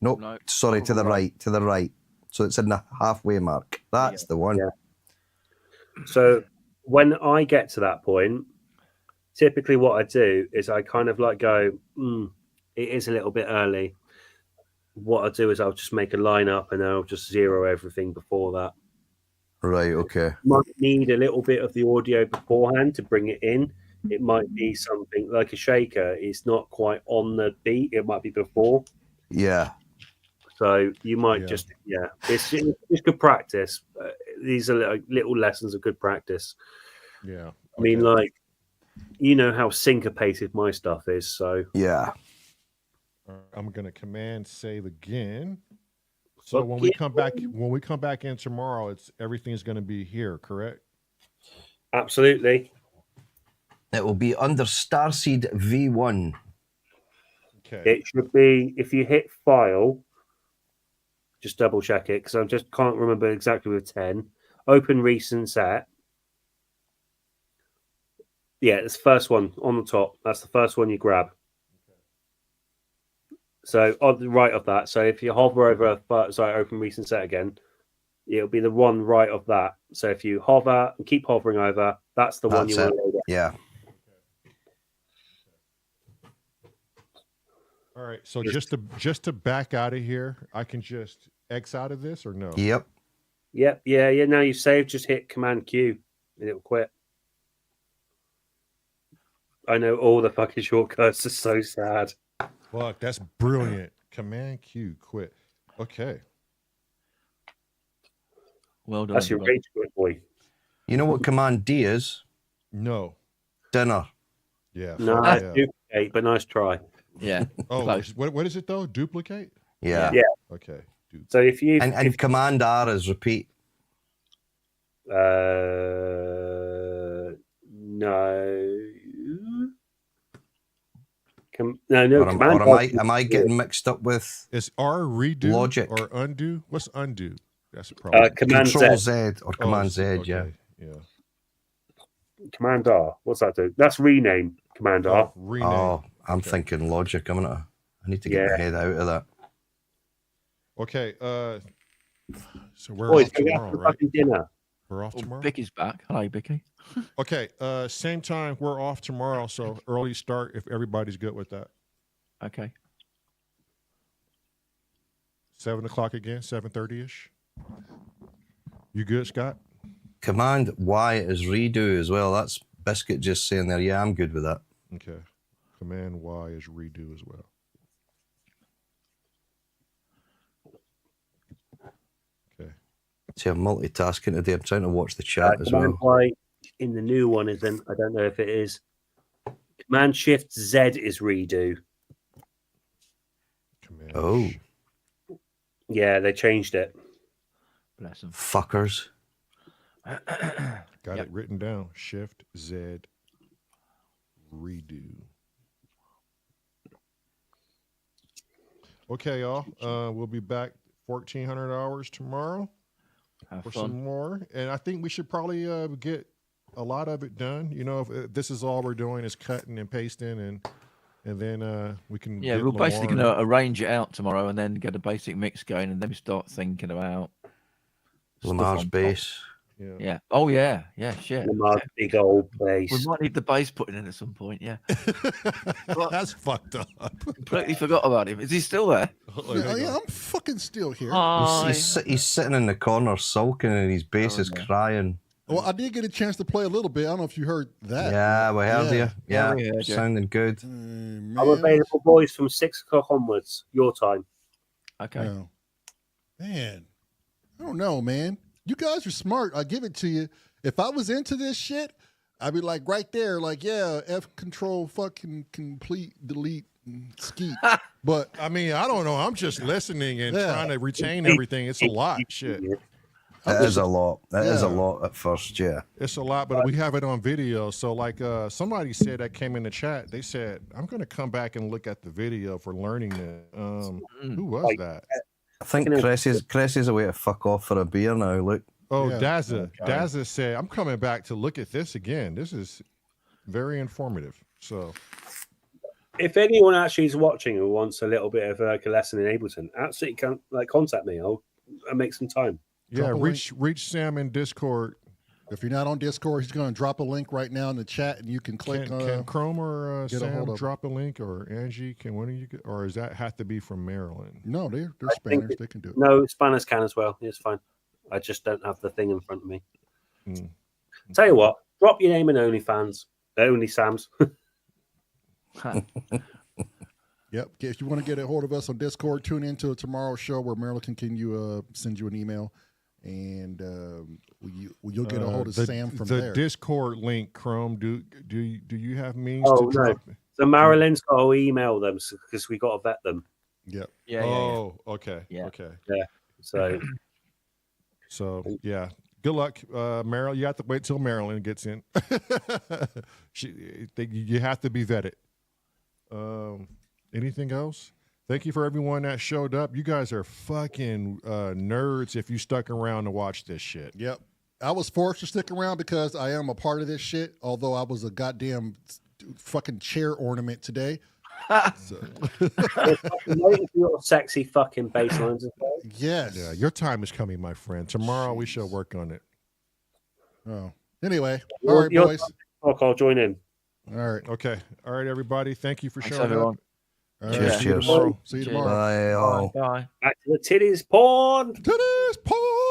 Nope, No, sorry, to the right. So it's in the halfway mark. That's the one. Yeah. So when I get to that point, typically what I do is I kind of like go, it is a little bit early. What I'll do is I'll just make a line up and I'll just 0 everything before that. Right, okay. Might need a little bit of the audio beforehand to bring it in. It might be something like a shaker. It's not quite on the beat. It might be before. Yeah. So you might it's just good practice. These are little lessons of good practice. Yeah. Okay. I mean, like, you know how syncopated my stuff is. So yeah. I'm gonna command save again. So when we come back in tomorrow, everything's gonna be here, correct? Absolutely. It will be under Starseed V1. Okay. It should be, if you hit file, just double check it because I just can't remember exactly with 10. Open recent set. Yeah, it's the first one on the top. That's the first one you grab. So on the right of that. So if you hover over, open recent set again, it'll be the one right of that. So if you hover and keep hovering over, that's the one you want to load. Yeah. All right. So just to back out of here, I can just X out of this or no? Yep. Yep. Yeah. Now you've saved. Just hit Command Q and it'll quit. I know all the fucking shortcuts are so sad. Fuck, that's brilliant. Command Q, quit. Okay. Well done. That's your everybody. rage quit, boy. You know what Command D is? No. Dinner. Yeah. No, fuck that's yeah. duplicate, but nice try. Yeah. Oh, Close. what is it though? Duplicate? Yeah. Yeah. Okay. So if you And Command R is repeat. no. No. Or Command am I getting mixed up with Is R redo Logic. or undo? What's undo? That's a problem. Command Control Z. Z or Command Z? okay. Yeah. Yeah. Command R. What's that do? That's rename. Command R. Oh, rename. Oh, I'm Okay. thinking Logic. I need to get my head out of that. Okay. So we're Boys, off go tomorrow, after right? fucking dinner. We're off Oh, tomorrow. Vicky's back. Hello, Vicky. Okay. Same time. We're off tomorrow, so early start if everybody's good with that. Okay. 7 o'clock again. 7:30 ish. You good, Scott? Command Y is redo as well. That's Biscuit just saying there. Yeah, I'm good with that. Okay. Command Y is redo as well. Okay. See, I'm multitasking today. I'm trying to watch the chat as Command well. Y in the new one isn't. I don't know if it is. Command Shift Z is redo. Command. Oh, Yeah, they changed it. Bless him. fuckers. Got Yep. it written down. Shift Z redo. Okay, y'all. We'll be back 1400 hours tomorrow Have for fun. some more. And I think we should probably get a lot of it done. You know, if this is all we're doing is cutting and pasting and then we can Yeah, get we're basically going Lamar- to arrange it out tomorrow and then get a basic mix going, and then we start thinking about stuff Lamar's on top. bass. Yeah. Yeah. Oh yeah. Yeah. Shit. Lamar's big old place. We might need the bass putting in at some point. Yeah. That's fucked up. Completely forgot about him. Is he still there? Yeah, I'm fucking still here. Hi. He's sitting in the corner sulking and his bass is yeah. crying. Well, I did get a chance to play a little bit. I don't know if you heard that. Yeah, we heard Yeah. you. Yeah, we heard you. sounding good. I'm Man. available, boys, from 6 o'clock onwards. Your time. Okay. Yeah. Man, I don't know, man. You guys are smart. I give it to you. If I was into this shit, I'd be like right there, like, yeah, F control fucking complete delete and skeet. But I mean, I don't know. I'm just listening and Yeah. trying to retain everything. It's a lot. Shit. That is a lot. That is a Yeah. lot at first, yeah. It's a lot, but we have it on video. So, like, somebody said that came in the chat. They said, "I'm going to come back and look at the video for learning it." Who was that? I think Cressy's a way to fuck off for a beer now. Look, Oh, Yeah. Dazza. Okay. Dazza said, "I'm coming back to look at this again. This is very informative." So, If anyone actually is watching who wants a little bit of like a lesson in Ableton, absolutely contact me. I'll make some time. yeah, Drop a reach Sam in Discord. if you're not on Discord, he's going to drop a link right now in the chat, and you can click. Can Chrome or get a hold Sam of drop a link, or Angie? Can one of you get, or does that have to be from Maryland? No, they're think Spanish. They can do it. No, Spanish can as well. It's fine. I just don't have the thing in front of me. Mm. Tell you what, drop your name in OnlyFans. Only Sam's. Yep. If you want to get a hold of us on Discord, tune into tomorrow's show where Marilyn can you send you an email, and you'll get a hold of Sam from the there. Discord link. Chrome, do you have means Oh, to no. drop? So Marilyn's got to email them because we got to vet them. Yep. Yeah. Oh, okay. Yeah. Okay. So So yeah, good luck, Marilyn. You have to wait till Marilyn gets in. You have to be vetted. Anything else? Thank you for everyone that showed up. You guys are fucking nerds if you stuck around to watch this shit. Yep. I was forced to stick around because I am a part of this shit, although I was a goddamn fucking chair ornament today. So, waiting for your sexy fucking bass lines as well. yes. Yeah, your time is coming, my friend. Tomorrow we shall work on it. Oh. Anyway. Your- All right, your- boys. I'll join in. All right. Okay. All right, everybody. Thank you for Thanks, showing everyone. up. All Cheers, see cheers. You tomorrow. See you Cheers. tomorrow. Bye all. Bye. Back to the titties porn. Today's porn.